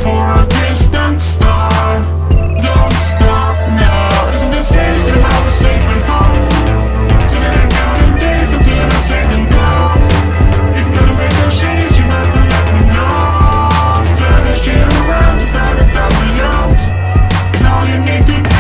for a distant star. Don't stop now. Isn't it strange that I was safe at home? Till the counting days until the second blow. If you're gonna make a change, you have to let me know. Turn this shit around without a doubt of yours. It's all you need to do.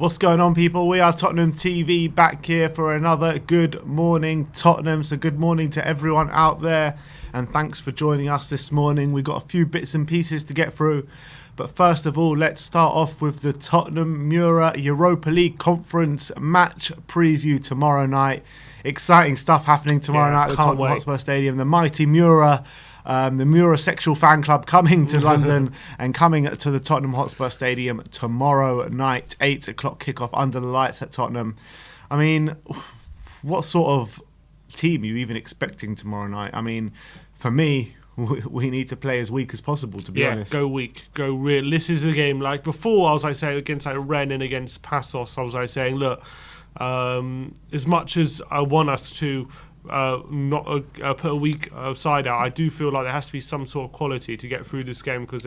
What's going on, people? We are Tottenham TV back here for another Good Morning Tottenham. So good morning to everyone out there, and thanks for joining us this morning. We've got a few bits and pieces to get through, but first of all, let's start off with the Tottenham Mura Europa League Conference match preview tomorrow night. Exciting stuff happening tomorrow night at the Tottenham Hotspur Stadium. The mighty Mura, the Mura sexual fan club coming to London and coming to the Tottenham Hotspur Stadium tomorrow night, 8 o'clock kickoff under the lights at Tottenham. I mean, what sort of team are you even expecting tomorrow night? I mean, for me, we need to play as weak as possible, to be honest. Go weak, go real. This is the game. Like before, I was like saying against like Rennes and against Passos, I was like saying, look, as much as I want us to not put a weak side out, I do feel like there has to be some sort of quality to get through this game, because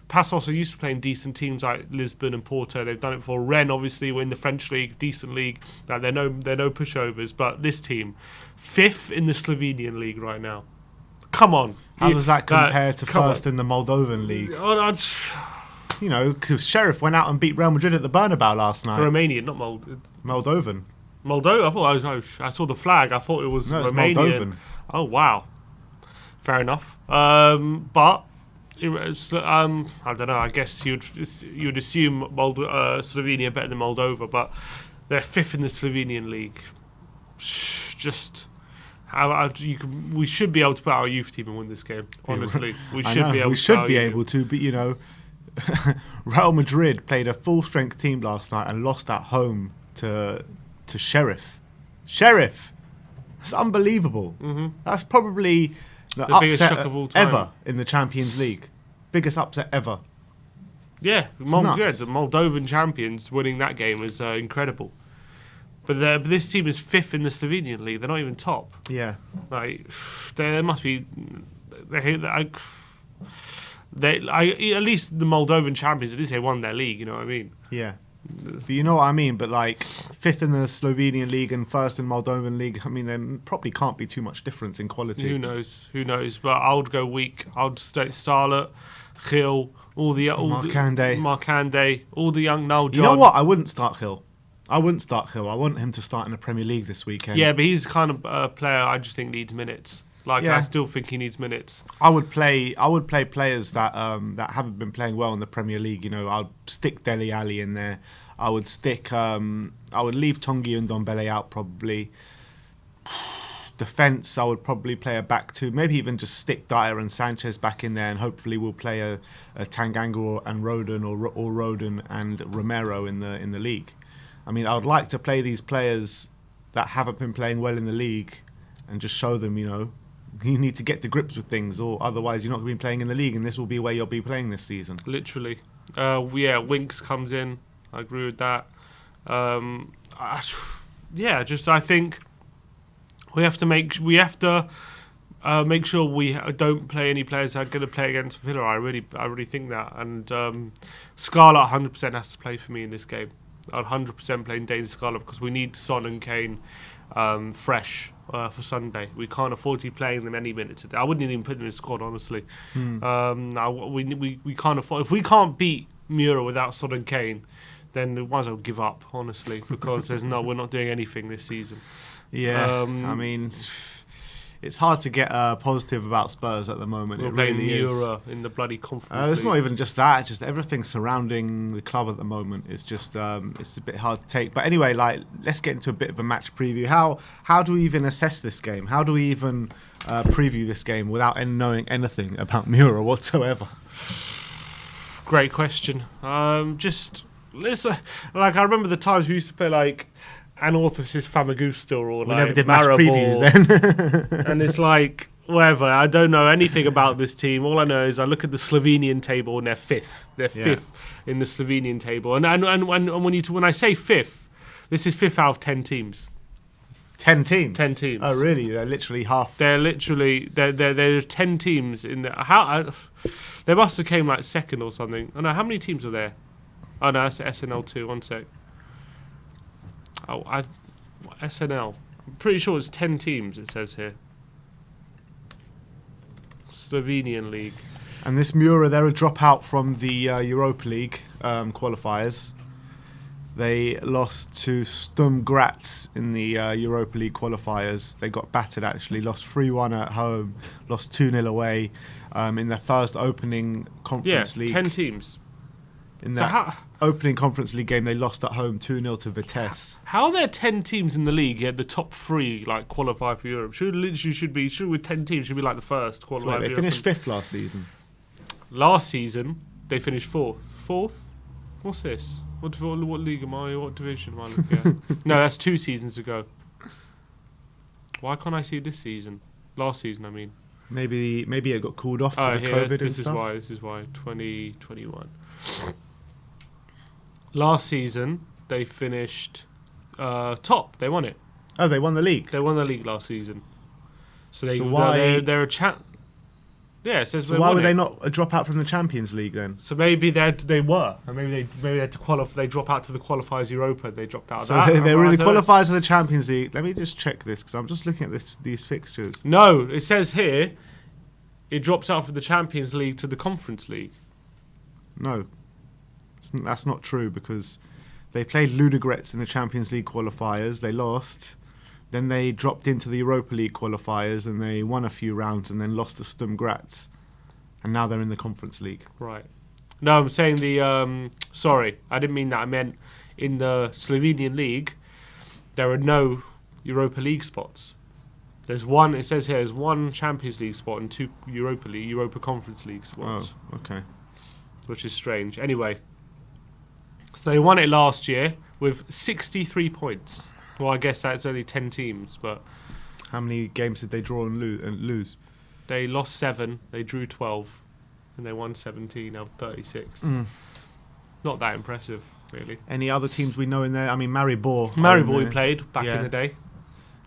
Passos are used to playing decent teams like Lisbon and Porto. They've done it before. Rennes, obviously, were in the French league, decent league. Like they're no pushovers. But this team, 5th in the Slovenian league right now. Come on. How does that compare to first in the Moldovan league? You know, because Sheriff went out and beat Real Madrid at the Bernabeu last night. Romanian, not Moldovan. Moldova? I saw the flag. I thought it was Romanian. Moldova. Oh, wow. Fair enough. But it was, I don't know. I guess you'd assume Slovenia better than Moldova, but they're 5th in the Slovenian league. Just we should be able to put our youth team and win this game. Honestly, we should be able to. But you know, Real Madrid played a full-strength team last night and lost at home to Sheriff. It's unbelievable. Mm-hmm. That's probably the biggest shock of all time ever in the Champions League. Biggest upset ever. Yeah, the Moldovan champions winning that game was incredible. But this team is 5th in the Slovenian league. They're not even top. Yeah, like there must be. At least the Moldovan champions, at least they won their league. You know what I mean? Yeah. But you know what I mean? But like 5th in the Slovenian league and 1st in Moldovan league, I mean, there probably can't be too much difference in quality. Who knows? But I would go weak. I would stay Starlet, Gil, Markande, all the young Noel John. You know what? I wouldn't start Gil. I want him to start in the Premier League this weekend. Yeah, but he's the kind of player I just think needs minutes. I still think he needs minutes. I would play players that haven't been playing well in the Premier League. You know, I'd stick Dele Alli in there. I would leave Tongi and Ndombele out probably. Defence, I would probably play a back two. Maybe even just stick Dyer and Sanchez back in there, and hopefully we'll play a Tanganga and Rodon or Rodon and Romero in the league. I mean, I would like to play these players that haven't been playing well in the league and just show them, you know, you need to get to grips with things, or otherwise you're not going to be playing in the league, and this will be where you'll be playing this season. Literally. Winks comes in. I agree with that. I think we have to make sure we don't play any players that are going to play against Villa. I really think that. And Scarlett 100% has to play for me in this game. I'd 100% play Dane Scarlett, because we need Son and Kane fresh for Sunday. We can't afford to be playing them any minutes today. I wouldn't even put them in the squad, honestly. We can't afford. If we can't beat Mura without Son and Kane, then we might as well give up, honestly, because we're not doing anything this season. Yeah, I mean, it's hard to get positive about Spurs at the moment. We're playing Mura in the bloody Conference It's League. not even just that; just everything surrounding the club at the moment is just it's a bit hard to take. But anyway, let's get into a bit of a match preview. How do we even assess this game? How do we even preview this game without knowing anything about Mura whatsoever? Great question. Just listen. I remember the times we used to play Anorthosis Famagusta or we never did match previews then. And it's whatever. I don't know anything about this team. All I know is I look at the Slovenian table and they're 5th. They're 5th in the Slovenian table. And when I say 5th, this is 5th out of 10 teams. 10 teams? 10 teams. Oh, really? They're literally half. There are 10 teams in there. They must have came second or something. Oh no, how many teams are there? Oh no, that's SNL2. 1 sec. SNL. I'm pretty sure it's 10 teams, it says here. Slovenian League. And this Mura, they're a dropout from the Europa League qualifiers. They lost to Sturm Graz in the Europa League qualifiers. They got battered, actually. Lost 3-1 at home. Lost 2-0 away in their first opening Conference League. 10 teams. In So that opening Conference League game, they lost at home 2-0 to Vitesse. How are there 10 teams in the league, yet the top 3 qualify for Europe? Should with 10 teams should be like the first qualify for They Europe. finished 5th last season. Last season they finished 4th. 4th? What's this? What league am I? What division am I looking at? No, that's 2 seasons ago. Why can't I see this season? Last season, I mean. Maybe it got called off because of COVID and stuff. This is why. 2021. Last season they finished top. They won it. Oh, they won the league. They won the league last season. So why? They're a chat. Yeah, it says So why would they not drop out from the Champions League then? So maybe they were, and maybe they had to qualify. They drop out to the qualifiers Europa. They dropped out. So of that. they were in the qualifiers of the Champions League. Let me just check this because I'm just looking at these fixtures. No, it says here it drops out for the Champions League to the Conference League. No, that's not true because they played Ludogorets in the Champions League qualifiers. They lost. Then they dropped into the Europa League qualifiers and they won a few rounds and then lost to Sturm Graz. And now they're in the Conference League. Right. No, I'm saying sorry, I didn't mean that. I meant in the Slovenian League, there are no Europa League spots. There's one, it says here, there's 1 Champions League spot and 2 Europa Conference League spots. Oh, okay. Which is strange. Anyway, so they won it last year with 63 points. Well, I guess that's only 10 teams, but... How many games did they draw and lose? They lost 7, they drew 12, and they won 17 out of 36. Not that impressive, really. Any other teams we know in there? I mean, Maribor. Maribor we played back in the day.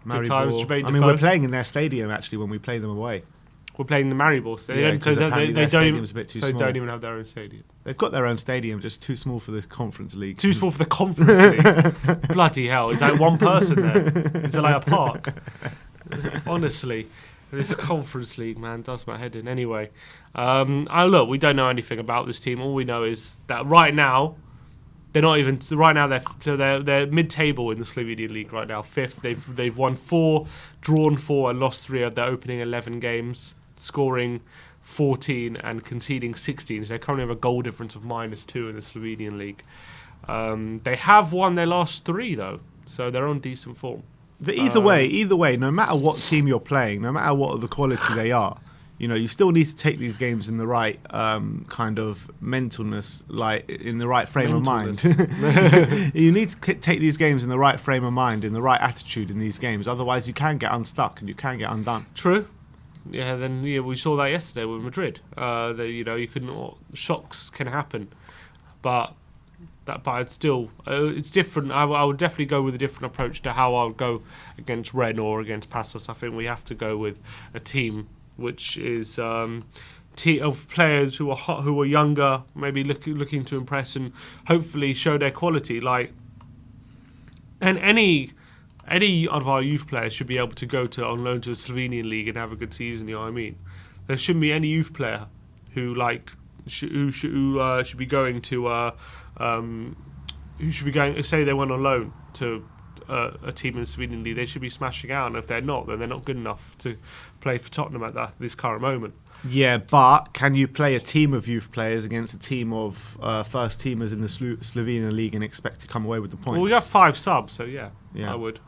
Maribor. Good times, Jermaine I mean, Defoe. we're playing in their stadium, actually, when we play them away. We're playing the Maribor Stadium, Yeah, 'cause apparently their stadium's a bit too small. don't even have their own stadium. They've got their own stadium, just too small for the Conference League. Too small for the Conference League. Bloody hell! Is that one person there? Is it like a park? Honestly, this Conference League, man, does my head in. Anyway, look, we don't know anything about this team. All we know is that right now, they're not even. Right now, they're mid-table in the Slovenian league. Right now, 5th. They've won 4, drawn 4, and lost 3 of their opening 11 games, scoring 14 and conceding 16. So they currently have a goal difference of -2 in the Slovenian league. They have won their last 3 though, so they're on decent form. But either way, no matter what team you're playing, no matter what the quality they are, you still need to take these games in the right kind of mentalness, like in the right frame of mind. You need to take these games in the right frame of mind, in the right attitude in these games. Otherwise, you can get unstuck and you can get undone. True. Yeah, we saw that yesterday with Madrid. You couldn't. Shocks can happen, but it's still it's different. I would definitely go with a different approach to how I would go against Rennes or against Passos. I think we have to go with a team which is of players who are younger, maybe looking to impress and hopefully show their quality. And any of our youth players should be able to go on loan to the Slovenian league and have a good season. You know what I mean? There shouldn't be any youth player who should be going to say they went on loan to a team in the Slovenian league. They should be smashing out, and if they're not, then they're not good enough to play for Tottenham at this current moment. Yeah, but can you play a team of youth players against a team of first teamers in the Slovenian league and expect to come away with the points? Well, we have 5 subs, so yeah. I would.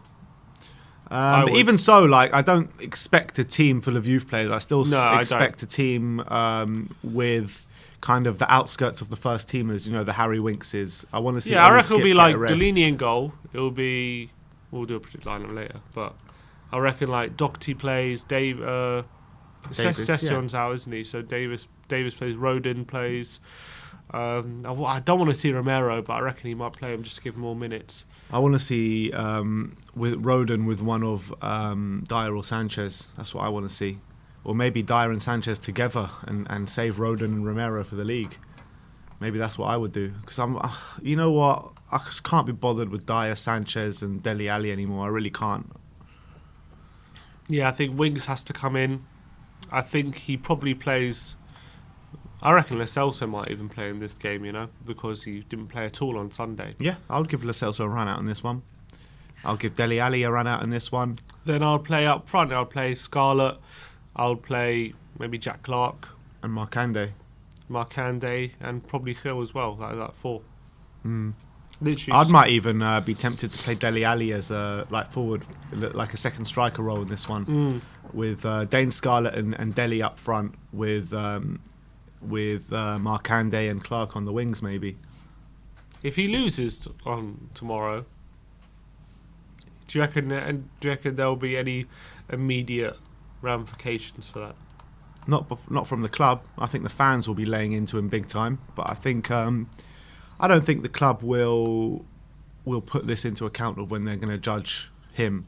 But even so, I don't expect a team full of youth players. I still expect a team with kind of the outskirts of the first teamers. The Harry Winkses. I want to see. Yeah, I reckon it'll be like Delaney in goal. It'll be. We'll do a predict lineup later, but I reckon Doherty plays. Session's out, isn't he? So Davis plays. Rodin plays. I don't want to see Romero, but I reckon he might play him just to give him more minutes. I want to see with Rodin with one of Dyer or Sanchez. That's what I want to see. Or maybe Dyer and Sanchez together and save Rodin and Romero for the league. Maybe that's what I would do. Because you know what? I just can't be bothered with Dyer, Sanchez and Dele Alli anymore. I really can't. Yeah, I think Wings has to come in. I think he probably plays I reckon Lo Celso might even play in this game, because he didn't play at all on Sunday. Yeah, I would give Lo Celso a run out in this one. I'll give Dele Alli a run out in this one. Then I'll play up front. I'll play Scarlett. I'll play maybe Jack Clark. And Marcande. And probably Hill as well, like that 4. Literally. I might even be tempted to play Dele Alli as a forward, like a second striker role in this one, with Dane Scarlett and Dele up front, with Marcande and Clark on the wings, maybe. If he loses on tomorrow, do you reckon there'll be any immediate ramifications for that? Not from the club. I think the fans will be laying into him big time. But I think I don't think the club will put this into account of when they're going to judge him.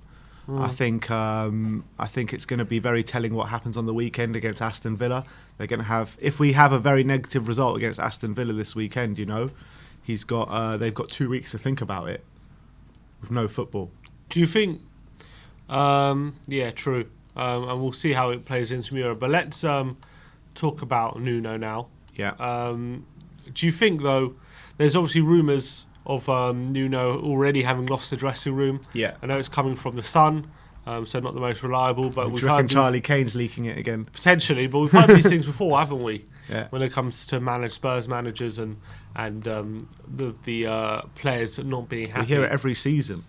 I think it's going to be very telling what happens on the weekend against Aston Villa. They're going to have, if we have a very negative result against Aston Villa this weekend, they've got 2 weeks to think about it with no football. Do you think? Yeah, true. And we'll see how it plays into Mura. But let's talk about Nuno now. Yeah. Do you think, though, there's obviously rumours of Nuno already having lost the dressing room? Yeah. I know it's coming from the Sun, so not the most reliable. But Do you reckon Charlie Kane's leaking it again? Potentially, but we've heard these things before, haven't we? Yeah. When it comes to Spurs managers and the players not being happy. We hear it every season.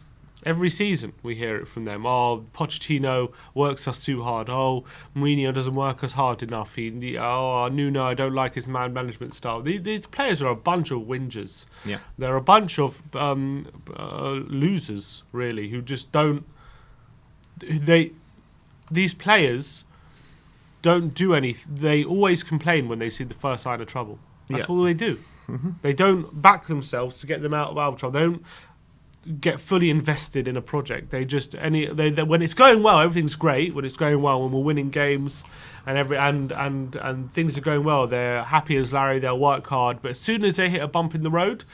Every season we hear it from them. Oh, Pochettino works us too hard. Oh, Mourinho doesn't work us hard enough. Nuno, I don't like his man management style. These players are a bunch of whingers. Yeah. They're a bunch of losers, really, who just don't... These players don't do anything. They always complain when they see the first sign of trouble. That's all they do. Mm-hmm. They don't back themselves to get them out of trouble. They don't get fully invested in a project. They just when it's going well, everything's great. When it's going well, when we're winning games, and things are going well, they're happy as Larry. They'll work hard. But as soon as they hit a bump in the road,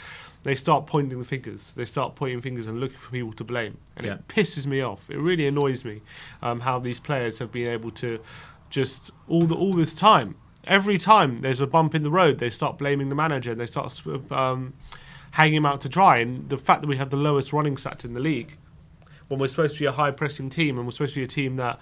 they start pointing the fingers. They start pointing fingers and looking for people to blame, and it pisses me off. It really annoys me how these players have been able to just all this time. Every time there's a bump in the road, they start blaming the manager. And they start hanging him out to dry. And the fact that we have the lowest running stat in the league, when we're supposed to be a high pressing team and we're supposed to be a team that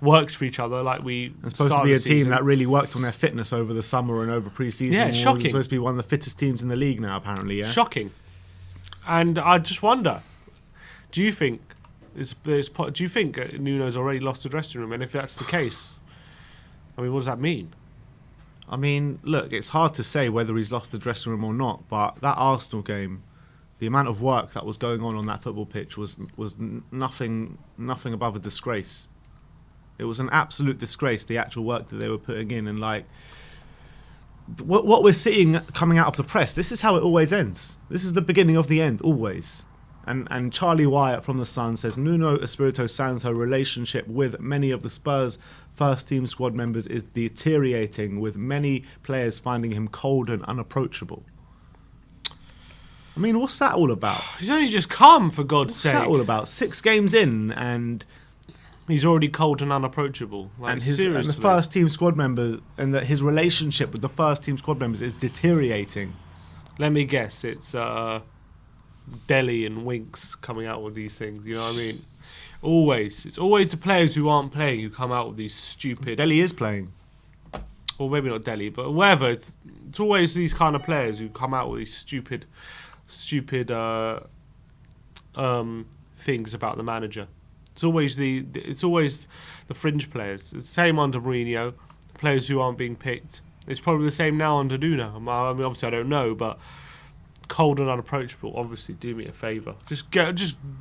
works for each other, like we it's supposed to be a team that really worked on their fitness over the summer and over pre-season. Yeah, it's shocking. We're supposed to be one of the fittest teams in the league now, apparently. Yeah, shocking. And I just wonder, do you think Nuno's already lost the dressing room? And if that's the case, I mean, what does that mean? I mean, look, it's hard to say whether he's lost the dressing room or not, but that Arsenal game, the amount of work that was going on that football pitch was nothing above a disgrace. It was an absolute disgrace, the actual work that they were putting in. And what we're seeing coming out of the press, this is how it always ends. This is the beginning of the end, always. And Charlie Wyatt from The Sun says, Nuno Espirito Santo relationship with many of the Spurs first-team squad members is deteriorating, with many players finding him cold and unapproachable. I mean, what's that all about? He's only just come, for God's sake. What's that all about? 6 games in, and he's already cold and unapproachable. And the first-team squad members, and that his relationship with the first-team squad members is deteriorating. Let me guess, it's Dele and Winks coming out with these things. You know what I mean? It's always the players who aren't playing who come out with these stupid. Dele is playing. Well, maybe not Dele, but whatever. It's always these kind of players who come out with these stupid things about the manager. It's always the fringe players. It's the same under Mourinho, players who aren't being picked. It's probably the same now under Nuno. I mean, obviously I don't know, but cold and unapproachable. Obviously, do me a favour. Just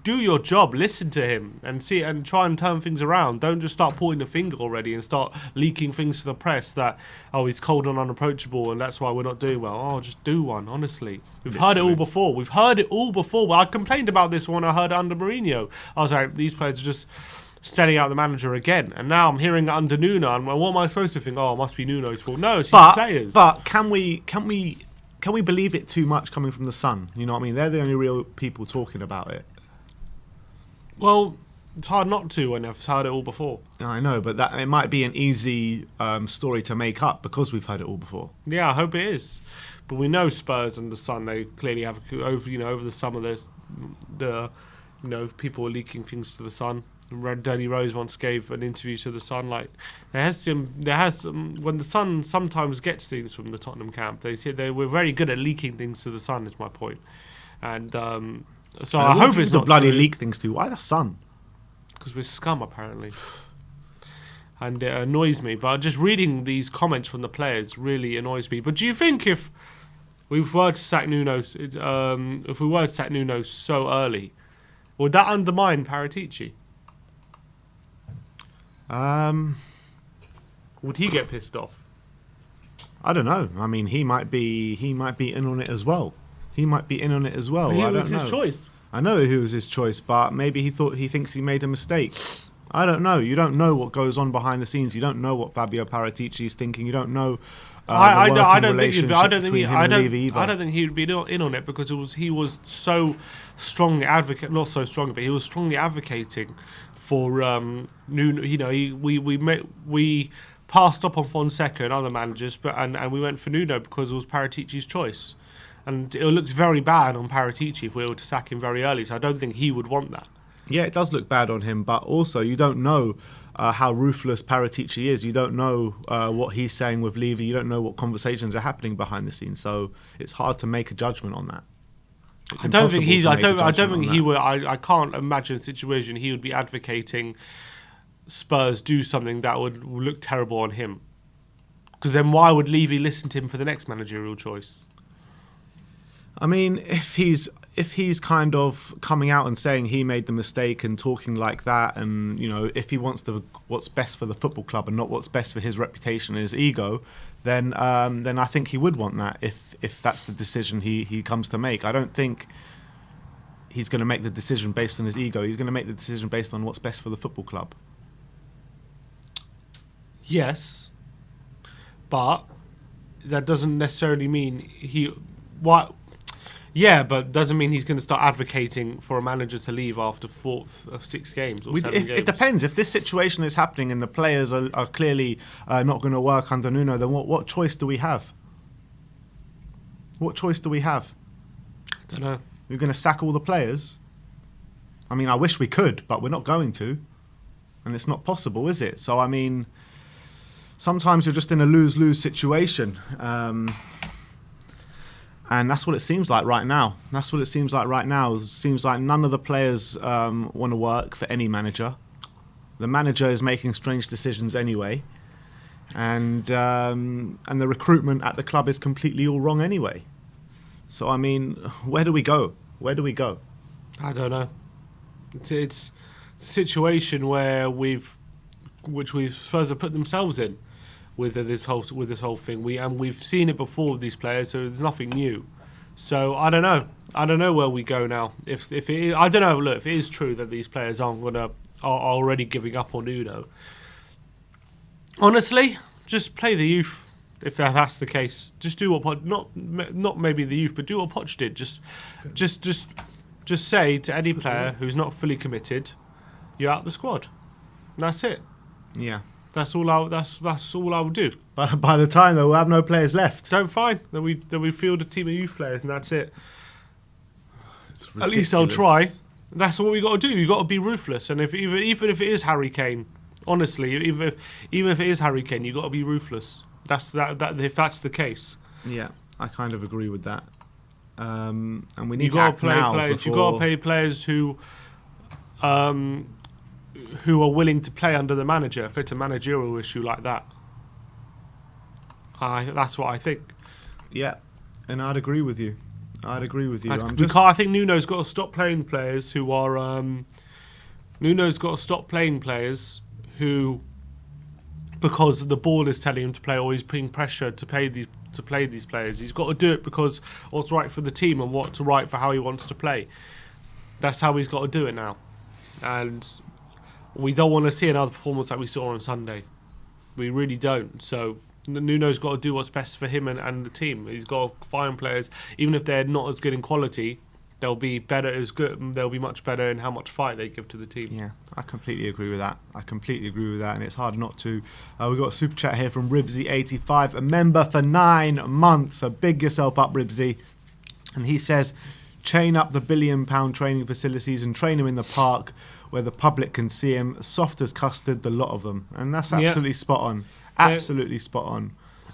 do your job. Listen to him and see and try and turn things around. Don't just start pointing the finger already and start leaking things to the press that he's cold and unapproachable and that's why we're not doing well. Oh, just do one. Honestly, we've heard it all before. Well, I complained about this when I heard it under Mourinho. I was like, these players are just selling out the manager again, and now I'm hearing it under Nuno. And what am I supposed to think? Oh, it must be Nuno's fault. No, it's his players. But can we believe it too much coming from The Sun? You know what I mean? They're the only real people talking about it. Well, It's hard not to when I've heard it all before. I know, but that it might be an easy story to make up because we've heard it all before. Yeah, I hope it is. But we know Spurs and the Sun. They clearly have over the summer. The people are leaking things to the Sun. Danny Rose once gave an interview to the Sun. Like there has some when the Sun sometimes gets things from the Tottenham camp. They say they were very good at leaking things to the Sun. Is my point. And so I hope it's the not bloody true, leak things to. Why the Sun? because we're scum apparently. And it annoys me. But just reading these comments from the players really annoys me. But do you think if we were to sack Nuno, so early, would that undermine Paratici? Would he get pissed off? I don't know. I mean, he might be in on it as well. He might be in on it as well. But I it don't was know. his choice. I know it was his choice, but maybe he thinks he made a mistake. I don't know. You don't know what goes on behind the scenes. You don't know what Fabio Paratici is thinking. You don't know. I don't think he would be in on it because he was so strongly not so strong, but he was strongly advocating for Nuno. You know, we passed up on Fonseca and other managers, and we went for Nuno because it was Paratici's choice, and it looks very bad on Paratici if we were to sack him very early. So I don't think he would want that. Yeah, it does look bad on him, but also you don't know how ruthless Paratici is. You don't know what he's saying with Levy. You don't know what conversations are happening behind the scenes. So it's hard to make a judgment on that. I don't think he would. I can't imagine a situation he would be advocating Spurs do something that would look terrible on him. Because then why would Levy listen to him for the next managerial choice? I mean, if he's kind of coming out and saying he made the mistake and talking like that, and if he wants what's best for the football club and not what's best for his reputation and his ego, then I think he would want that if that's the decision he comes to make. I don't think he's going to make the decision based on his ego. He's going to make the decision based on what's best for the football club. Yes, but that doesn't necessarily mean Yeah, but doesn't mean he's going to start advocating for a manager to leave after 4 of 6 games or 7 games. It depends. If this situation is happening and the players are clearly not going to work under Nuno, then what choice do we have? What choice do we have? I don't know. We're going to sack all the players? I mean, I wish we could, but we're not going to. And it's not possible, is it? So, I mean, sometimes you're just in a lose-lose situation. And that's what it seems like right now. It seems like none of the players want to work for any manager. The manager is making strange decisions anyway. And the recruitment at the club is completely all wrong anyway. So, I mean, where do we go? I don't know. It's a situation where which we've supposed to put themselves in with this whole thing. We've seen it before with these players, so there's nothing new. So I don't know where we go now. If it is, I don't know. Look, if it is true that these players are already giving up on Nuno, honestly, just play the youth. If that's the case, just do what not maybe the youth, but do what Poch did. Just say to any player who's not fully committed, you're out the squad. And that's it. Yeah. That's all I'll do. But by the time though, we'll have no players left. Don't fine. Then we field a team of youth players, and that's it. At least I'll try. That's what we got to do. You got to be ruthless. And even if it is Harry Kane, honestly, even if it is Harry Kane, you got to be ruthless. That's if that's the case. Yeah, I kind of agree with that. And we need to act now. Players. You got to play players who are willing to play under the manager if it's a managerial issue like that. That's what I think. Yeah, and I'd agree with you. I think Nuno's got to stop playing players who are. Nuno's got to stop playing players who, because the board is telling him to play, or he's putting pressure to play these players. He's got to do it because what's right for the team and what's right for how he wants to play. That's how he's got to do it now, and we don't want to see another performance like we saw on Sunday. We really don't. So Nuno's got to do what's best for him and the team. He's got to find players, even if they're not as good in quality, they'll be better as good. They'll be much better in how much fight they give to the team. Yeah, I completely agree with that. And it's hard not to. We've got a super chat here from Ribsy85, a member for 9 months. So big yourself up, Ribsy. And he says, chain up the £1 billion training facilities and train him in the park where the public can see him. Soft as custard, the lot of them. And that's absolutely spot on. Absolutely spot on.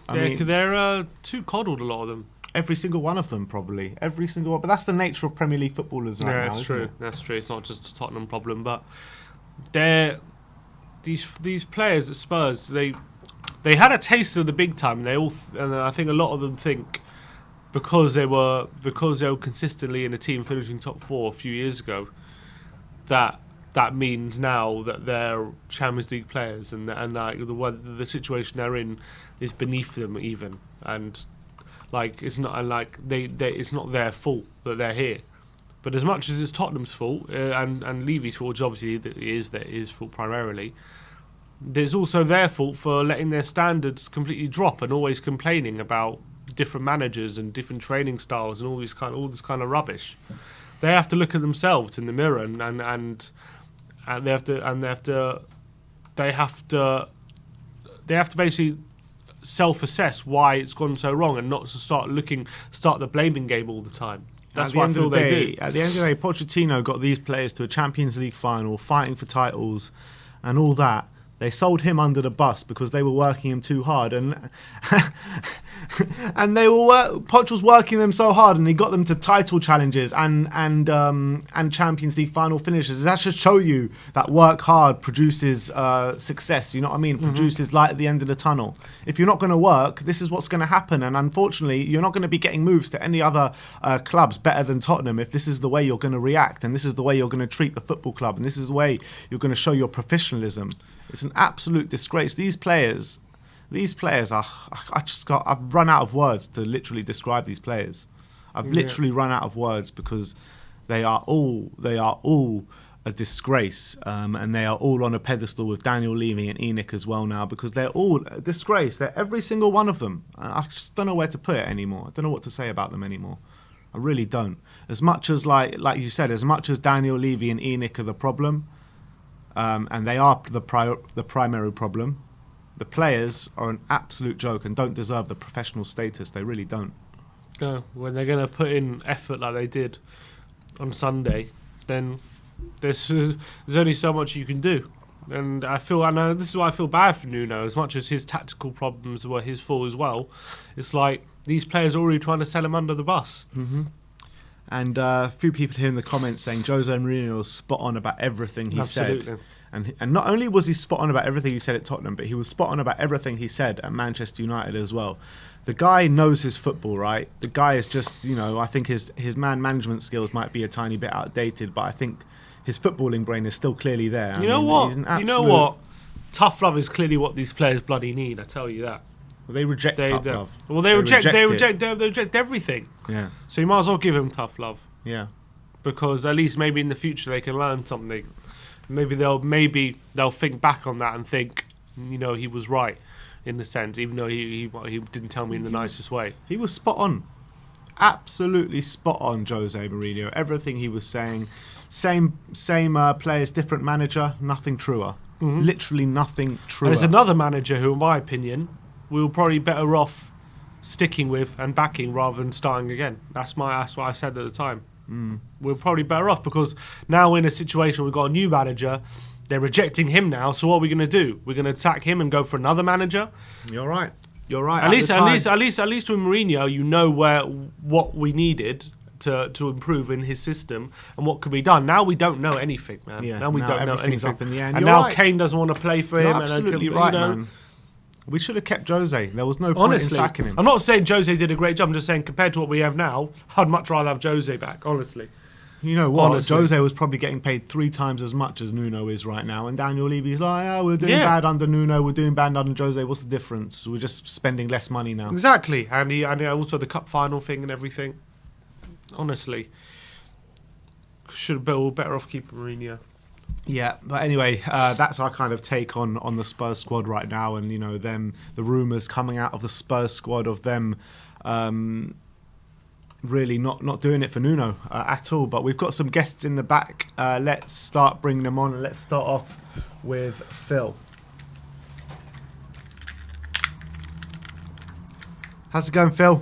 I mean, they're too coddled, a lot of them. Every single one of them, probably. Every single one. But that's the nature of Premier League footballers right now, that's isn't true. it? That's true. It's not just a Tottenham problem, but these players at Spurs, they had a taste of the big time. And I think a lot of them think because they were consistently in a team finishing top 4 a few years ago, that means now that they're Champions League players, and like the situation they're in is beneath them even, and like it's not like it's not their fault that they're here. But as much as it's Tottenham's fault and Levy's fault, which obviously is his fault primarily, there's also their fault for letting their standards completely drop and always complaining about different managers and different training styles and all this kind of rubbish. They have to look at themselves in the mirror and they have to basically self-assess why it's gone so wrong and not to start the blaming game all the time. That's what I feel they do. At the end of the day, Pochettino got these players to a Champions League final, fighting for titles and all that. They sold him under the bus because they were working him too hard, and Poch was working them so hard, and he got them to title challenges and Champions League final finishes. That should show you that work hard produces success. You know what I mean? Produces light at the end of the tunnel. If you're not going to work, this is what's going to happen. And unfortunately, you're not going to be getting moves to any other clubs better than Tottenham if this is the way you're going to react, and this is the way you're going to treat the football club, and this is the way you're going to show your professionalism. It's an absolute disgrace. These players are. I've run out of words to literally describe these players. I've literally run out of words because they are all a disgrace, and they are all on a pedestal with Daniel Levy and ENIC as well now, because they're all a disgrace. They're every single one of them. I just don't know where to put it anymore. I don't know what to say about them anymore. I really don't. As much as like you said, as much as Daniel Levy and ENIC are the problem. And they are the primary problem. The players are an absolute joke and don't deserve the professional status. They really don't. No, when they're going to put in effort like they did on Sunday, then there's only so much you can do. And I know this is why I feel bad for Nuno. As much as his tactical problems were his fault as well, it's like these players are already trying to sell him under the bus. Mm-hmm. And a few people here in the comments saying Jose Mourinho was spot on about everything he said. And not only was he spot on about everything he said at Tottenham, but he was spot on about everything he said at Manchester United as well. The guy knows his football, right? The guy is just, I think his man management skills might be a tiny bit outdated, but I think his footballing brain is still clearly there. You know what? Tough love is clearly what these players bloody need, I tell you that. Well, they reject tough love. Well, they reject everything. Yeah. So you might as well give them tough love. Yeah. Because at least maybe in the future they can learn something. Maybe they'll think back on that and think, he was right in the sense, even though he didn't tell me in the nicest way. He was spot on. Absolutely spot on, Jose Mourinho. Everything he was saying. Same players, different manager, nothing truer. Mm-hmm. Literally nothing truer. And there's another manager who, in my opinion, we were probably better off sticking with and backing rather than starting again. That's what I said at the time. We're probably better off because now we're in a situation we've got a new manager. They're rejecting him now. So what are we going to do? We're going to attack him and go for another manager. You're right. At least with Mourinho, what we needed to improve in his system and what could be done. Now we don't know anything, man. Yeah, now we don't know anything. Up in the end. And now Kane doesn't want to play for him. You're absolutely right, man. We should have kept Jose. There was no point in sacking him. I'm not saying Jose did a great job. I'm just saying compared to what we have now, I'd much rather have Jose back, honestly. You know what? Honestly. Jose was probably getting paid 3 times as much as Nuno is right now. And Daniel Levy's like, we're doing bad under Nuno, we're doing bad under Jose. What's the difference? We're just spending less money now. Exactly. And also the cup final thing and everything. Honestly. Should have been better off keeping Mourinho. Yeah, but anyway, that's our kind of take on the Spurs squad right now, and the rumours coming out of the Spurs squad of them really not doing it for Nuno at all. But we've got some guests in the back. Let's start bringing them on, and let's start off with Phil. How's it going, Phil?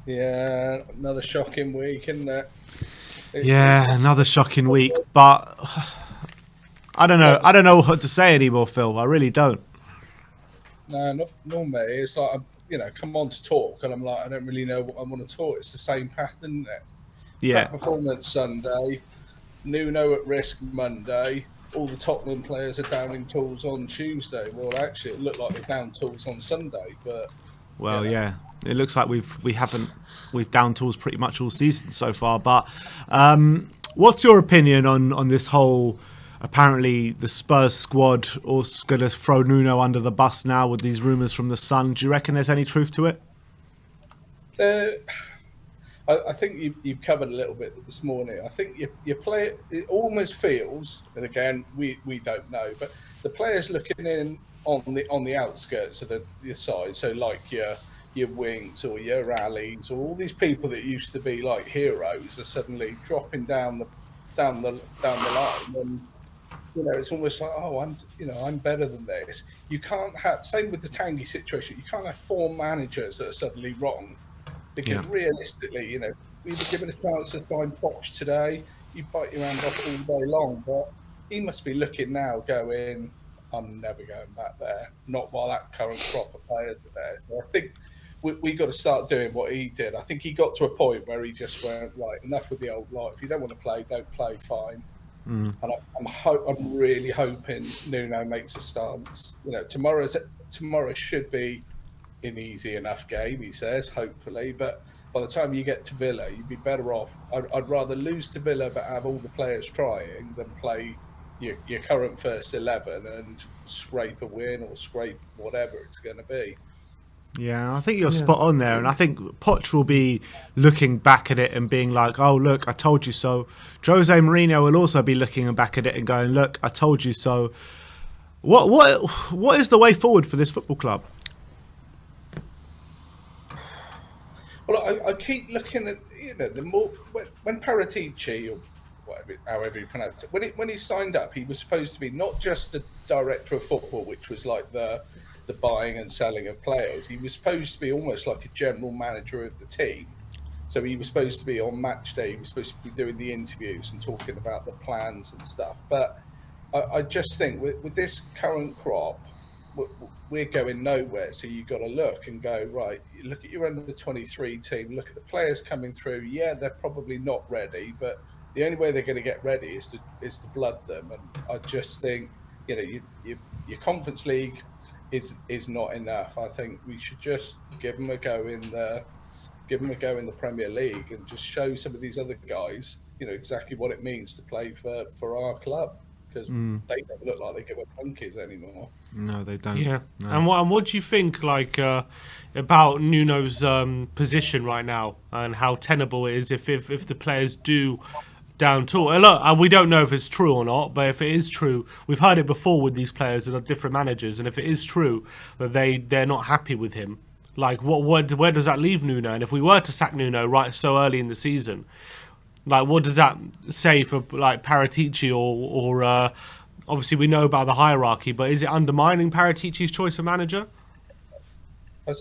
Yeah, another shocking week, isn't it? Yeah, another shocking week, but I don't know. I don't know what to say anymore, Phil. I really don't. No, not normally. It's like, come on to talk, and I'm like, I don't really know what I want to talk. It's the same pattern, isn't it? Yeah, Crap performance Sunday, Nuno at risk Monday. All the Tottenham players are downing tools on Tuesday. Well, actually, it looked like they downed tools on Sunday, but well, yeah. It looks like we've down tools pretty much all season so far. But what's your opinion on this whole? Apparently, the Spurs squad also going to throw Nuno under the bus now with these rumours from the Sun. Do you reckon there's any truth to it? I think you covered a little bit this morning. I think you play it almost feels, and again we don't know, but the players looking in on the outskirts of the side, so like your wings or your rallies or all these people that used to be like heroes are suddenly dropping down the line, and it's almost like, oh, I'm better than this. You can't have, same with the Tanguy situation, you can't have 4 managers that are suddenly wrong. Because realistically, we were given a chance to sign Poch today, you bite your hand off all day long. But he must be looking now, going, I'm never going back there. Not while that current crop of players are there. So I think we got to start doing what he did. I think he got to a point where he just went, right, enough with the old lot. If you don't want to play, don't play, fine. And I'm really hoping Nuno makes a stance. Tomorrow should be an easy enough game, he says, hopefully, but by the time you get to Villa, you'd be better off. I'd rather lose to Villa but have all the players trying than play your current first 11 and scrape a win or scrape whatever it's going to be. Yeah, I think you're spot on there, and I think Poch will be looking back at it and being like, "Oh, look, I told you so." Jose Mourinho will also be looking back at it and going, "Look, I told you so." What is the way forward for this football club? Well, I keep looking at the more when Paratici or whatever, however you pronounce it, when he signed up, he was supposed to be not just the director of football, which was like the buying and selling of players. He was supposed to be almost like a general manager of the team. So he was supposed to be on match day. He was supposed to be doing the interviews and talking about the plans and stuff. But I just think with this current crop, we're going nowhere. So you've got to look and go, right, you look at your under 23 team, look at the players coming through. Yeah, they're probably not ready, but the only way they're going to get ready is to blood them. And I just think, your Conference League is not enough. I think we should just give them a go in the Premier League and just show some of these other guys, exactly what it means to play for our club. Because they don't look like they give a monkeys anymore. No, they don't. Yeah. No. And what do you think about Nuno's position right now and how tenable it is if the players do down tool? And look, we don't know if it's true or not, but if it is true, we've heard it before with these players and different managers, and if it is true that they're not happy with him, like where does that leave Nuno? And if we were to sack Nuno right so early in the season, like, what does that say for like Paratici or obviously we know about the hierarchy, but is it undermining Paratici's choice of manager? I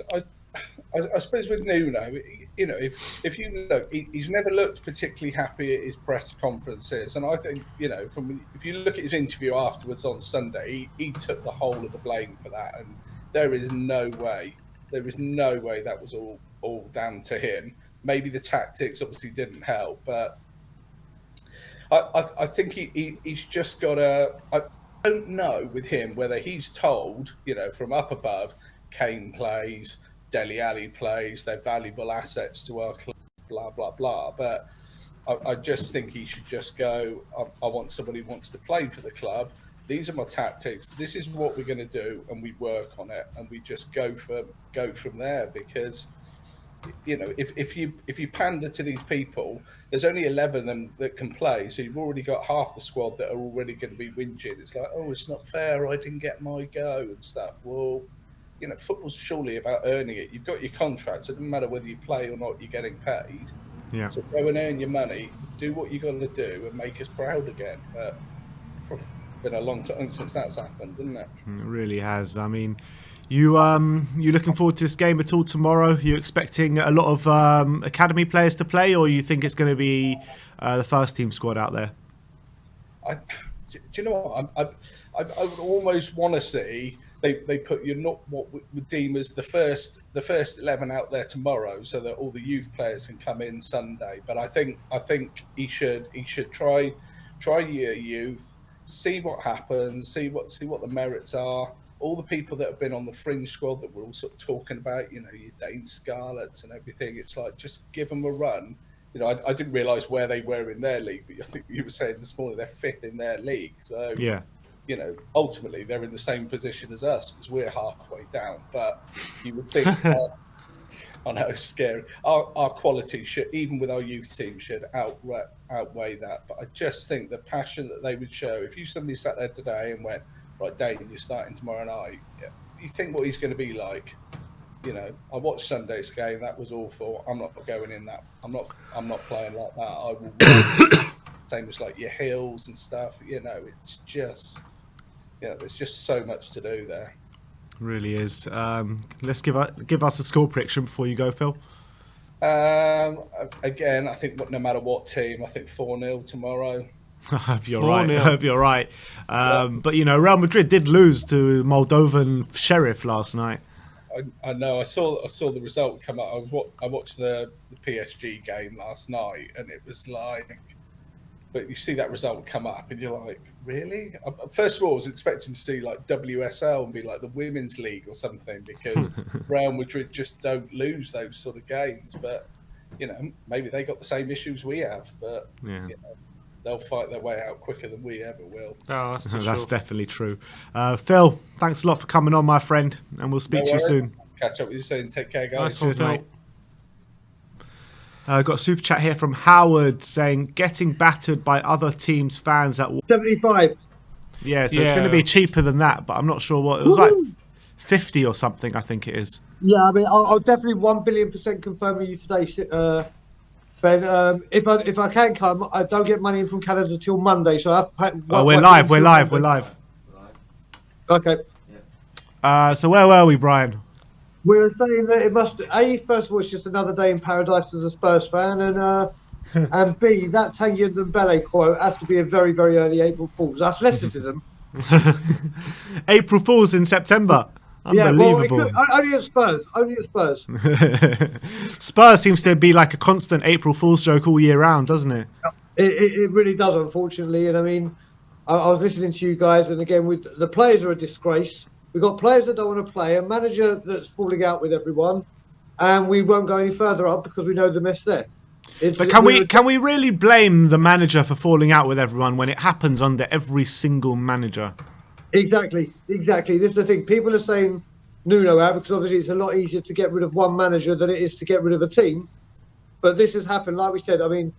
suppose with Nuno, if you look, he's never looked particularly happy at his press conferences, and I think if you look at his interview afterwards on Sunday, he took the whole of the blame for that, and there is no way that was all down to him. Maybe the tactics obviously didn't help, but I think he's just got a. I don't know with him whether he's told, from up above, Kane plays, Dele Alli plays, they're valuable assets to our club, blah, blah, blah. But I just think he should just go, I want somebody who wants to play for the club. These are my tactics. This is what we're going to do, and we work on it, and we just go from there. Because if you pander to these people, there's only 11 of them that can play, so you've already got half the squad that are already going to be whinging. It's like, oh, it's not fair, I didn't get my go and stuff. Well, football's surely about earning it. You've got your contracts. It doesn't matter whether you play or not. You're getting paid. Yeah. So go and earn your money. Do what you got to do and make us proud again. But it's been a long time since that's happened, isn't it? It really has. I mean, you looking forward to this game at all tomorrow? You expecting a lot of academy players to play, or you think it's going to be the first team squad out there? Do you know what? I would almost want to see they put what we would deem as the first 11 out there tomorrow, so that all the youth players can come in Sunday. But I think he should try your youth, see what happens, see what the merits are. All the people that have been on the fringe squad that we're all sort of talking about, your Dane Scarlets and everything. It's like, just give them a run. I didn't realise where they were in their league, but I think you were saying this morning they're 5th in their league. So yeah, ultimately they're in the same position as us because we're halfway down. But you would think, I know, scary. Our quality should, even with our youth team, should outweigh that. But I just think the passion that they would show, if you suddenly sat there today and went, right, Dane, you're starting tomorrow night, you think what he's going to be like. I watched Sunday's game. That was awful. I'm not going in that. I'm not playing like that. I will. Same as like your Hills and stuff. It's just, there's just so much to do there. Really is. Let's give us a score prediction before you go, Phil. Again, I think no matter what team, I think 4-0 tomorrow. I hope you're right. I hope you're right. But Real Madrid did lose to Moldovan Sheriff last night. I know. I saw the result come up. I watched the PSG game last night, and it was like, but you see that result come up, and you're like, really? First of all, I was expecting to see like WSL and be like the Women's League or something, because Real Madrid just don't lose those sort of games. But maybe they got the same issues we have, but they'll fight their way out quicker than we ever will. Oh, that's definitely true. Phil, thanks a lot for coming on, my friend, and we'll speak to you soon. Catch up with you soon. Take care, guys. Cheers, mate. Got a super chat here from Howard saying, getting battered by other teams' fans at 75. Yeah, so it's going to be cheaper than that, but I'm not sure what. It was like 50 or something, I think it is. Yeah, I mean, I'll definitely 1,000,000,000% confirm with you today, Ben. If I can come, I don't get money in from Canada till Monday, so we're live. Okay. So where were we, Brian? We were saying that it must. First of all, it's just another day in paradise as a Spurs fan, and B, that Tanguy Ndombele quote has to be a very, very early April Fool's. Athleticism. April Fool's in September. Unbelievable. Yeah, well, only at Spurs. Spurs seems to be like a constant April Fool's joke all year round, doesn't it? It really does, unfortunately. And I mean, I was listening to you guys, and again, the players are a disgrace. We've got players that don't want to play, a manager that's falling out with everyone, and we won't go any further up because we know the mess there. But can we really blame the manager for falling out with everyone when it happens under every single manager? Exactly. This is the thing. People are saying Nuno out because obviously it's a lot easier to get rid of one manager than it is to get rid of a team. But this has happened, like we said. I mean,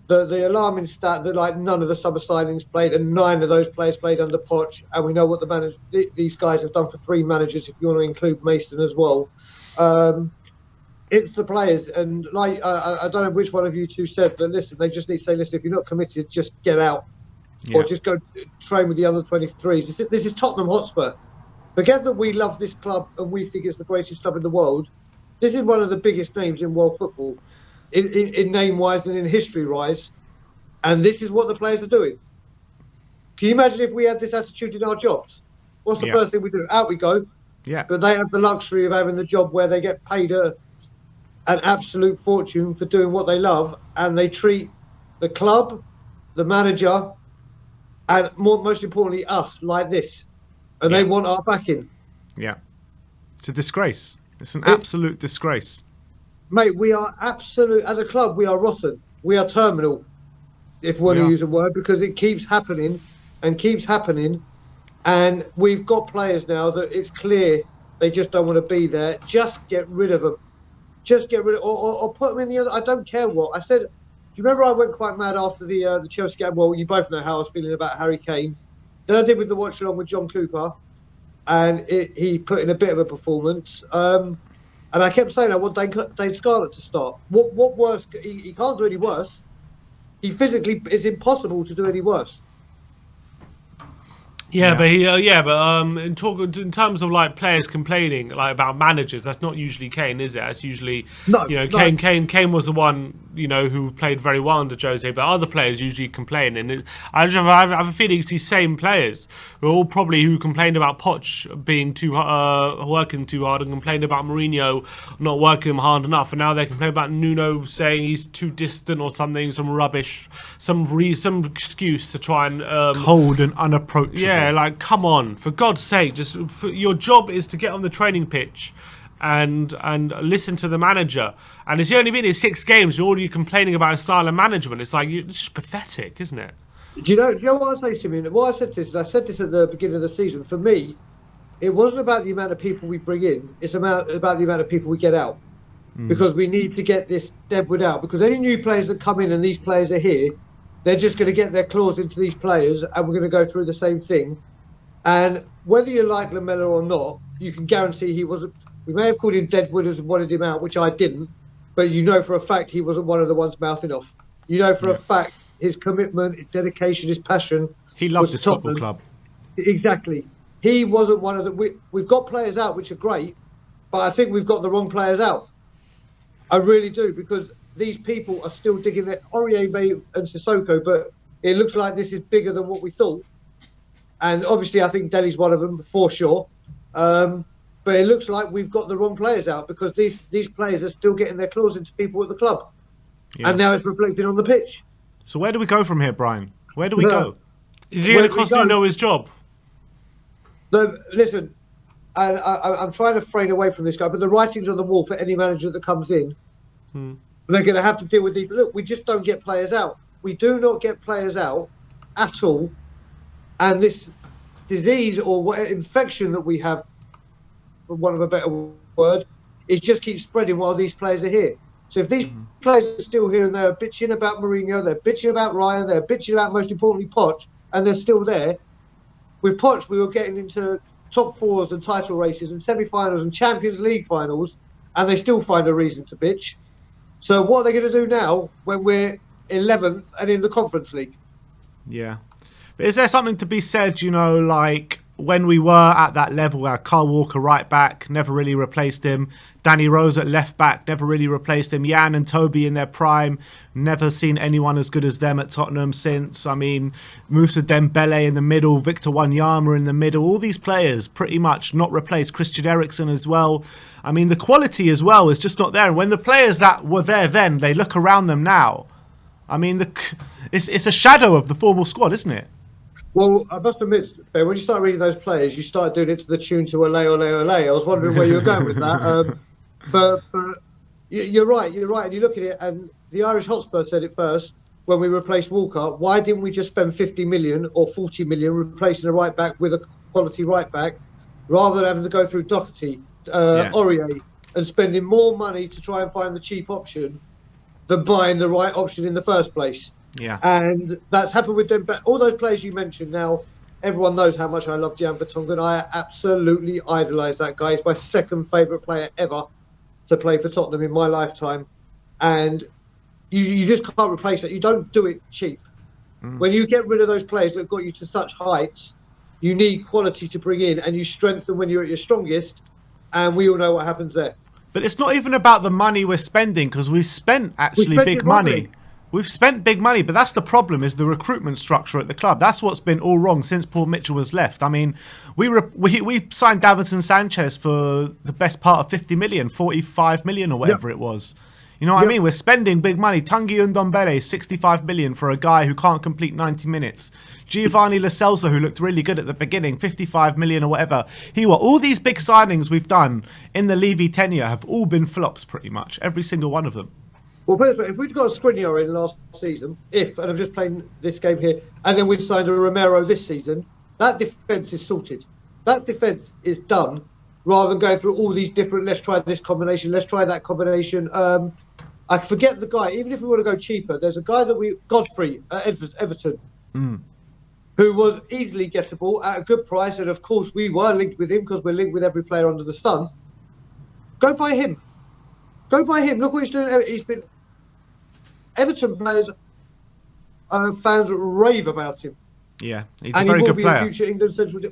the alarming stat that like none of the summer signings played, and 9 of those players played under Poch, and we know what these guys have done for 3 managers, if you want to include Mason as well. It's the players, and like I don't know which one of you two said, but listen, they just need to say, listen, if you're not committed, just get out, or just go train with the other 23s. This is Tottenham Hotspur. Forget that we love this club and we think it's the greatest club in the world. This is one of the biggest names in world football. In name-wise and in history-wise, and this is what the players are doing. Can you imagine if we had this attitude in our jobs? What's the first thing we do? Out we go. Yeah. But they have the luxury of having the job where they get paid an absolute fortune for doing what they love, and they treat the club, the manager, and most importantly us like this, and they want our backing. Yeah, it's a disgrace. It's an absolute disgrace. Mate, we are as a club, we are rotten. We are terminal, if we want to use a word, because it keeps happening and keeps happening. And we've got players now that it's clear they just don't want to be there. Just get rid of them. Just get rid of or put them in the other. I don't care what. I said, do you remember I went quite mad after the Chelsea game? Well, you both know how I was feeling about Harry Kane. Then I did with the watch along with John Cooper. and he put in a bit of a performance. And I kept saying I want Dane Scarlett to start. What worse? He can't do any worse. He physically, it's impossible to do any worse. Yeah, but in terms of like players complaining like about managers, that's not usually Kane, is it? That's usually Kane was the one who played very well under Jose, but other players usually complain, and I have a feeling it's these same players who complained about Poch being working too hard and complained about Mourinho not working hard enough, and now they complain about Nuno saying he's too distant or something, some rubbish, some excuse to try and cold and unapproachable. Yeah, like come on, for God's sake, your job is to get on the training pitch and listen to the manager. And it's only been in 6 games. You're already complaining about his style of management. It's like it's just pathetic, isn't it? Do you know what I say, Simeon? What I said to this, I said this at the beginning of the season. For me, it wasn't about the amount of people we bring in. It's about the amount of people we get out. Because we need to get this Deadwood out. Because any new players that come in and these players are here, they're just going to get their claws into these players, and we're going to go through the same thing. And whether you like Lamela or not, you can guarantee he wasn't. We may have called him Deadwood and wanted him out, which I didn't, but you know for a fact he wasn't one of the ones mouthing off. You know for a fact his commitment, his dedication, his passion. He loved this football club. Exactly. He wasn't one of the. We've got players out which are great, but I think we've got the wrong players out. I really do, because these people are still digging their Aurier and Sissoko, but it looks like this is bigger than what we thought. And obviously, I think Dele's one of them for sure. But it looks like we've got the wrong players out, because these players are still getting their claws into people at the club. Yeah. And now it's reflecting on the pitch. So where do we go from here, Brian? Where do we go? Is he going to cost Nuno his job? No, listen, I'm trying to fade away from this guy, but the writing's on the wall for any manager that comes in. They're going to have to deal with these. Look, we just don't get players out. We do not get players out at all. And this disease or what infection that we have, for want of a better word, it just keeps spreading while these players are here. So if these players are still here and they're bitching about Mourinho, they're bitching about Ryan, they're bitching about, most importantly, Poch, and they're still there. With Poch, we were getting into top 4s and title races and semi-finals and Champions League finals, and they still find a reason to bitch. So what are they going to do now when we're 11th and in the Conference League? Yeah. But is there something to be said, like when we were at that level, our Kyle Walker right back, never really replaced him. Danny Rose at left back, never really replaced him. Jan and Toby in their prime, never seen anyone as good as them at Tottenham since. I mean, Moussa Dembele in the middle, Victor Wanyama in the middle. All these players pretty much not replaced. Christian Eriksen as well. I mean, the quality as well is just not there. And when the players that were there then, they look around them now. I mean, it's a shadow of the formal squad, isn't it? Well, I must admit, Ben, when you start reading those players, you start doing it to the tune to Ole, Ole, Ole. I was wondering where you were going with that. But you're right. And you look at it, and the Irish Hotspur said it first when we replaced Walker. Why didn't we just spend 50 million or 40 million replacing a right back with a quality right back, rather than having to go through Doherty, Aurier, and spending more money to try and find the cheap option than buying the right option in the first place? Yeah, and that's happened with them. But all those players you mentioned now, everyone knows how much I love Jan Vertonghen. I absolutely idolise that guy. He's my second favourite player ever to play for Tottenham in my lifetime. And you just can't replace it. You don't do it cheap. When you get rid of those players that got you to such heights, you need quality to bring in, and you strengthen when you're at your strongest. And we all know what happens there. But it's not even about the money we're spending, because we've spent big money. We've spent big money, but that's the problem, is the recruitment structure at the club. That's what's been all wrong since Paul Mitchell was left. I mean, we signed Davinson Sanchez for the best part of 50 million, 45 million or whatever it was. You know what I mean? We're spending big money. Tanguy Ndombele, 65 million for a guy who can't complete 90 minutes. Giovanni Lo Celso, who looked really good at the beginning, 55 million or whatever. All these big signings we've done in the Levy tenure have all been flops pretty much, every single one of them. Well, if we'd got a Skriniar in last season, and I'm just playing this game here, and then we'd signed a Romero this season, that defence is sorted. That defence is done, rather than going through all these different, let's try this combination, let's try that combination. I forget the guy, even if we want to go cheaper, there's a guy that Godfrey at Everton. who was easily gettable at a good price, and of course we were linked with him because we're linked with every player under the sun. Go buy him. Go buy him. Look what he's doing. He's been Everton players, fans rave about him. Yeah, he's and a very he will good be player. in future England central.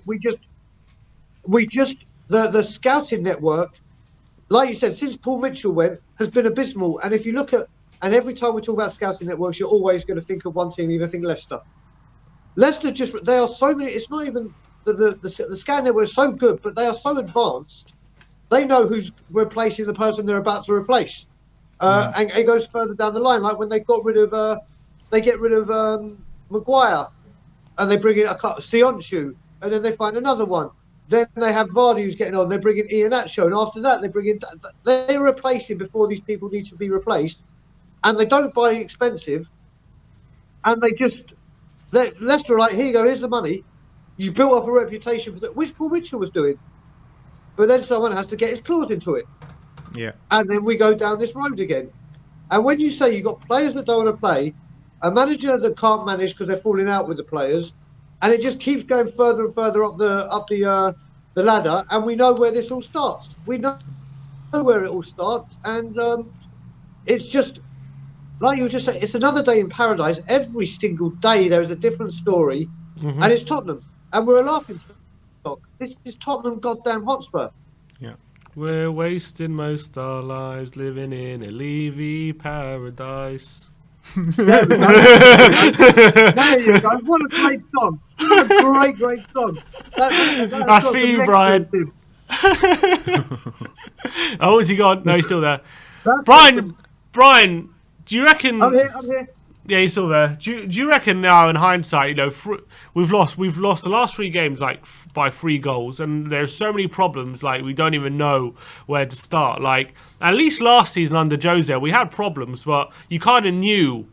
The scouting network, like you said, since Paul Mitchell went, has been abysmal. And if you look at, and every time we talk about scouting networks, you're always going to think of one team. You're going to think Leicester. Leicester they are so many. It's not even the scouting network is so good, but they are so advanced. They know who's replacing the person they're about to replace, and it goes further down the line. Like when they get rid of Maguire, and they bring in Sionchu, and then they find another one. Then they have Vardy who's getting on. They bring in Iheanacho, and after that they replace him before these people need to be replaced, and they don't buy expensive, and Leicester are like, here you go, here's the money. You built up a reputation for that, which Paul Mitchell was doing, but then someone has to get his claws into it. Yeah, and then we go down this road again. And when you say you've got players that don't want to play, a manager that can't manage because they're falling out with the players, and it just keeps going further and further up the ladder, and we know where this all starts. We know where it all starts, and it's just like you were just saying, it's another day in paradise. Every single day there is a different story, and it's Tottenham, and we're a laughing stock. This is Tottenham goddamn Hotspur. yeah. We're wasting most our lives living in a Levy paradise. There you go. What a great song. What a great song. That's for you, Brian. Oh, is he gone? No, he's still there. Brian, do you reckon... I'm here. Yeah, he's still there. Do you reckon now, in hindsight, you know, we've lost the last 3 games by 3 goals, and there's so many problems, like we don't even know where to start. Like at least last season under Jose, we had problems, but you kind of knew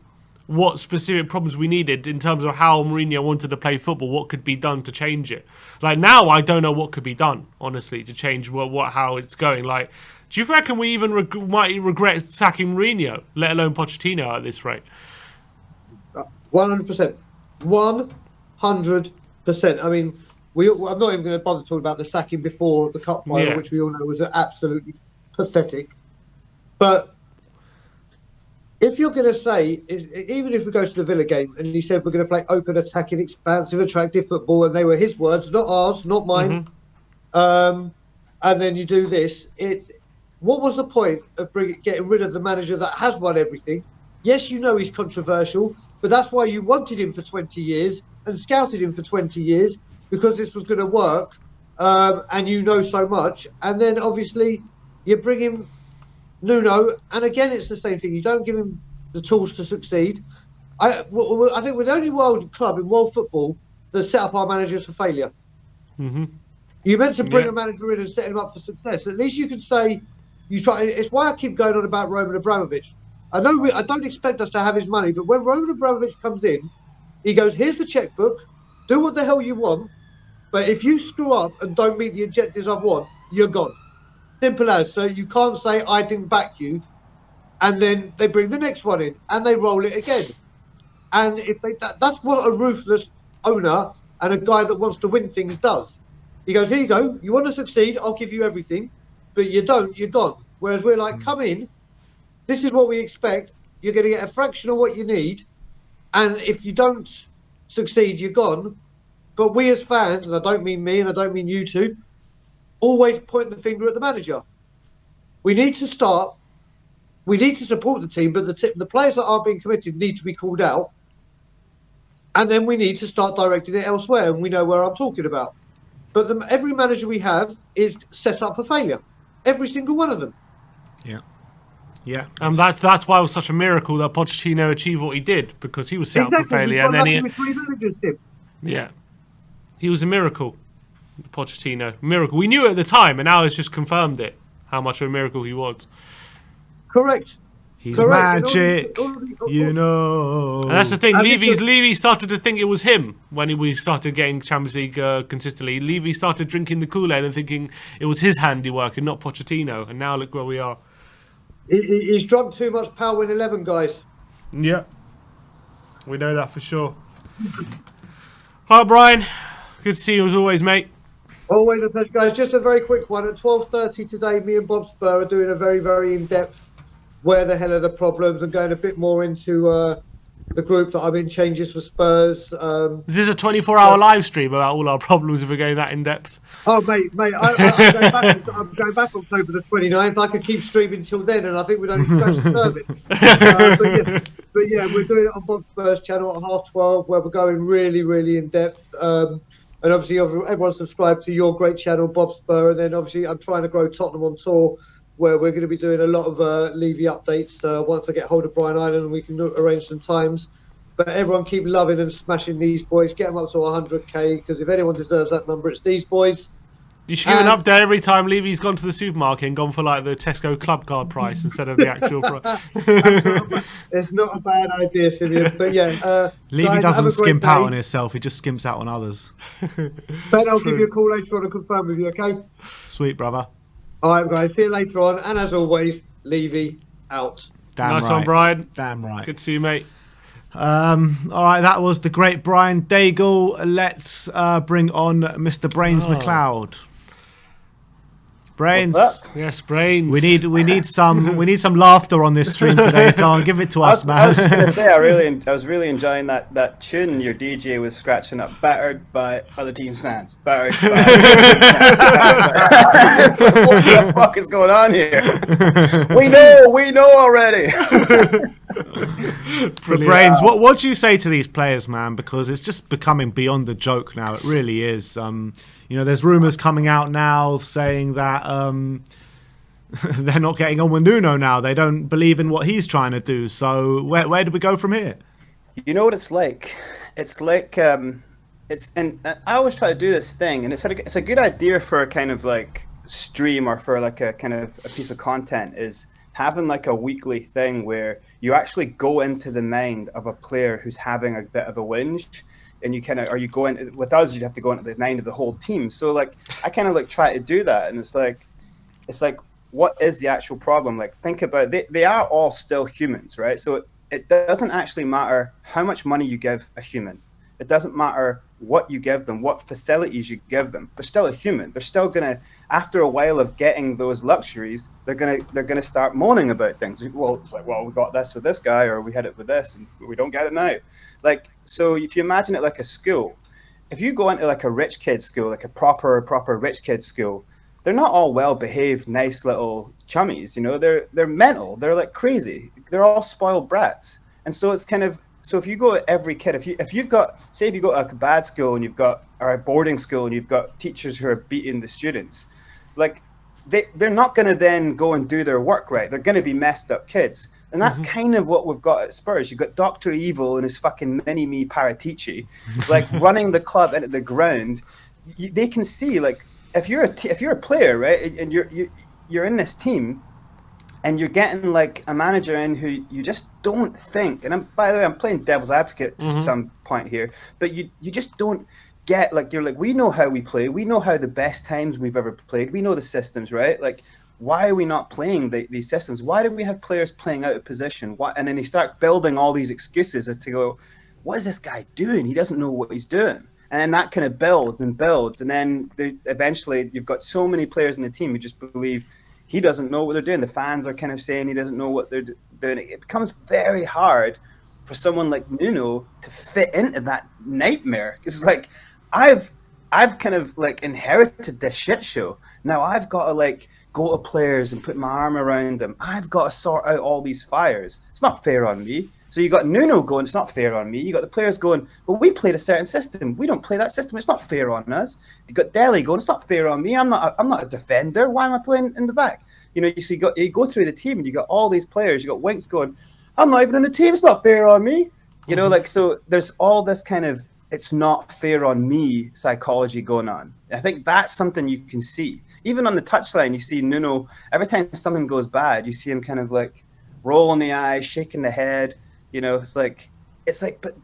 what specific problems we needed in terms of how Mourinho wanted to play football, what could be done to change it. Like now, I don't know what could be done, honestly, to change how it's going. Like, do you reckon we even might regret sacking Mourinho, let alone Pochettino at this rate? 100%. 100%. I mean, I'm not even going to bother talking about the sacking before the cup final, which we all know was absolutely pathetic. But if you're going to say, even if we go to the Villa game and he said we're going to play open, attacking, expansive, attractive football, and they were his words, not ours, not mine, and then you do this, what was the point of getting rid of the manager that has won everything? Yes, you know he's controversial, but that's why you wanted him for 20 years and scouted him for 20 years, because this was going to work, and you know so much. And then obviously you bring in Nuno, and again it's the same thing. You don't give him the tools to succeed. I think we're the only world club in world football that set up our managers for failure. You meant to bring a manager in and set him up for success. At least you could say you try. It's why I keep going on about Roman Abramovich. I don't expect us to have his money, but when Roman Abramovich comes in, he goes, here's the checkbook, do what the hell you want, but if you screw up and don't meet the objectives I want, you're gone. Simple as. So you can't say, I didn't back you, and then they bring the next one in, and they roll it again. And that's what a ruthless owner and a guy that wants to win things does. He goes, here you go, you want to succeed, I'll give you everything, but you don't, you're gone. Whereas we're like, come in, this is what we expect. You're going to get a fraction of what you need. And if you don't succeed, you're gone. But we as fans, and I don't mean me and I don't mean you two, always point the finger at the manager. We need to support the team, but the players that are being committed need to be called out. And then we need to start directing it elsewhere. And we know where I'm talking about. But every manager we have is set up for failure. Every single one of them. Yeah. Yeah, and that's why it was such a miracle that Pochettino achieved what he did, because he was set up for failure, and then he was a miracle. Pochettino, miracle. We knew it at the time, and now it's just confirmed it how much of a miracle he was. Correct. He's magic, you know. And that's the thing. Levy started to think it was him when we started getting Champions League consistently. Levy started drinking the Kool-Aid and thinking it was his handiwork and not Pochettino. And now look where we are. He's drunk too much power in 11, guys. Yeah, we know that for sure. Hi, Brian. Good to see you as always, mate. Always a pleasure, guys. Just a very quick one. At 12:30 today, me and Bob Spur are doing a very, very in-depth where the hell are the problems and going a bit more into the group that I'm in, changes for Spurs. Is this a 24-hour live stream about all our problems if we're going that in depth? Oh, mate, I'm going back October the 29th. I could keep streaming till then, and I think we'd only scratch the surface. But yeah, we're doing it on Bob Spur's channel at 12:30, where we're going really, really in depth. And obviously, everyone subscribed to your great channel, Bob Spur. And then obviously, I'm trying to grow Tottenham on tour, where we're going to be doing a lot of Levy updates. Once I get hold of Brian Island, we can arrange some times. But everyone keep loving and smashing these boys. Get them up to 100k, because if anyone deserves that number, it's these boys. You should give an update every time Levy's gone to the supermarket and gone for like the Tesco club card price instead of the actual price. It's not a bad idea, Simeon. But yeah, Levy guys, doesn't have a great skimp out day. on himself, he just skimps out on others. Ben, I'll give you a call later on and confirm with you, okay? Sweet, brother. All right, guys. See you later on. And as always, Levy out. Damn Nice right. one, Brian. Damn right. Good to see you, mate. All right, that was the great Brian Daigle. Let's bring on Mr. Brains McLeod. Brains. What's up? Yes, Brains. We need some laughter on this stream today. Come on, give it to us, man. I was just gonna say, I was really enjoying that tune your DJ was scratching up. Battered by other teams' fans. Battered by what the fuck is going on here? We know already. But Brains, what do you say to these players, man? Because it's just becoming beyond a joke now. It really is. There's rumours coming out now saying that they're not getting on with Nuno now. They don't believe in what he's trying to do. So where do we go from here? You know what it's like? It's like and I always try to do this thing, and it's a good idea for a kind of like stream or for like a kind of a piece of content, is having like a weekly thing where you actually go into the mind of a player who's having a bit of a whinge. And you go in with us, you'd have to go into the mind of the whole team. So like, I kind of like try to do that. And it's like, what is the actual problem? Like, think about, they are all still humans, right? So it doesn't actually matter how much money you give a human. It doesn't matter what you give them, what facilities you give them. They're still a human. They're still gonna, after a while of getting those luxuries, they're gonna start moaning about things. Well, it's like, well, we got this with this guy, or we had it with this, and we don't get it now. Like, so if you imagine it like a school, if you go into like a rich kid's school, like a proper rich kid's school, they're not all well-behaved, nice little chummies. They're mental. They're like crazy. They're all spoiled brats. And so it's kind of, so if you go at every kid, if you've got, say if you go to like a bad school and or a boarding school and you've got teachers who are beating the students, like they're not going to then go and do their work right. They're going to be messed up kids. And that's kind of what we've got at Spurs. You've got Dr. Evil and his fucking mini-me Paratici, like running the club into the ground. They can see, like, if you're a player, right, and you're in this team, and you're getting like a manager in who you just don't think. And by the way, I'm playing devil's advocate to some point here, but you just don't get, like, you're like, we know how we play. We know how the best times we've ever played. We know the systems, right? Like, why are we not playing these systems? Why do we have players playing out of position? And then they start building all these excuses as to go, what is this guy doing? He doesn't know what he's doing. And then that kind of builds and builds. And then eventually you've got so many players in the team who just believe he doesn't know what they're doing. The fans are kind of saying he doesn't know what they're doing. It becomes very hard for someone like Nuno to fit into that nightmare. It's like, I've kind of like inherited this shit show. Now I've got to like go to players and put my arm around them. I've got to sort out all these fires. It's not fair on me. So you got Nuno going, it's not fair on me. You got the players going, well, we played a certain system. We don't play that system. It's not fair on us. You got Dele going, it's not fair on me. I'm not a defender. Why am I playing in the back? You go through the team and you got all these players. You got Winks going, I'm not even in the team. It's not fair on me. So there's all this kind of, it's not fair on me psychology going on. I think that's something you can see. Even on the touchline, you see Nuno, every time something goes bad, you see him kind of like rolling the eyes, shaking the head. It's like, but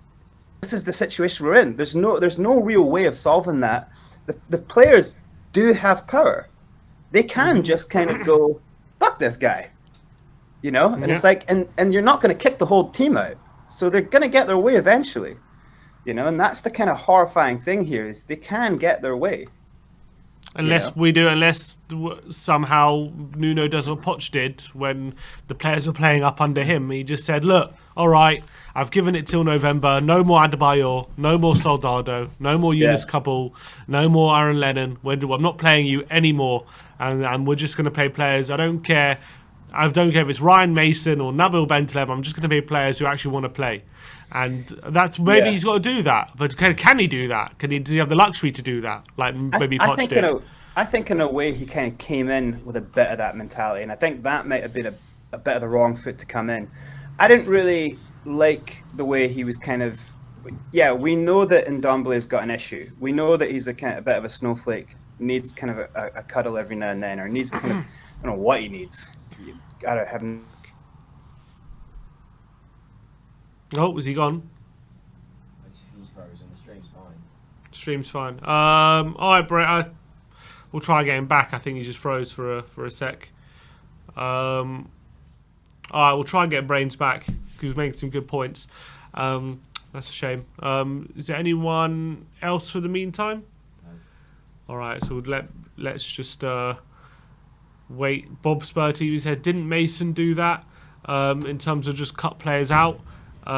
this is the situation we're in. There's no real way of solving that. The players do have power. They can just kind of go, fuck this guy, and it's like, and you're not going to kick the whole team out. So they're going to get their way eventually. You know, and that's the kind of horrifying thing here is they can get their way. Unless somehow Nuno does what Poch did when the players were playing up under him. He just said, look, all right, I've given it till November. No more Adebayor, no more Soldado, no more Eunice Couple, no more Aaron Lennon. I'm not playing you anymore. And we're just going to play players. I don't care if it's Ryan Mason or Nabil Bentaleb. I'm just going to play players who actually want to play. And that's maybe he's got to do that. But can he do that? Does he have the luxury to do that? Like maybe Poch did. I think in a way he kind of came in with a bit of that mentality. And I think that might have been a bit of the wrong foot to come in. I didn't really like the way he was kind of... Yeah, we know that Ndombele has got an issue. We know that he's a bit of a snowflake. Needs kind of a cuddle every now and then. Or needs kind of... I don't know what he needs. I don't have... Oh, was he gone? He's frozen. The stream's fine. Stream's fine. All right, Brett. We'll try getting back. I think he just froze for a sec. All right, we'll try and get Brains back. He was making some good points. That's a shame. Is there anyone else for the meantime? No. All right, so let's just wait. Bob Spur TV said, didn't Mason do that in terms of just cut players out? We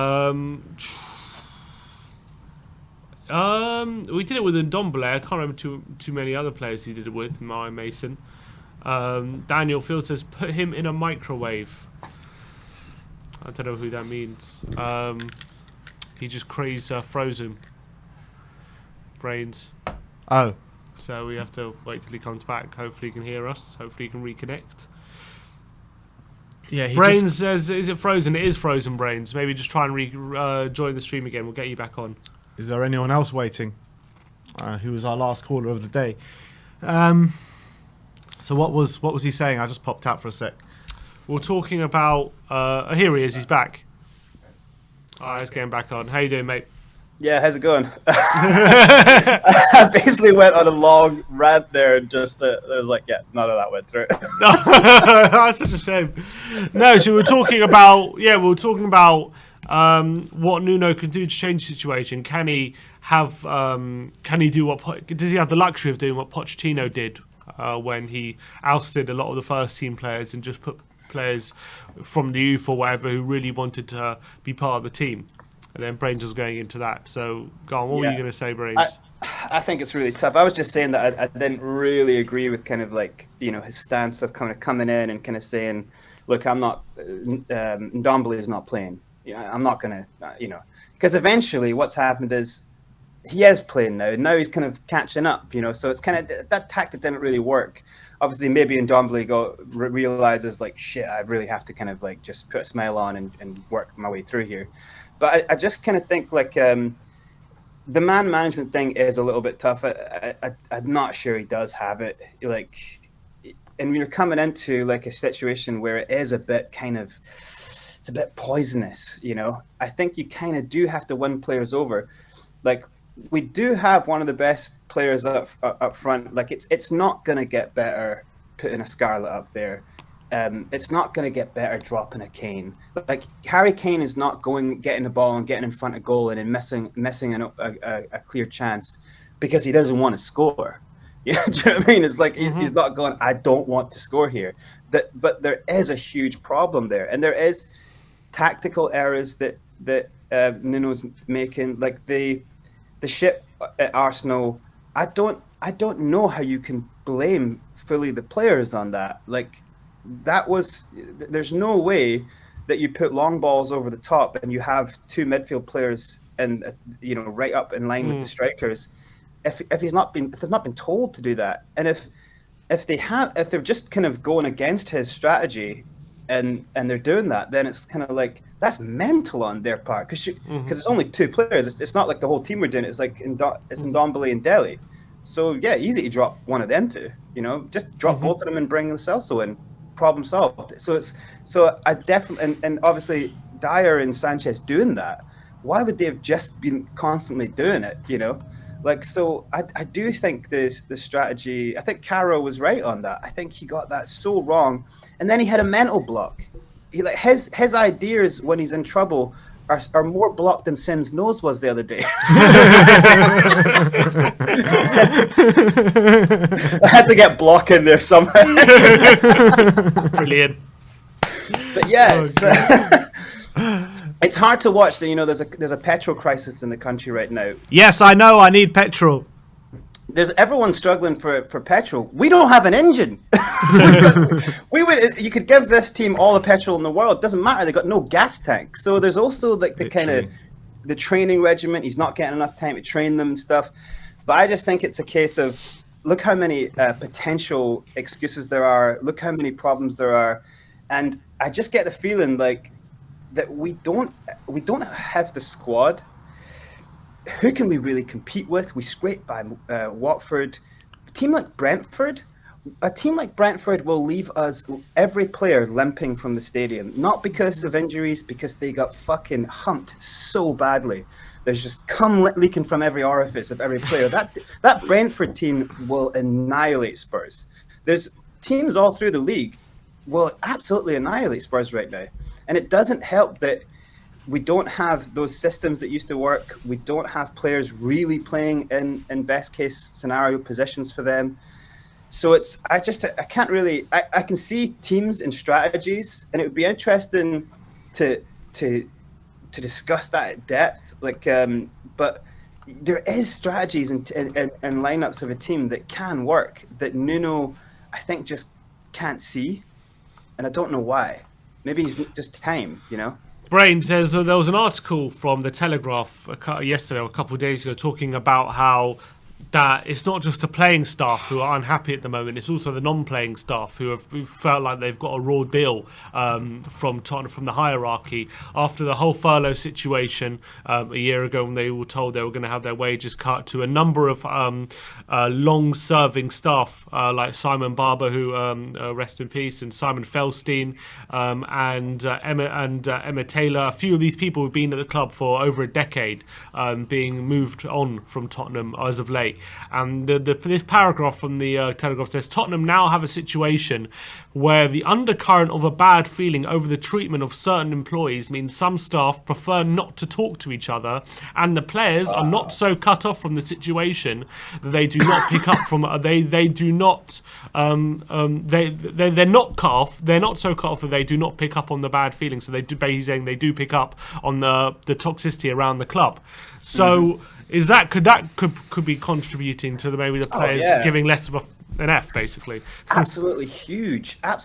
did it with Ndombele. I can't remember too many other players he did it with. Ryan Mason. Daniel Field says put him in a microwave. I don't know who that means. He just frozen. Brains. Oh. So we have to wait till he comes back. Hopefully he can hear us. Hopefully he can reconnect. Yeah, Brains says, is it frozen? It is frozen, Brains. Maybe just try and join the stream again. We'll get you back on. Is there anyone else waiting? Who was our last caller of the day? So what was he saying? I just popped out for a sec. We're talking about... here he is. He's back. All right, let's get him back on. How you doing, mate? Yeah, how's it going? I basically went on a long rant there and just I was like, yeah, none of that went through. That's such a shame. No, so we're talking about what Nuno can do to change the situation. Can he do does he have the luxury of doing what Pochettino did when he ousted a lot of the first team players and just put players from the youth or whatever who really wanted to be part of the team? And then Brains was going into that. So, go on, what were you going to say, Brains? I think it's really tough. I was just saying that I didn't really agree with kind of like, his stance of kind of coming in and kind of saying, look, I'm not, Ndombele is not playing. I'm not going to, because eventually what's happened is he is playing now. Now he's kind of catching up, so it's kind of, that tactic didn't really work. Obviously, maybe Ndombele realizes like, shit, I really have to kind of like just put a smile on and work my way through here. But I just kind of think like the man management thing is a little bit tough. I'm not sure he does have it. Like, and when you're coming into like a situation where it is a bit kind of, it's a bit poisonous, I think you kind of do have to win players over. Like, we do have one of the best players up front. Like, it's not going to get better putting a Scarlett up there. It's not going to get better dropping a Kane. Like, Harry Kane is not getting the ball and getting in front of goal and then missing a clear chance because he doesn't want to score. Do you know what I mean? It's like he's not going, I don't want to score here. But there is a huge problem there, and there is tactical errors that Nuno's making. Like the ship at Arsenal, I don't know how you can blame fully the players on that. Like, there's no way that you put long balls over the top and you have two midfield players and right up in line with the strikers if they've not been told to do that, and if they're just kind of going against his strategy and they're doing that, then it's kind of like that's mental on their part because it's only two players. It's not like the whole team are doing it. It's like it's Ndombele and Dele. So yeah, easy to drop one of them two. Just drop both of them and bring Lo Celso in. Problem solved. So I definitely and obviously Dyer and Sanchez doing that. Why would they have just been constantly doing it? Like, so I do think the strategy. I think Caro was right on that. I think he got that so wrong, and then he had a mental block. He his ideas when he's in trouble are more blocked than Sim's nose was the other day. I had to get block in there somehow. Brilliant. But yeah, it's hard to watch. You know, there's a petrol crisis in the country right now. Yes, I know. I need petrol. There's everyone struggling for petrol. We don't have an engine. You could give this team all the petrol in the world. It doesn't matter. They got no gas tank. So there's also like the kind of the training regiment. He's not getting enough time to train them and stuff. But I just think it's a case of look how many potential excuses there are. Look how many problems there are, and I just get the feeling like that we don't have the squad. Who can we really compete with? We scraped by Watford. A team like Brentford will leave us, every player, limping from the stadium. Not because of injuries, because they got fucking humped so badly. There's just cum leaking from every orifice of every player. That Brentford team will annihilate Spurs. There's teams all through the league will absolutely annihilate Spurs right now. And it doesn't help that we don't have those systems that used to work. We don't have players really playing in best case scenario positions for them. So I can't really, I can see teams and strategies, and it would be interesting to discuss that at depth. But there is strategies and lineups of a team that can work that Nuno, I think, just can't see, and I don't know why. Maybe he's just time, you know. Brain says there was an article from the Telegraph yesterday or a couple of days ago talking about how that it's not just the playing staff who are unhappy at the moment, it's also the non-playing staff who felt like they've got a raw deal from Tottenham, from the hierarchy, after the whole furlough situation a year ago, when they were told they were going to have their wages cut, to a number of long-serving staff like Simon Barber, who rest in peace, and Simon Felstein, and Emma Taylor. A few of these people have been at the club for over a decade, being moved on from Tottenham as of late. And this paragraph from the Telegraph says Tottenham now have a situation where the undercurrent of a bad feeling over the treatment of certain employees means some staff prefer not to talk to each other, and the players are not so cut off from the situation that they do not pick up from they're not cut off. They're not so cut off that they do not pick up on the bad feelings. So he's saying they do pick up on the toxicity around the club. So. Is that could be contributing to maybe the players giving less of an F, basically? Absolutely huge. I've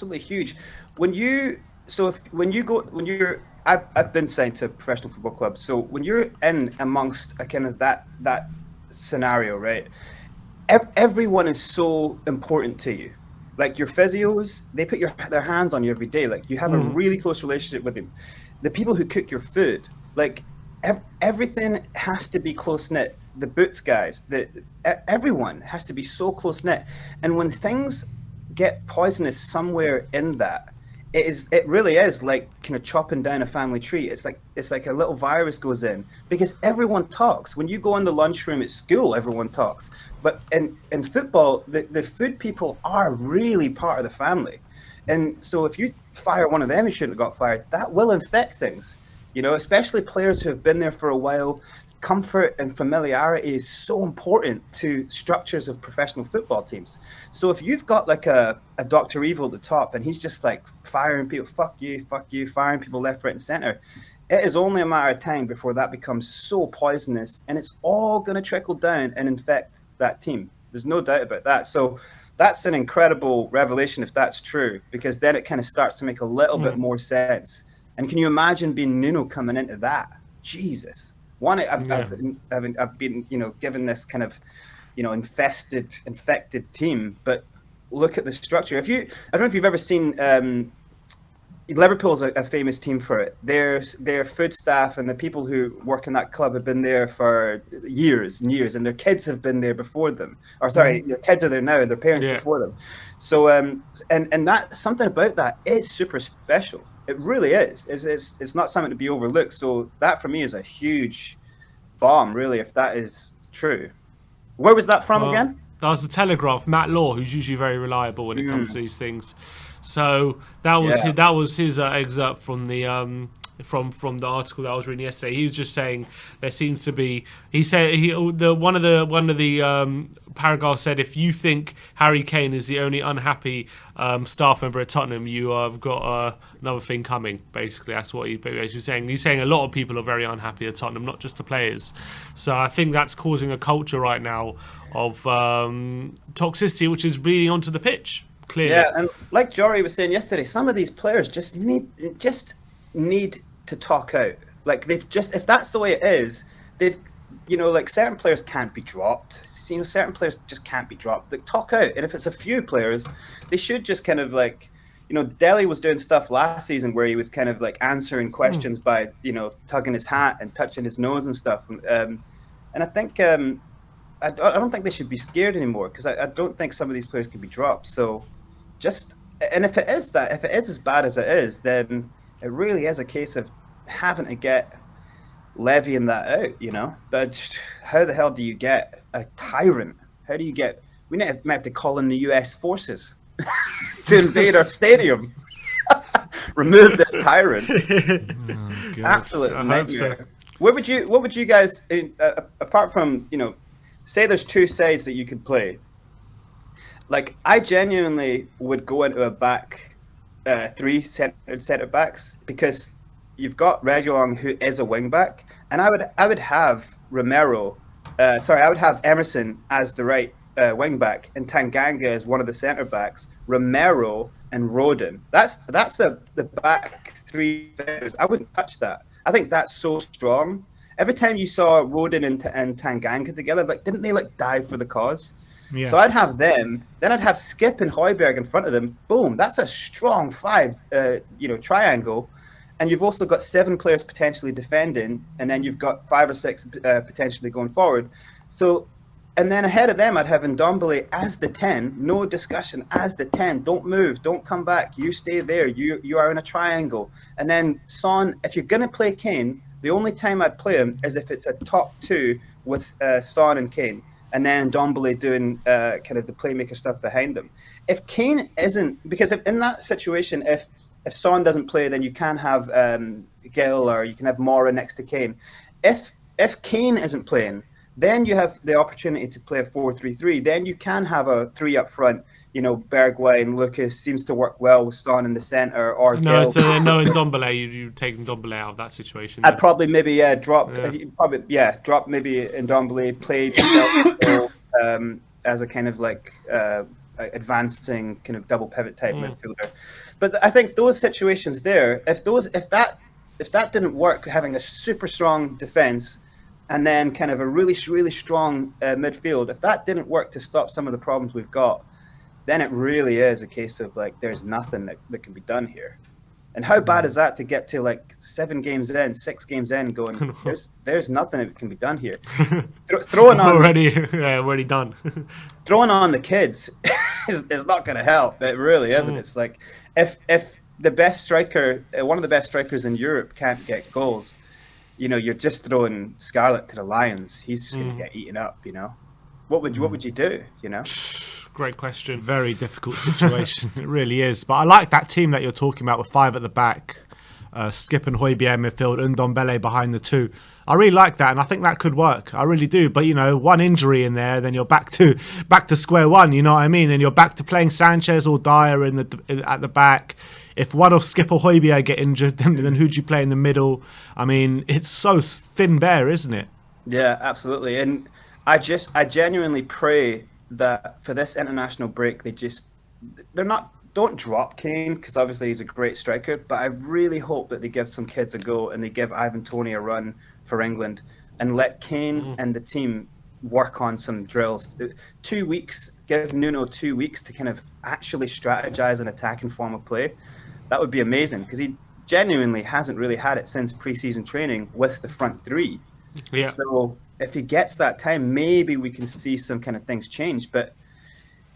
been signed to a professional football club. So when you're in amongst a kind of that scenario, right? Everyone is so important to you. Like your physios, they put their hands on you every day. Like you have a really close relationship with them. The people who cook your food, like. Everything has to be close knit. The boots guys, everyone has to be so close knit. And when things get poisonous somewhere in that, it really is like kind of chopping down a family tree. It's like a little virus goes in, because everyone talks. When you go in the lunchroom at school, everyone talks. But in football, the food people are really part of the family. And so if you fire one of them who shouldn't have got fired, that will infect things. You know, especially players who have been there for a while. Comfort and familiarity is so important to structures of professional football teams. So if you've got like a Dr. Evil at the top and he's just like firing people, fuck you, firing people left, right, and center, it is only a matter of time before that becomes so poisonous, and it's all going to trickle down and infect that team. There's no doubt about that. So that's an incredible revelation if that's true, because then it kind of starts to make a little bit more sense. And can you imagine being Nuno coming into that? Jesus. One, I've been, you know, given this kind of, you know, infected team, but look at the structure. I don't know if you've ever seen, Liverpool's a famous team for it. Their food staff and the people who work in that club have been there for years and years, and their kids have been there before them. Or sorry, their kids are there now, and their parents before them. So, and that something about that is super special. It really is. It's not something to be overlooked. So that for me is a huge bomb, really, if that is true. Where was that from again? That was the Telegraph. Matt Law, who's usually very reliable when it comes to these things. So that was his excerpt from the from the article that I was reading yesterday. He was just saying there seems to be. He said one of the paragraphs said, if you think Harry Kane is the only unhappy staff member at Tottenham, you have got another thing coming. Basically, that's what he basically saying. He's saying a lot of people are very unhappy at Tottenham, not just the players. So I think that's causing a culture right now of toxicity, which is bleeding onto the pitch. Clearly. Yeah, and like Jory was saying yesterday, some of these players just need to talk out. Like they've just, if that's the way it is, they've, like certain players can't be dropped. Certain players just can't be dropped. Like talk out, and if it's a few players, they should just kind of like, Delhi was doing stuff last season where he was kind of like answering questions by tugging his hat and touching his nose and stuff. And I think I don't think they should be scared anymore, because I don't think some of these players can be dropped. So and if it is as bad as it is, then it really is a case of having to get levying that out, But how the hell do you get a tyrant? How do you get? We might have to call in the US forces to invade our stadium. Remove this tyrant. Absolute nightmare. So. What would you guys, apart from say there's two sides that you could play? Like, I genuinely would go into a back three centre backs, because you've got Reguilon, who is a wing back, and I would have I would have Emerson as the right wing back, and Tanganga as one of the centre backs, Romero and Rodon. That's the back three. I wouldn't touch that. I think that's so strong. Every time you saw Rodon and Tanganga together, didn't they die for the cause? Yeah. So I'd have them. Then I'd have Skip and Højbjerg in front of them. Boom, that's a strong five, triangle. And you've also got 7 players potentially defending, and then you've got 5 or 6 potentially going forward. So, and then ahead of them, I'd have Ndombele as the 10. No discussion, as the 10. Don't move. Don't come back. You stay there. You are in a triangle. And then Son, if you're going to play Kane, the only time I'd play him is if it's a top 2 with Son and Kane, and then Ndombele doing kind of the playmaker stuff behind them. If Kane isn't, because in that situation, if Son doesn't play, then you can have Gil, or you can have Mura next to Kane. If Kane isn't playing, then you have the opportunity to play a 4-3-3. Then you can have a 3 up front. Bergwijn, Lucas seems to work well with Son in the centre, or no. Gil. So Ndombele, you take Ndombele out of that situation. I'd probably maybe drop maybe Ndombele, play yourself as a kind of advancing kind of double pivot type midfielder. But I think those situations there, if that didn't work, having a super strong defense and then kind of a really, really strong midfield, if that didn't work to stop some of the problems we've got, then it really is a case of there's nothing that can be done here. And how bad is that to get to 7 games in, 6 games in, going, there's nothing that can be done here. Throwing on already done. Throwing on the kids is not going to help. It really isn't. It's if the best striker, one of the best strikers in Europe, can't get goals, you're just throwing Scarlett to the lions. He's just going to get eaten up. What would you do? Great question. Very difficult situation. It really is. But I like that team that you're talking about with 5 at the back, Skip and Højbjerg midfield, and Ndombele behind the 2. I really like that, and I think that could work. I really do. But one injury in there, then you're back to square one. You know what I mean? And you're back to playing Sanchez or Dyer at the back. If one of Skip or Højbjerg get injured, then who do you play in the middle? I mean, it's so thin bare, isn't it? Yeah, absolutely. And I genuinely pray that for this international break, don't drop Kane, because obviously he's a great striker, but I really hope that they give some kids a go and they give Ivan Toney a run for England and let Kane and the team work on some drills. 2 weeks, give Nuno 2 weeks to kind of actually strategize an attacking form of play. That would be amazing, because he genuinely hasn't really had it since pre-season training with the front 3. Yeah. So if he gets that time, maybe we can see some kind of things change, but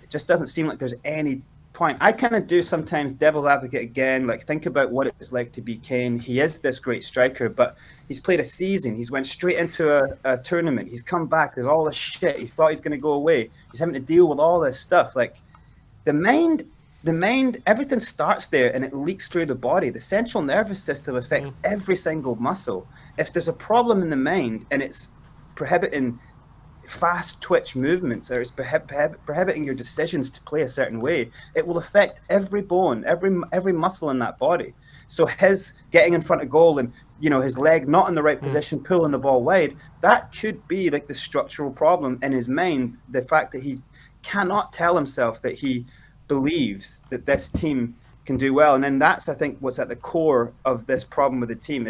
it just doesn't seem like there's any point. I kind of do sometimes devil's advocate again, think about what it's like to be Kane. He is this great striker, but he's played a season. He's went straight into a tournament. He's come back. There's all this shit. He thought he's going to go away. He's having to deal with all this stuff. The mind the mind, everything starts there and it leaks through the body. The central nervous system affects every single muscle. If there's a problem in the mind and it's prohibiting fast twitch movements, or it's prohibiting your decisions to play a certain way, it will affect every bone, every muscle in that body. So his getting in front of goal and his leg not in the right position, pulling the ball wide, that could be like the structural problem in his mind. The fact that he cannot tell himself that he believes that this team can do well. And then that's, I think, what's at the core of this problem with the team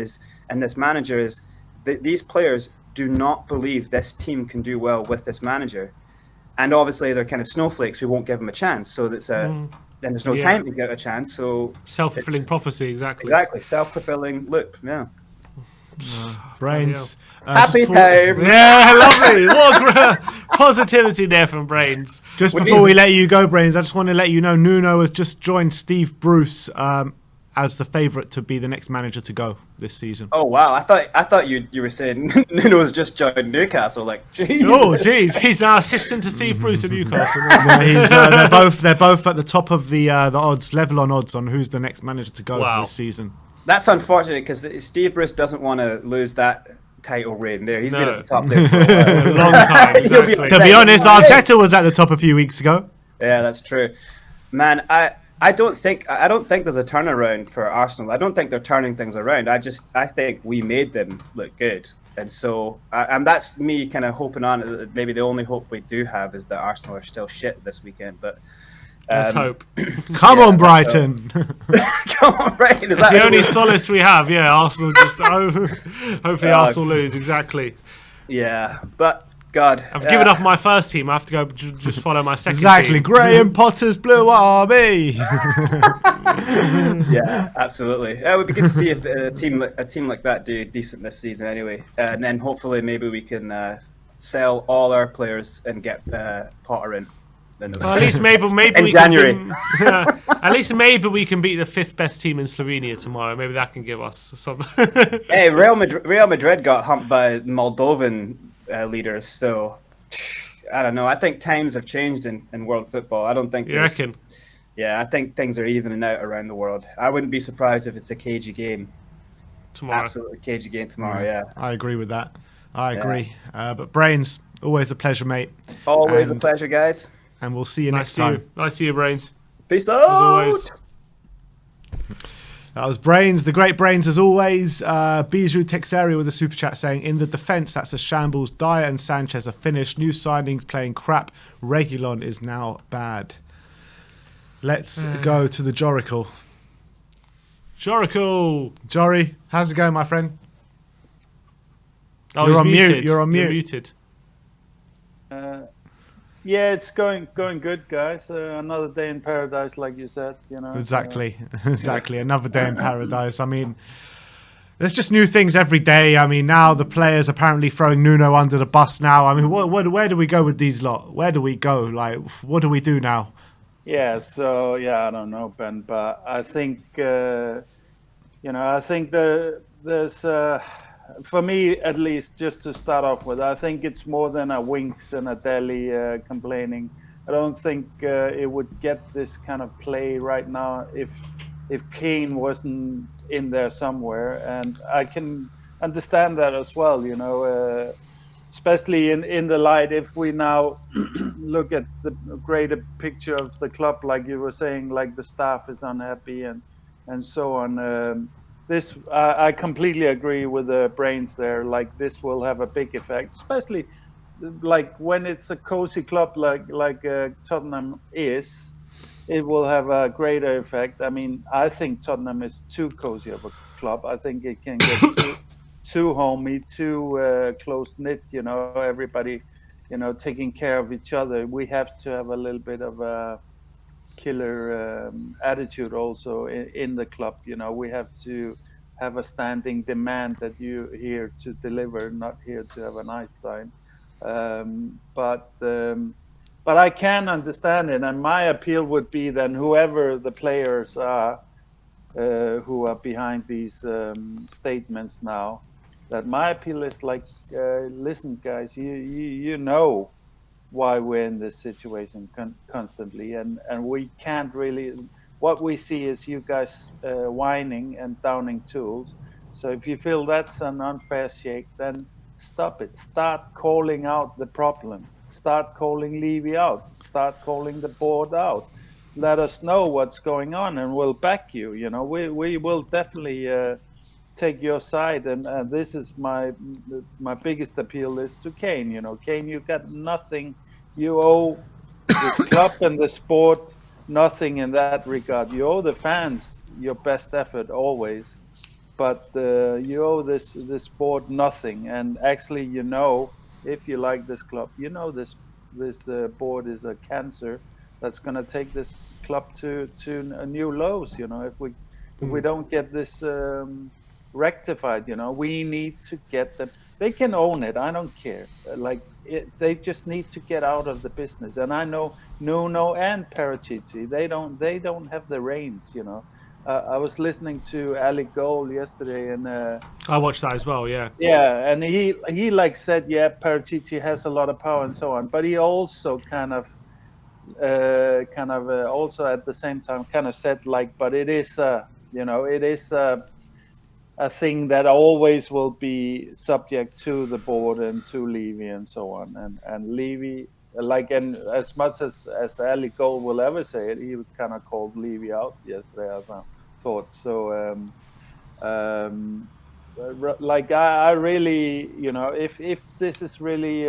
and this manager is that these players do not believe this team can do well with this manager. And obviously they're kind of snowflakes who won't give him a chance. So that's then there's no time to get a chance. So self-fulfilling prophecy, exactly. Exactly. Self-fulfilling loop. Yeah. Brains. Happy times. Yeah, lovely. What positivity there from Brains. Just before we let you go, Brains, I just want to let you know Nuno has just joined Steve Bruce as the favourite to be the next manager to go this season. Oh wow! I thought you were saying Nuno's just joined Newcastle. Like, jeez. Oh, jeez, he's now assistant to Steve Bruce at Newcastle. They're both at the top of the odds, level on odds on who's the next manager to go this season. That's unfortunate because Steve Bruce doesn't want to lose that title reign there. He's been at the top there for a long time. Exactly. To be honest, Arteta was at the top a few weeks ago. Yeah, that's true. Man, I don't think there's a turnaround for Arsenal. I don't think they're turning things around. I think we made them look good. And so and that's me kind of hoping on. Maybe the only hope we do have is that Arsenal are still shit this weekend. But let's hope. Come on, Brighton. Come on, Brighton. That's the only solace we have. Yeah, Arsenal just hopefully Arsenal lose. Exactly. Yeah, but God, I've given up my first team. I have to go just follow my second exactly. team. Graham Potter's Blue Army. Yeah, absolutely. It would be good to see if a team like that do decent this season anyway. And then hopefully maybe we can sell all our players and get Potter in. Well, at least maybe in we January. At least maybe we can beat the 5th best team in Slovenia tomorrow. Maybe that can give us some. Hey, Real Madrid got humped by Moldovan leaders, so I don't know. I think times have changed in world football. I don't think You reckon? Yeah, I think things are evening out around the world. I wouldn't be surprised if it's a cagey game Tomorrow. Absolutely cagey game tomorrow. Yeah, I agree with that. I agree. But Brains, always a pleasure, mate. Always a pleasure, guys. And we'll see you next time. Nice to see you, Brains. Peace out. As always. That was Brains, the great Brains as always. Bijou Texeria with a super chat saying, in the defence, that's a shambles. Dyer and Sanchez are finished. New signings playing crap. Reguilon is now bad. Let's go to the Joricle. Jory, how's it going, my friend? Oh, You're he's on muted. mute. You're on mute. You're muted. Yeah, it's going good, guys. Another day in paradise, like you said. Exactly. Another day in paradise. I mean, there's just new things every day. I mean, now the players apparently throwing Nuno under the bus now. I mean, where do we go with these lot? Where do we go? Like, what do we do now? Yeah. So I don't know, Ben, but I think I think there's. For me, at least, just to start off with, I think it's more than a Winks and a Dele complaining. I don't think it would get this kind of play right now if Kane wasn't in there somewhere. And I can understand that as well, especially in the light if we now look at the greater picture of the club, like you were saying, like the staff is unhappy and so on. This I completely agree with the Brains there. Like, this will have a big effect, especially like when it's a cozy club like Tottenham is. It will have a greater effect. I mean, I think Tottenham is too cozy of a club. I think it can get too homey, too close knit. Everybody, taking care of each other. We have to have a little bit of a killer attitude also in the club. We have to have a standing demand that you're here to deliver, not here to have a nice time. But I can understand it, and my appeal would be then whoever the players are who are behind these statements now, that my appeal is like, listen, guys, you know why we're in this situation constantly, and we can't really. What we see is you guys whining and downing tools. So if you feel that's an unfair shake, then stop it. Start calling out the problem. Start calling Levy out. Start calling the board out. Let us know what's going on, and we'll back you. You know, we will definitely take your side, and this is my biggest appeal is to Kane. You know, Kane, you got nothing. You owe this club and the sport nothing in that regard. You owe the fans your best effort always, but you owe this sport nothing. And actually, you know, if you like this club, you know this board is a cancer that's going to take this club to new lows. You know, if we don't get this rectified, you know, we need to get them. They can own it. I don't care. They just need to get out of the business. And I know Nuno and Paratici, they don't have the reins. You know, I was listening to Ali Gold yesterday, and I watched that as well. Yeah. yeah, and he like said, yeah, Paratici has a lot of power and so on, but he also kind of also at the same time kind of said like, but it is you know, it is a thing that always will be subject to the board and to Levy and so on, and Levy, like, and as much as Ali Gold will ever say it, he kind of called Levy out yesterday, I thought. So like I really, you know, if this is really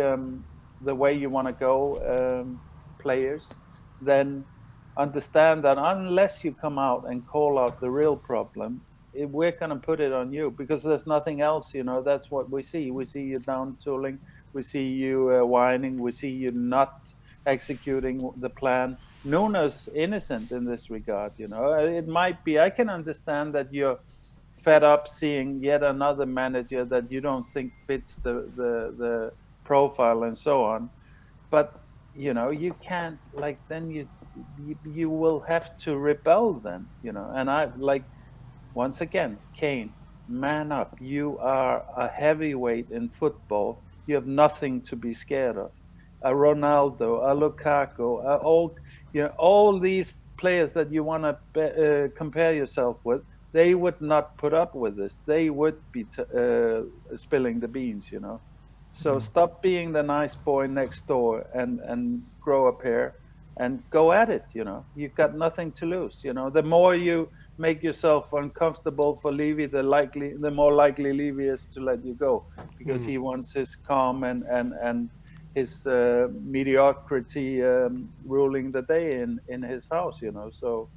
the way you want to go, players, then understand that unless you come out and call out the real problem, we're going to put it on you, because there's nothing else. You know, that's what we see. We see you down tooling, we see you whining, we see you not executing the plan. Nuno's innocent in this regard. You know, it might be, I can understand that you're fed up seeing yet another manager that you don't think fits the profile and so on, but you know, you can't, like, then you will have to rebel then, you know. And I like, once again, Kane, man up. You are a heavyweight in football. You have nothing to be scared of. A Ronaldo, a Lukaku, all, you know, all these players that you want to compare yourself with, they would not put up with this. They would be spilling the beans, you know. So stop being the nice boy next door and grow a pair and go at it. You know, you've got nothing to lose. You know, the more you make yourself uncomfortable for Levy, the more likely Levy is to let you go, because he wants his calm and his mediocrity ruling the day in his house. You know, so.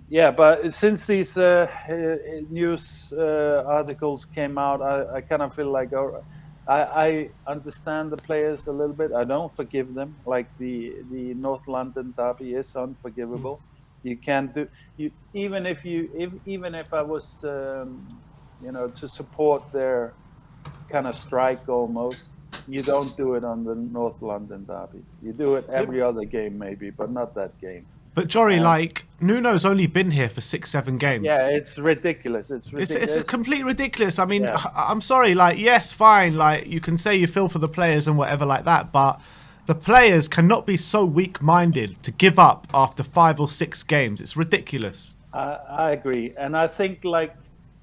Yeah, but since these news articles came out, I kind of feel like I understand the players a little bit. I don't forgive them. Like the North London derby is unforgivable. You can't do you even if I was you know, to support their kind of strike almost. You don't do it on the North London derby. You do it every other game maybe, but not that game. But Jory, like, Nuno's only been here for 6-7 games. Yeah, it's ridiculous. It's ridiculous. It's complete ridiculous. I mean, Yeah. I'm sorry. Like, yes, fine. Like, you can say you feel for the players and whatever like that, but the players cannot be so weak-minded to give up after 5 or 6 games. It's ridiculous. I agree, and I think, like,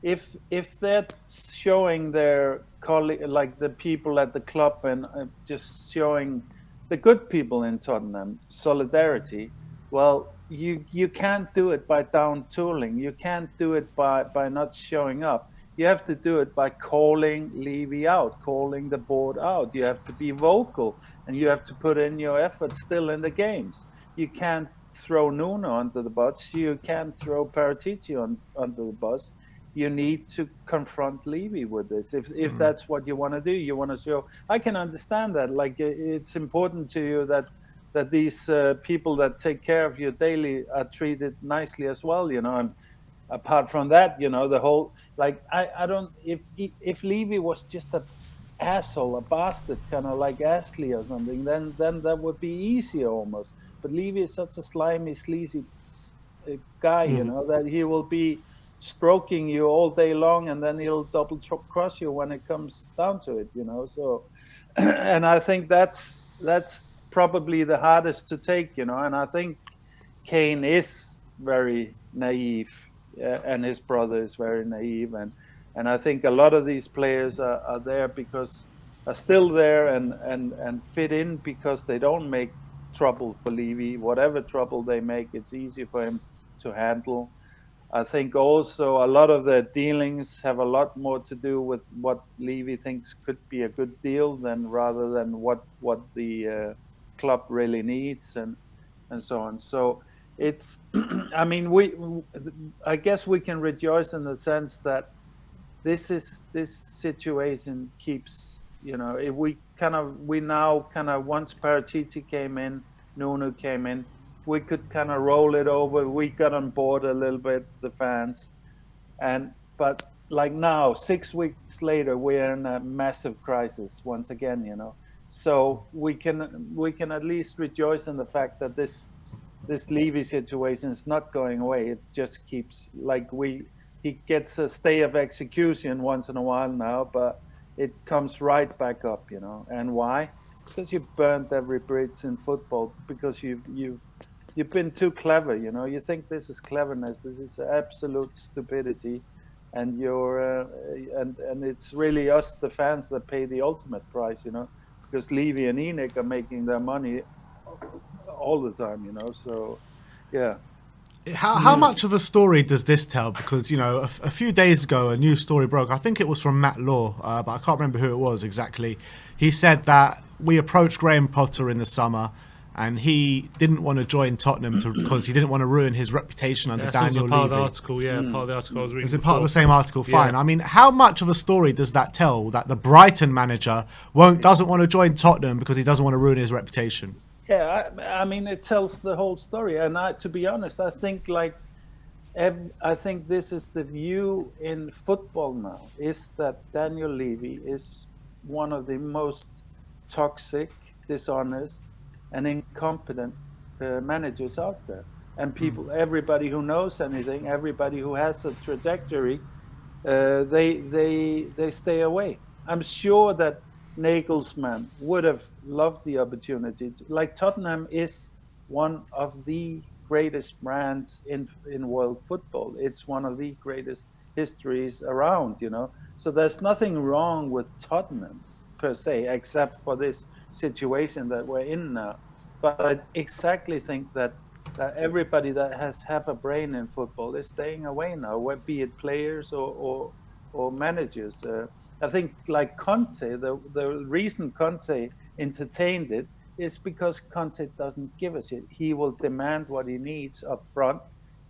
if they're showing their colleague, like the people at the club, and just showing the good people in Tottenham solidarity. Well, you can't do it by down tooling. You can't do it by not showing up. You have to do it by calling Levy out, calling the board out. You have to be vocal, and you have to put in your effort still in the games. You can't throw Nuno under the bus. You can't throw Paratici under the bus. You need to confront Levy with this. If that's what you want to do, you want to show. I can understand that. Like, it's important to you that these people that take care of you daily are treated nicely as well, you know. And apart from that, you know, the whole, like, I don't, if Levy was just a asshole, a bastard, kind of like Astley or something, then that would be easier almost. But Levy is such a slimy, sleazy guy, you know, that he will be stroking you all day long, and then he'll double cross you when it comes down to it, you know. So, and I think that's that's probably the hardest to take, you know. And I think Kane is very naive, and his brother is very naive, and I think a lot of these players are there because are still there and fit in because they don't make trouble for Levy. Whatever trouble they make, it's easy for him to handle. I think also a lot of the dealings have a lot more to do with what Levy thinks could be a good deal than rather than what the club really needs and so on. So it's, I mean, I guess we can rejoice in the sense that this situation keeps, you know, if we now kind of once Paratiti came in, Nuno came in, we could kind of roll it over. We got on board a little bit, the fans, but like now, 6 weeks later, we're in a massive crisis once again, you know. So we can at least rejoice in the fact that this Levy situation is not going away. It just keeps he gets a stay of execution once in a while now, but it comes right back up, you know. And why? Because you've burnt every bridge in football. Because you've been too clever, you know. You think this is cleverness. This is absolute stupidity, and and it's really us, the fans, that pay the ultimate price, you know. Because Levy and Enoch are making their money all the time, you know. So, yeah. How much of a story does this tell? Because, you know, a few days ago, a news story broke. I think it was from Matt Law, but I can't remember who it was exactly. He said that we approached Graham Potter in the summer, and he didn't want to join Tottenham because he didn't want to ruin his reputation under Daniel Levy. Part of the article, part of the article I was reading. Is it part of the same article? Fine. Yeah. I mean, how much of a story does that tell that the Brighton manager doesn't want to join Tottenham because he doesn't want to ruin his reputation? Yeah, I mean, it tells the whole story. And to be honest, I think I think this is the view in football now, is that Daniel Levy is one of the most toxic, dishonest, and incompetent managers out there. And everybody who knows anything, everybody who has a trajectory, they stay away. I'm sure that Nagelsmann would have loved the opportunity. Like, Tottenham is one of the greatest brands in world football. It's one of the greatest histories around, you know. So there's nothing wrong with Tottenham per se, except for this situation that we're in now. But I exactly think that everybody that has half a brain in football is staying away now, be it players or managers. I think, like Conte, the reason Conte entertained it is because Conte doesn't give a shit. He will demand what he needs up front,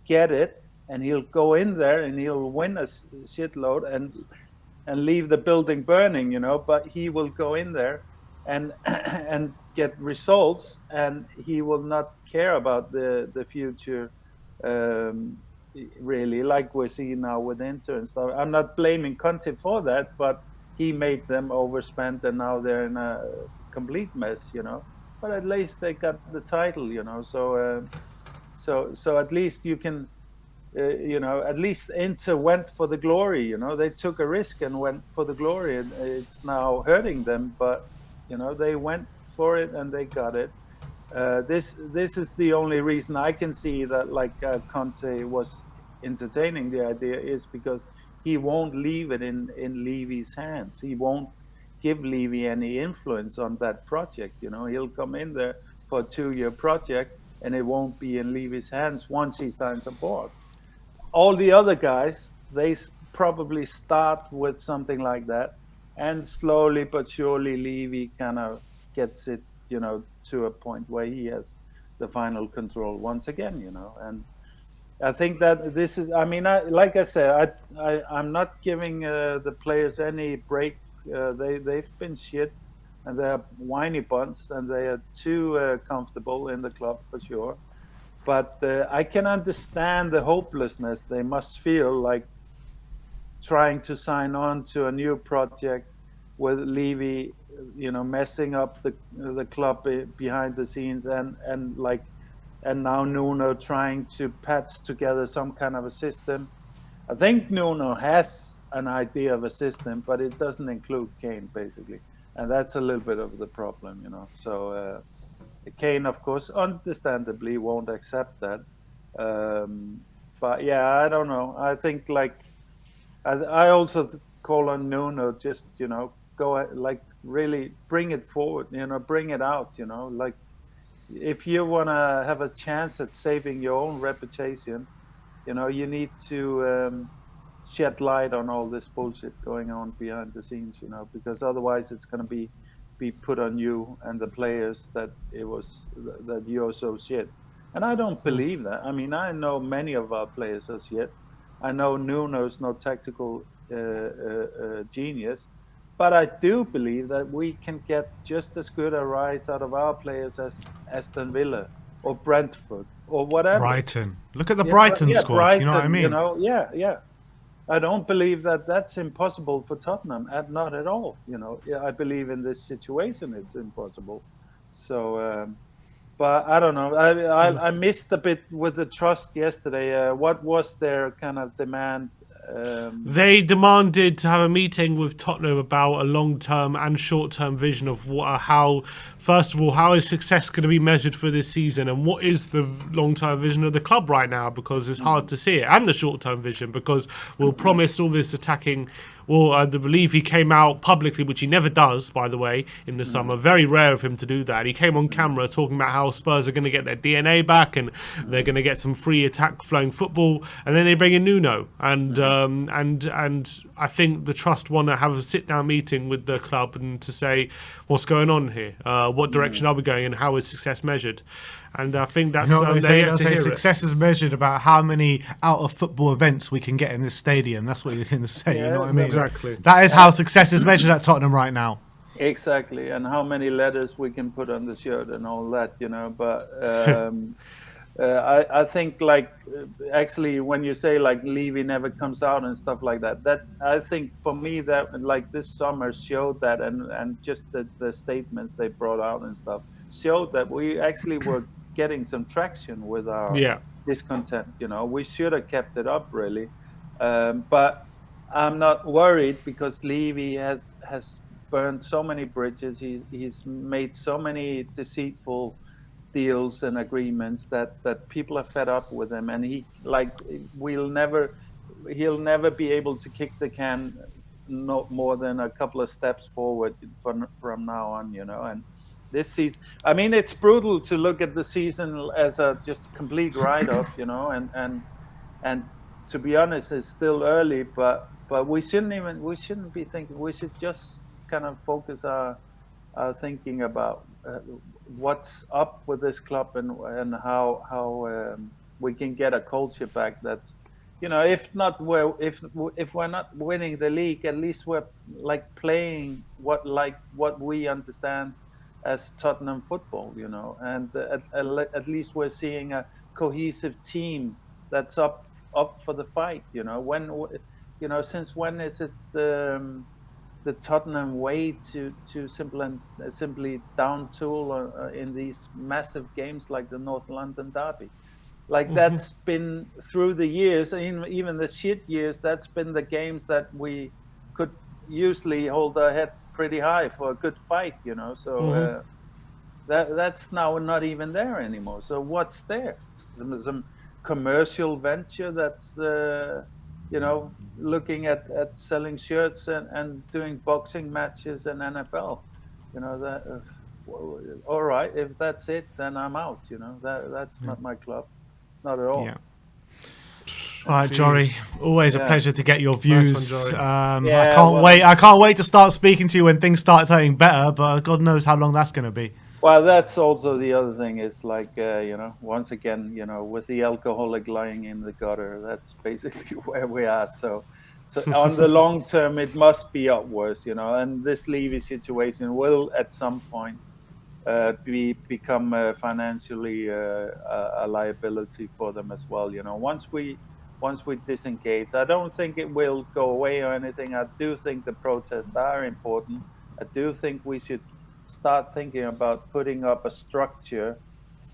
get it, and he'll go in there and he'll win a shitload and leave the building burning, you know. But he will go in there and get results, and he will not care about the future. Really, like we're seeing now with Inter and stuff. I'm not blaming Conte for that, but he made them overspend, and now they're in a complete mess, you know. But at least they got the title, you know. So at least you can, you know, at least Inter went for the glory, you know. They took a risk and went for the glory, and it's now hurting them. But, you know, they went for it and they got it. This is the only reason I can see that, like, Conte was entertaining the idea, is because he won't leave it in Levy's hands. He won't give Levy any influence on that project. You know, he'll come in there for a 2-year project, and it won't be in Levy's hands once he signs aboard. All the other guys, they probably start with something like that, and slowly but surely Levy kind of gets it, you know, to a point where he has the final control once again, you know. And I think that this is, I mean, like I said, I'm not giving the players any break. They've been shit, and they're whiny bunts, and they are too comfortable in the club for sure. But I can understand the hopelessness they must feel, like trying to sign on to a new project with Levy, you know, messing up the club behind the scenes, and now Nuno trying to patch together some kind of a system. I think Nuno has an idea of a system, but it doesn't include Kane, basically. and that's a little bit of the problem, So Kane, of course, understandably won't accept that. But yeah, I don't know. I think I also call on Nuno, just go like really bring it forward, bring it out, like if you want to have a chance at saving your own reputation, you need to shed light on all this bullshit going on behind the scenes, because otherwise it's going to be put on you and the players that that you're so shit. And I don't believe that. I mean, I know many of our players are shit. I know Nuno's no tactical genius, but I do believe that we can get just as good a rise out of our players as Aston Villa or Brentford or whatever. Brighton. Look at the Yeah, Brighton yeah, squad. You know what I Brighton, mean? yeah. I don't believe that that's impossible for Tottenham. Not at all. Yeah, I believe in this situation it's impossible. So, but I don't know. I missed a bit with the trust yesterday. What was their kind of demand? They demanded to have a meeting with Tottenham about a long-term and short-term vision of how, first of all, how is success going to be measured for this season, and what is the long-term vision of the club right now, because it's hard to see it, and the short-term vision, because we'll promise all this attacking. Well, I believe he came out publicly, which he never does, by the way, in the summer. Very rare of him to do that. He came on camera talking about how Spurs are going to get their DNA back and they're going to get some free attack flowing football. And then they bring in Nuno. And I think the Trust want to have a sit-down meeting with the club and to say, what's going on here? What direction are we going and how is success measured? And I think that's They they say success is measured about how many out of football events we can get in this stadium. That's what you're going to say. You know what I mean? Exactly. That is how success is measured at Tottenham right now. Exactly, and how many letters we can put on the shirt and all that, But I think actually when you say Levy never comes out and stuff like that, that I think for me that this summer showed that, and just the statements they brought out and stuff showed that we actually were getting some traction with our discontent. We should have kept it up really, but I'm not worried because Levy has burned so many bridges. He's made so many deceitful deals and agreements that people are fed up with him, and he'll never be able to kick the can no more than a couple of steps forward from now on, and this season, I mean, it's brutal to look at the season as a just complete write-off, and to be honest, it's still early, but we shouldn't be thinking. We should just kind of focus our thinking about what's up with this club and how we can get a culture back that's, if we're not winning the league, at least we're playing what we understand as Tottenham football, and at least we're seeing a cohesive team that's up for the fight. Since when is it the Tottenham way to simply down tool in these massive games like the North London Derby? That's been through the years, even the shit years, that's been the games that we could usually hold our head pretty high for a good fight, so that's now not even there anymore. So what's there? Some commercial venture that's looking at selling shirts and doing boxing matches and NFL, that all right, if that's it, then I'm out. That's not my club, not at all. Yeah. All right, Jory. Always a pleasure to get your views. Nice one, I can't wait. I can't wait to start speaking to you when things start getting better. But God knows how long that's going to be. Well, that's also the other thing is once again, with the alcoholic lying in the gutter, that's basically where we are. So on the long term, it must be upwards, and this Levy situation will at some point become financially a liability for them as well. Once we disengage, I don't think it will go away or anything. I do think the protests are important. I do think we should start thinking about putting up a structure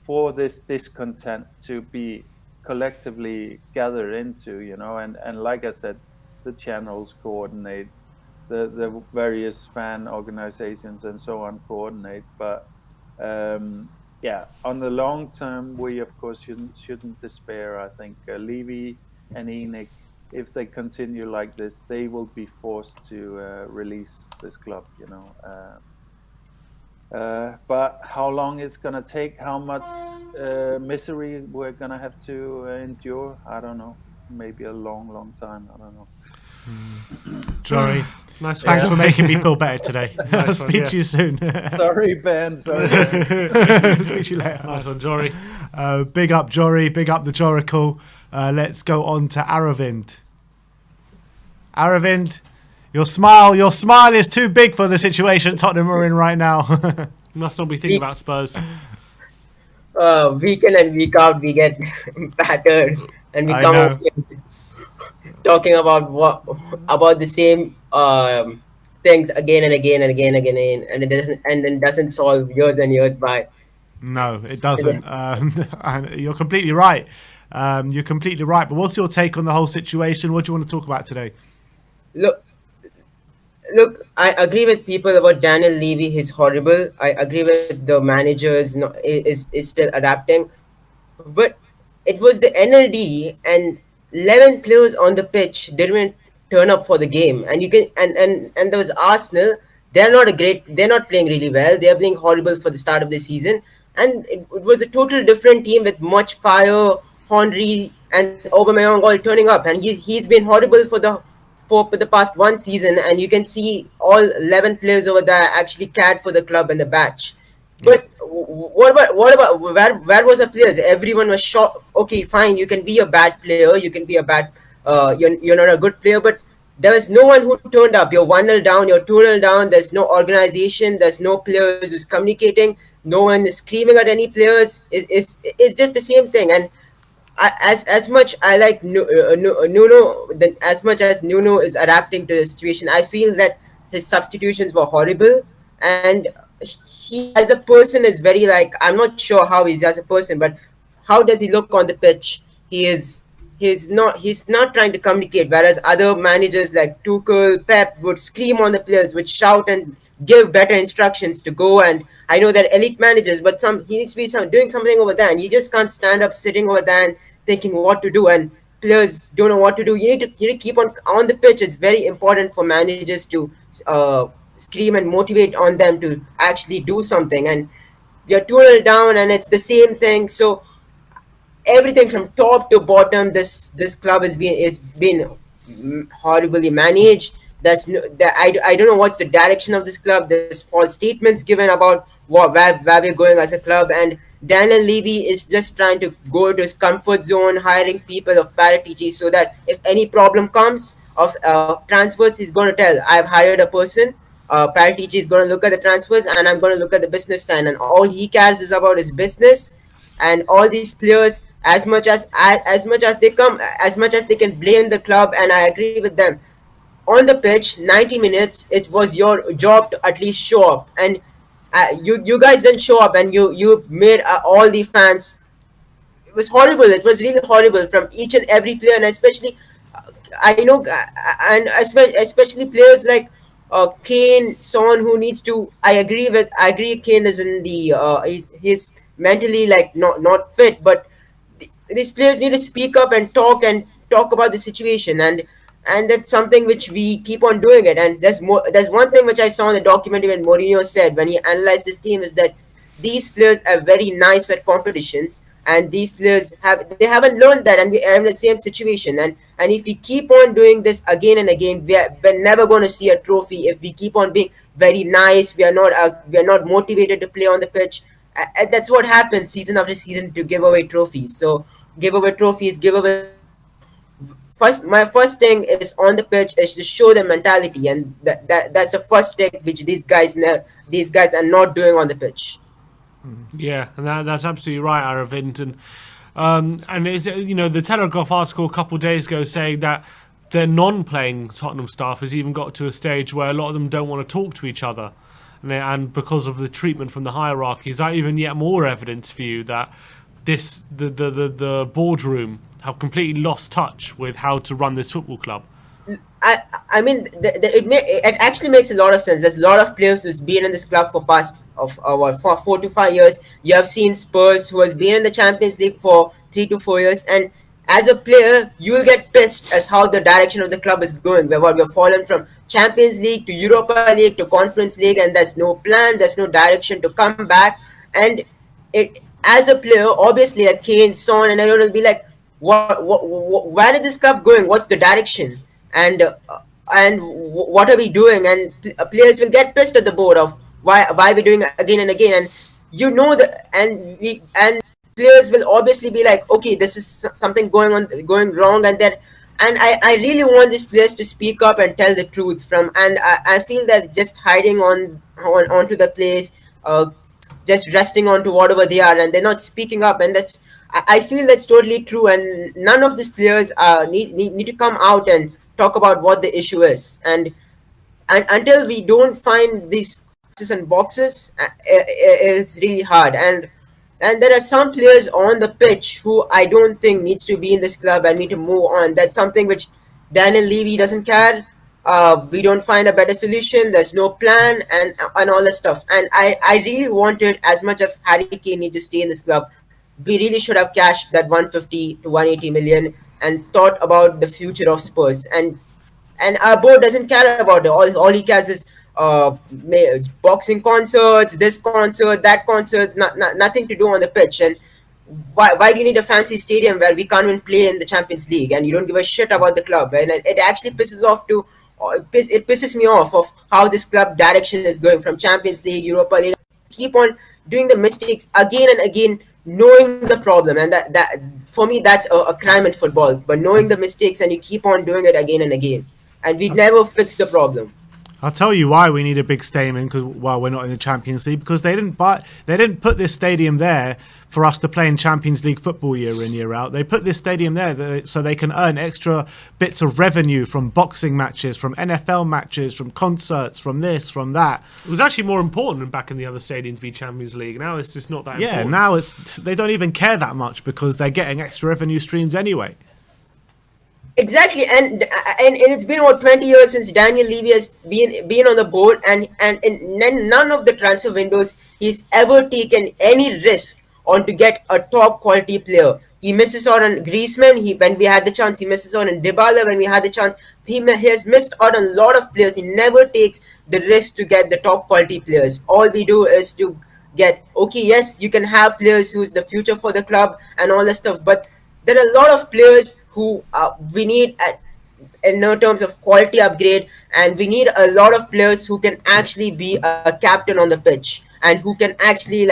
for this discontent to be collectively gathered into, and like I said, the channels coordinate, the various fan organizations and so on coordinate. But yeah, on the long term, we of course shouldn't despair. I think Levy and Enoch, if they continue like this, they will be forced to release this club. But how long it's gonna take, how much misery we're gonna have to endure, I don't know. Maybe a long time. I don't know. Jory, Nice thanks one. for making me feel better today. I'll one, speak yeah. to you soon. Sorry, Ben. Sorry, Ben. Speak to you later. Nice one, Jory. Big up Jory, big up the Joracle. Let's go on to Aravind. Aravind, your smile is too big for the situation Tottenham are in right now. You must not be thinking about Spurs. Week in and week out we get battered, and we I come know. out here talking about the same things again and again and again and again, and it doesn't solve years and years by. No, it doesn't. And you're completely right. You're completely right. But what's your take on the whole situation? What do you want to talk about today? Look, I agree with people about Daniel Levy. He's horrible. I agree with the managers is still adapting, but it was the NLD and 11 players on the pitch didn't turn up for the game, and you can and there was Arsenal. They're not playing really well. They're playing horrible for the start of the season, and it was a total different team with much fire, Henry and Aubameyang all turning up, and he's been horrible for the past one season, and you can see all 11 players over there actually cared for the club and the batch. But what about where was the players? Everyone was shocked. Okay, fine, you can be a bad player, you can be a bad you're not a good player, but there was no one who turned up. You're 1-0 down, you're 2-0 down, there's no organization, there's no players who's communicating, no one is screaming at any players. It's just the same thing. And as much I like Nuno, as much as Nuno is adapting to the situation, I feel that his substitutions were horrible, and he as a person is very like, I'm not sure how he's as a person, but how does he look on the pitch? He's not trying to communicate, whereas other managers like Tuchel, Pep would scream on the players, would shout and give better instructions to go. And I know that elite managers, but he needs to be doing something over there, and you just can't stand up sitting over there and thinking what to do, and players don't know what to do. You need to keep on the pitch. It's very important for managers to scream and motivate on them to actually do something. And you're 2-0 down, and it's the same thing. So everything from top to bottom, this club is been horribly managed. I don't know what's the direction of this club. There's false statements given about where we're going as a club, and Daniel Levy is just trying to go to his comfort zone, hiring people of parity, so that if any problem comes of transfers, he's going to tell, I've hired a person. Paratici is going to look at the transfers, and I'm going to look at the business side, and all he cares is about his business. And all these players, as much as they can blame the club, and I agree with them. On the pitch, 90 minutes, it was your job to at least show up, and you guys didn't show up, and you made all the fans. It was horrible. It was really horrible from each and every player, and especially I know, and especially players like Kane, Son, who needs to. I agree. Kane is in the he's mentally like not fit, but these players need to speak up and talk about the situation, and that's something which we keep on doing it. And there's one thing which I saw in the documentary when Mourinho said when he analyzed this team is that these players are very nice at competitions, and these players haven't learned that, and we are in the same situation. And if we keep on doing this again and again, we're never going to see a trophy. If we keep on being very nice, we are not motivated to play on the pitch. And that's what happens season after season, to give away trophies. So give away trophies, give away. My first thing is on the pitch is to show the mentality, and that's the first thing which these guys are not doing on the pitch. Yeah, and that's absolutely right, Aravind. And is the Telegraph article a couple of days ago saying that the non-playing Tottenham staff has even got to a stage where a lot of them don't want to talk to each other, and because of the treatment from the hierarchy. Is that even yet more evidence for you that the boardroom have completely lost touch with how to run this football club? I mean, it actually makes a lot of sense. There's a lot of players who's been in this club for past of what, for 4 to 5 years. You have seen Spurs who has been in the Champions League for 3 to 4 years, and as a player, you'll get pissed as how the direction of the club is going. Where we've fallen from Champions League to Europa League to Conference League, and there's no plan, there's no direction to come back. And it, as a player, obviously, like Kane, Son, and everyone will be like, where is this club going? What's the direction? And what are we doing? And players will get pissed at the board of why we're doing it again and again. And you know that, and players will obviously be like, okay, this is something going wrong, and then. And I really want these players to speak up and tell the truth from. And I feel that just hiding onto the place, just resting onto whatever they are, and they're not speaking up, and that's I feel that's totally true. And none of these players need to come out and talk about what the issue is. And until we don't find these and boxes, it's really hard. And there are some players on the pitch who I don't think needs to be in this club and need to move on. That's something which Daniel Levy doesn't care. We don't find a better solution. There's no plan and all that stuff. And I really wanted, as much as Harry Kane need to stay in this club, we really should have cashed that 150 to 180 million and thought about the future of Spurs. And our board doesn't care about it. All he cares is boxing concerts, this concert, that concerts, nothing to do on the pitch. And why do you need a fancy stadium where we can't even play in the Champions League and you don't give a shit about the club? And it actually pisses me off of how this club direction is going from Champions League, Europa League. Keep on doing the mistakes again and again, knowing the problem, and that for me that's a crime in football. But knowing the mistakes and you keep on doing it again and again, and we never fix the problem. I'll tell you why we need a big stadium because while we're not in the Champions League, because they didn't put this stadium there for us to play in Champions League football year in year out. They put this stadium there so they can earn extra bits of revenue from boxing matches, from NFL matches, from concerts, from this, from that. It was actually more important than back in the other stadium to be Champions League. Now it's just not that important. Yeah, now they don't even care that much because they're getting extra revenue streams anyway. Exactly, and it's been about 20 years since Daniel Levy has been on the board, and none of the transfer windows he's ever taken any risk on to get a top quality player. He misses out on Griezmann when we had the chance. He misses out on Dybala when we had the chance. He has missed out on a lot of players. He never takes the risk to get the top quality players. All we do is to get, okay, yes, you can have players who's the future for the club and all that stuff, but there are a lot of players who we need in terms of quality upgrade, and we need a lot of players who can actually be a captain on the pitch and who can actually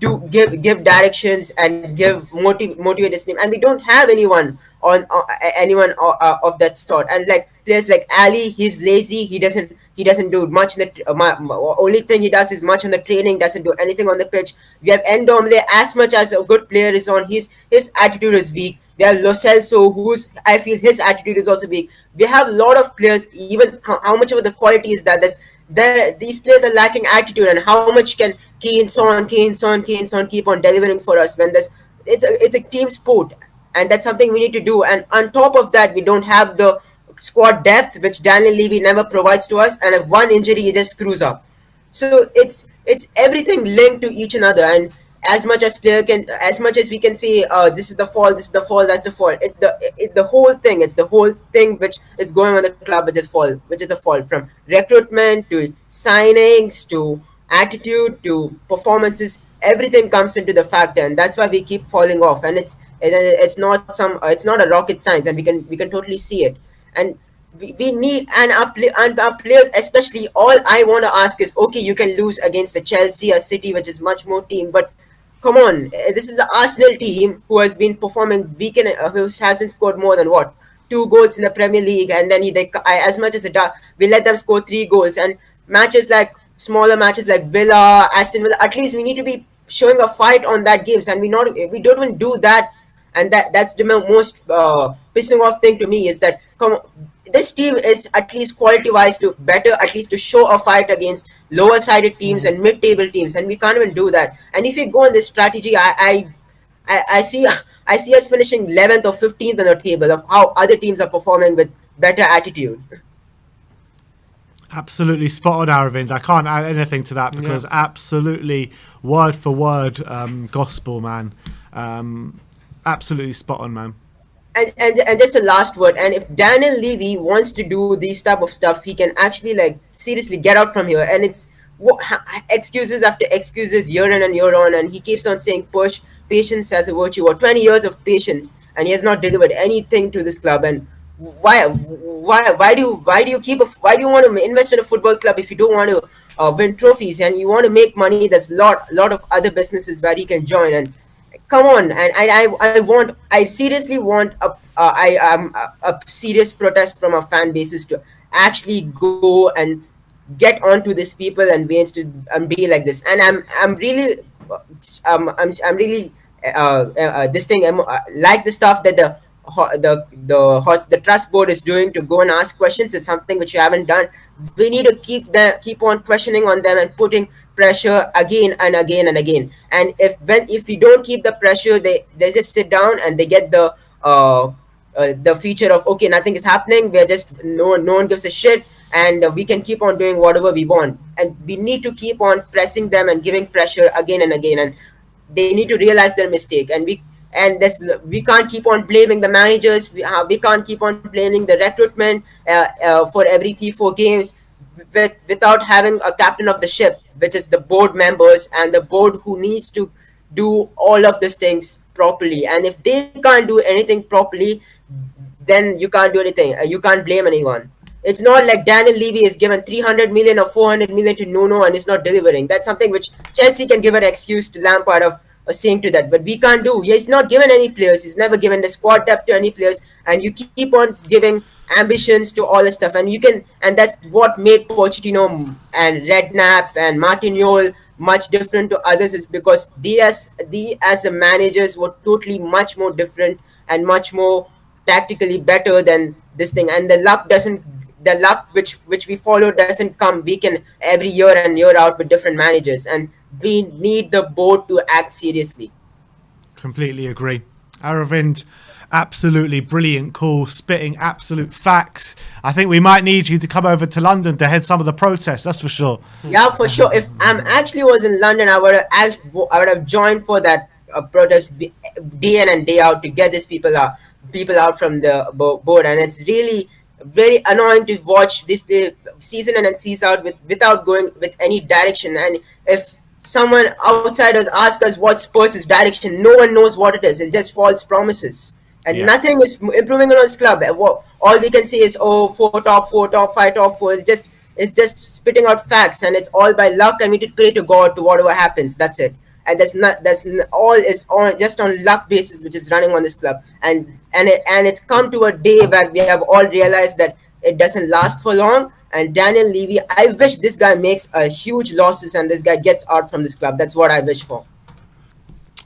give directions and motivate his team. And we don't have anyone of that sort. And like players like Ali, he's lazy. He doesn't do much in the only thing he does is much on the training, doesn't do anything on the pitch. We have Ndombele, as much as a good player is on, his attitude is weak. We have Lo Celso, who's, I feel his attitude is also weak. We have a lot of players, even how much of the quality is that these players are lacking attitude, and how much can Kane Son keep on delivering for us when it's a team sport, and that's something we need to do. And on top of that, we don't have the squad depth, which Daniel Levy never provides to us, and if one injury, he just screws up. So it's everything linked to each another, and as much as we can say, this is the fault, that's the fault. It's the whole thing. It's the whole thing which is going on the club, which is a fault, from recruitment to signings to attitude to performances. Everything comes into the factor, and that's why we keep falling off. And it's not a rocket science, and we can totally see it. And we need, and our players especially, all I want to ask is, okay, you can lose against the Chelsea or City, which is much more team, but come on, this is the Arsenal team who has been performing who hasn't scored more than 2 goals in the Premier League, and then as much as we let them score 3 goals. And smaller matches like Villa, Aston Villa, at least we need to be showing a fight on that games, and we don't even do that. And that's the most pissing off thing to me, is that this team is at least quality-wise better, at least to show a fight against lower-sided teams and mid-table teams, and we can't even do that. And if we go on this strategy, I see us finishing 11th or 15th on the table of how other teams are performing with better attitude. Absolutely spot on, Aravind. I can't add anything to that because absolutely word for word gospel, man. Absolutely spot on, man. And just a last word. And if Daniel Levy wants to do these type of stuff, he can actually like seriously get out from here. And it's excuses after excuses year in and year on, and he keeps on saying push patience as a virtue, or 20 years of patience, and he has not delivered anything to this club. And why do you want to invest in a football club if you don't want to win trophies and you want to make money? There's lot of other businesses where he can join. And come on, and I seriously want a serious protest from our fan bases to actually go and get onto these people and be like this. And I'm really I'm really this thing like the stuff that the trust board is doing to go and ask questions is something which you haven't done. We need to keep on questioning on them and putting pressure again and again and again. And if you don't keep the pressure, they just sit down and they get the feature of, okay, nothing is happening, we're just no one gives a shit, and we can keep on doing whatever we want. And we need to keep on pressing them and giving pressure again and again, and they need to realize their mistake. And we can't keep on blaming the managers. We can't keep on blaming the recruitment for every 3-4 games without having a captain of the ship, which is the board members and the board, who needs to do all of these things properly. And if they can't do anything properly, then you can't do anything. You can't blame anyone. It's not like Daniel Levy is given 300 million or 400 million to Nuno and is not delivering. That's something which Chelsea can give an excuse to Lampard of saying to that, but we can't do. He's not given any players. He's never given the squad depth to any players, and you keep on giving ambitions to all this stuff. And that's what made Pochettino and Redknapp and Martignol much different to others, is because they as the managers were totally much more different and much more tactically better than this thing. And the luck which we follow doesn't come weekend every year and year out with different managers, and we need the board to act seriously. Completely agree. Aravind, absolutely brilliant call, spitting absolute facts. I think we might need you to come over to London to head some of the protests, that's for sure. Yeah, for sure. If I'm actually was in London, I would have joined for that protest day in and day out to get these people out from the board. And it's really very annoying to watch this season in and season out without going with any direction. And if someone outsiders ask us what Spurs' direction, no one knows what it is. It's just false promises. And nothing is improving on this club. All we can say is, top 4, top 5, top 4. It's just spitting out facts, and it's all by luck, and we need to pray to God to whatever happens. That's it. And just on luck basis, which is running on this club. And it's come to a day where we have all realized that it doesn't last for long. And Daniel Levy, I wish this guy makes a huge losses and this guy gets out from this club. That's what I wish for.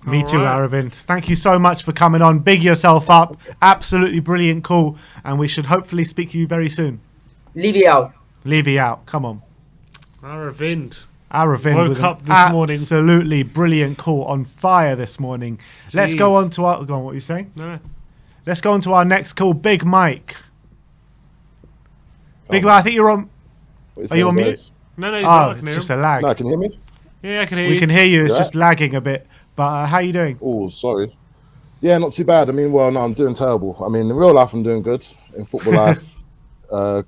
Me too, Aravind. Thank you so much for coming on. Big yourself up. Absolutely brilliant call. And we should hopefully speak to you very soon. Levy out. Levy out. Come on. Aravind Woke up this morning. Absolutely brilliant call. On fire this morning. Jeez. Let's go on to our... Go on, what are you saying? No. Let's go on to our next call. Big Mike. Big Mike, I think you're on... Are you on mute? No, he's not. It's just a lag. No, can you hear me? Yeah, I can hear you. We can hear you. It's just lagging a bit. But how are you doing? Oh, sorry. Yeah, not too bad. I mean, well, no, I'm doing terrible. I mean, in real life, I'm doing good. In football life,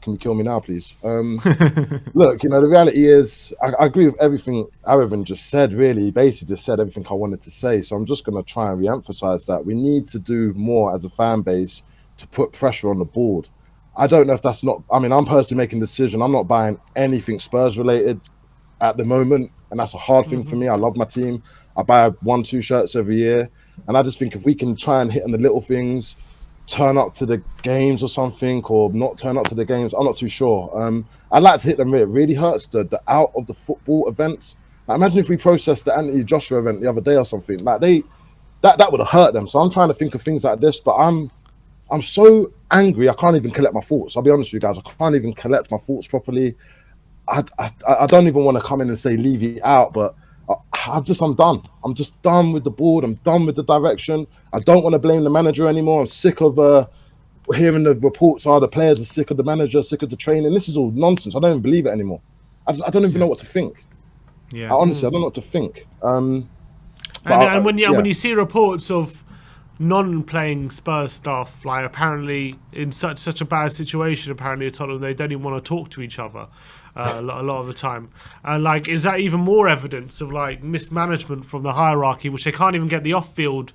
can you kill me now, please? Look, the reality is, I agree with everything Aravind just said, really. He basically just said everything I wanted to say. So I'm just going to try and re-emphasize that. We need to do more as a fan base to put pressure on the board. I don't know if that's not... I mean, I'm personally making a decision. I'm not buying anything Spurs-related at the moment, and that's a hard thing for me. I love my team. I buy 1-2 shirts every year, and I just think if we can try and hit on the little things, turn up to the games or something, or not turn up to the games, I'm not too sure. I'd like to hit them. It really hurts the out of the football events. Like, imagine if we processed the Anthony Joshua event the other day or something. Like that would have hurt them. So I'm trying to think of things like this, but I'm so angry I can't even collect my thoughts. I'll be honest with you guys, I can't even collect my thoughts properly. I don't even want to come in and say leave it out, but I'm done. I'm just done with the board. I'm done with the direction. I don't want to blame the manager anymore. I'm sick of hearing the reports are the players are sick of the manager, sick of the training. This is all nonsense. I don't even believe it anymore. I don't even know what to think. Yeah. Honestly, I don't know what to think. And when you see reports of non-playing Spurs staff, like apparently in such a bad situation, apparently at Tottenham, they don't even want to talk to each other a lot of the time. And like, is that even more evidence of like mismanagement from the hierarchy, which they can't even get the off-field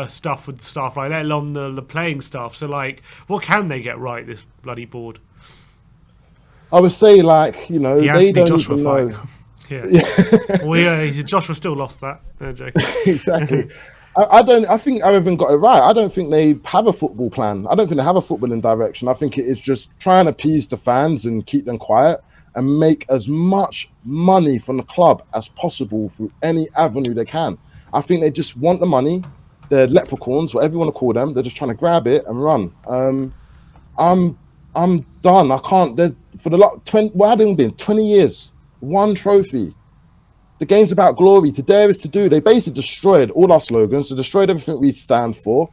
stuff with staff, like let alone the playing staff? So like, what can they get right, this bloody board? I would say, like, you know, The they don't Joshua even fight. know. Yeah. Well, Joshua still lost that. No, joking. Exactly. I think Aravind got it right. I don't think they have a football plan. I don't think they have a footballing direction. I think it is just trying to appease the fans and keep them quiet and make as much money from the club as possible through any avenue they can. I think they just want the money. They're leprechauns, whatever you want to call them. They're just trying to grab it and run. I'm done. I can't. For the lot 20. What had it been? 20 years, one trophy. The game's about glory. To dare is to do. They basically destroyed all our slogans. They destroyed everything we stand for.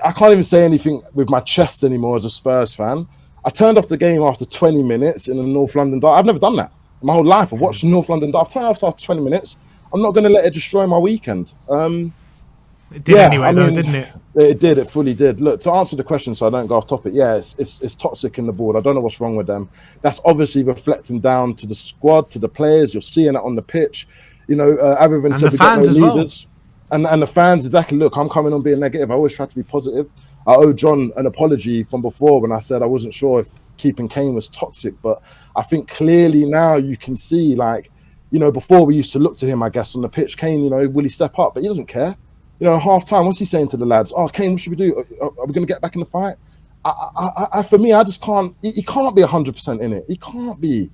I can't even say anything with my chest anymore as a Spurs fan. I turned off the game after 20 minutes in the North London Derby. I've never done that in my whole life. I've watched the North London Derby. I've turned off after 20 minutes. I'm not going to let it destroy my weekend. It did anyway, though, didn't it? It did. It fully did. Look, to answer the question, so I don't go off topic. Yeah, it's toxic in the board. I don't know what's wrong with them. That's obviously reflecting down to the squad, to the players. You're seeing it on the pitch. You know, Aravind said the fans as well. And the fans, exactly. Look, I'm coming on being negative. I always try to be positive. I owe John an apology from before when I said I wasn't sure if keeping Kane was toxic, but I think clearly now you can see, like, you know, before we used to look to him, I guess, on the pitch. Kane, you know, will he step up? But he doesn't care. You know, half time, what's he saying to the lads? Oh, Kane, what should we do? Are we going to get back in the fight? For me, I just can't. He can't be 100% in it. He can't be.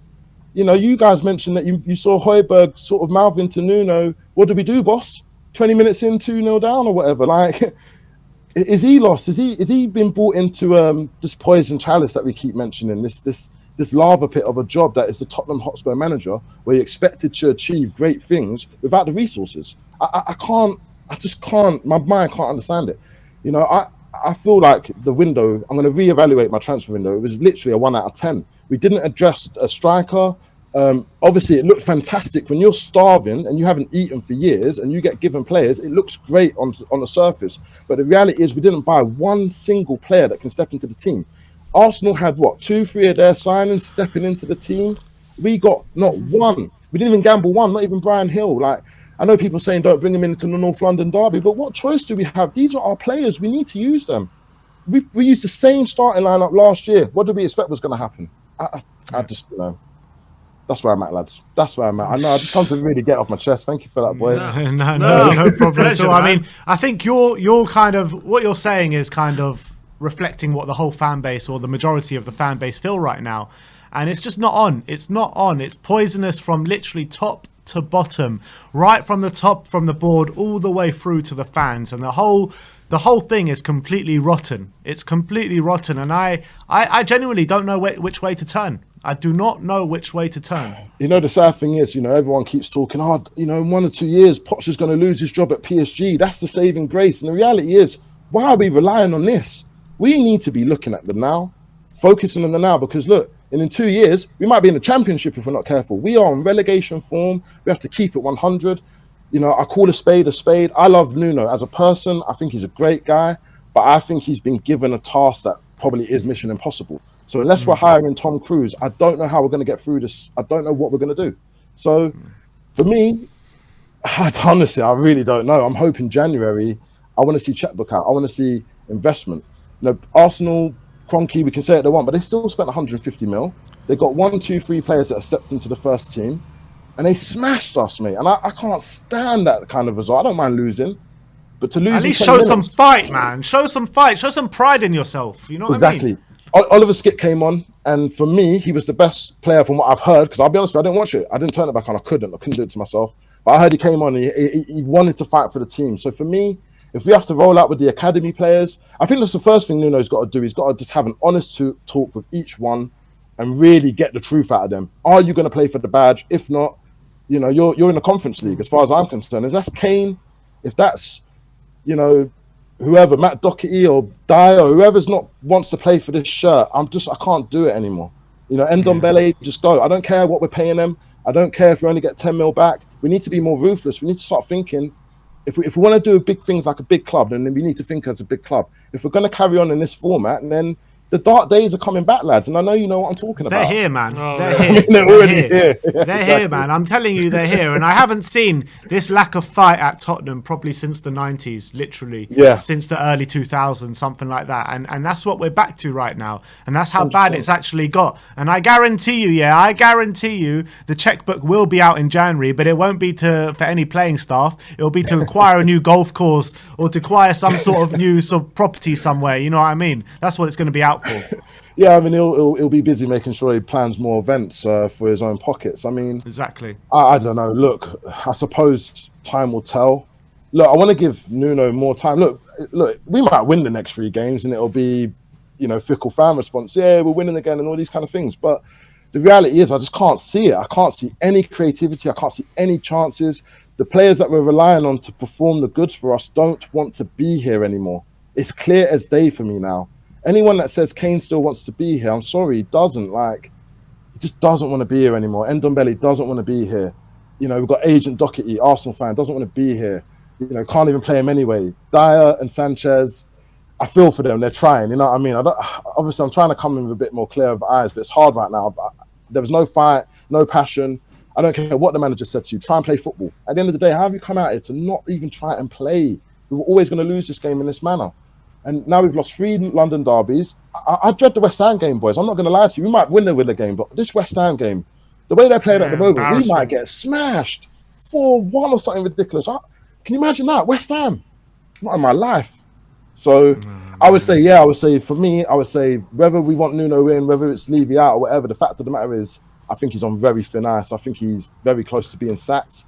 You know, you guys mentioned that you saw Højbjerg sort of mouthing to Nuno. What did we do, boss? 20 minutes in, 2-0 down or whatever. Like, is he lost? Is he been brought into this poison chalice that we keep mentioning? This lava pit of a job that is the Tottenham Hotspur manager, where you're expected to achieve great things without the resources. I just can't. My mind can't understand it. You know, I feel like the window. I'm going to reevaluate my transfer window. It was literally a 1 out of 10. We didn't address a striker. Obviously, it looked fantastic when you're starving and you haven't eaten for years and you get given players. It looks great on the surface, but the reality is we didn't buy one single player that can step into the team. Arsenal had what, 2-3 of their signings stepping into the team. We got not one. We didn't even gamble one. Not even Brian Hill. Like, I know people saying don't bring him into the North London Derby, but what choice do we have? These are our players. We need to use them. We used the same starting lineup last year. What did we expect was going to happen? I just, you know, that's where I'm at, lads. That's where I'm at. I know. I just come to really get off my chest. Thank you for that, boys. No problem at all. I mean, I think you're kind of what you're saying is kind of reflecting what the whole fan base or the majority of the fan base feel right now, and it's just not on. It's not on. It's poisonous from literally top to bottom, right from the top, from the board, all the way through to the fans, and the whole thing is completely rotten. It's completely rotten, and I genuinely don't know which way to turn. I do not know which way to turn. You know, the sad thing is, you know, everyone keeps talking, you know, in 1 or 2 years, Poch is going to lose his job at PSG. That's the saving grace. And the reality is, why are we relying on this? We need to be looking at the now, focusing on the now, because look, in 2 years, we might be in the Championship if we're not careful. We are on relegation form. We have to keep it 100. You know, I call a spade a spade. I love Nuno as a person. I think he's a great guy, but I think he's been given a task that probably is mission impossible. So unless we're hiring Tom Cruise, I don't know how we're going to get through this. I don't know what we're going to do. So for me, honestly, I really don't know. I'm hoping January, I want to see checkbook out. I want to see investment. You know, Arsenal, Kroenke, we can say it they want, but they still spent 150 mil. They got 1, 2, 3 players that have stepped into the first team, and they smashed us, mate. And I can't stand that kind of result. I don't mind losing, but to lose at least show some fight, man. Show some fight. Show some pride in yourself. You know what I mean? Exactly. Oliver Skip came on, and for me, he was the best player from what I've heard. Because I'll be honest with you, I didn't watch it. I didn't turn it back on. I couldn't do it to myself. But I heard he came on. And he wanted to fight for the team. So for me, if we have to roll out with the academy players, I think that's the first thing Nuno's got to do. He's got to just have an honest talk with each one and really get the truth out of them. Are you going to play for the badge? If not, you know, you're in the Conference League, as far as I'm concerned. If that's Kane, if that's, you know, whoever, Matt Doherty or Dyer, or whoever's not wants to play for this shirt, I can't do it anymore. You know, Ndombele, just go. I don't care what we're paying them. I don't care if we only get 10 mil back. We need to be more ruthless. We need to start thinking, if we want to do big things like a big club, then we need to think as a big club. If we're going to carry on in this format, then the dark days are coming back, lads. And I know you know what I'm talking about. They're here, man. Oh, They're yeah. here. I mean, they're already here. They're here, man. I'm telling you, they're here. And I haven't seen this lack of fight at Tottenham probably since the 90s, literally. Yeah. Since the early 2000s, something like that. And that's what we're back to right now. And that's how bad it's actually got. And I guarantee you, the checkbook will be out in January, but it won't be for any playing staff. It'll be to acquire a new golf course or to acquire some sort of new property somewhere. You know what I mean? That's what it's going to be out for. Yeah, I mean, he'll be busy making sure he plans more events for his own pockets. I mean, exactly. I don't know. Look, I suppose time will tell. Look, I want to give Nuno more time. Look, we might win the next 3 games and it'll be, you know, fickle fan response. Yeah, we're winning again and all these kind of things. But the reality is I just can't see it. I can't see any creativity. I can't see any chances. The players that we're relying on to perform the goods for us don't want to be here anymore. It's clear as day for me now. Anyone that says Kane still wants to be here, I'm sorry, he doesn't. Like, he just doesn't want to be here anymore. Ndombele doesn't want to be here. You know, we've got Agent Doherty, Arsenal fan, doesn't want to be here. You know, can't even play him anyway. Dyer and Sanchez, I feel for them. They're trying, you know what I mean? Obviously, I'm trying to come in with a bit more clear of eyes, but it's hard right now. There was no fight, no passion. I don't care what the manager said to you. Try and play football. At the end of the day, how have you come out here to not even try and play? We were always going to lose this game in this manner. And now we've lost 3 London derbies. I dread the West Ham game, boys. I'm not going to lie to you. We might win the game, but this West Ham game, the way they're playing at the moment, we might get smashed 4-1 or something ridiculous. Can you imagine that? West Ham? Not in my life. So I would say, for me, whether we want Nuno in, whether it's Levy out or whatever, the fact of the matter is, I think he's on very thin ice. I think he's very close to being sacked.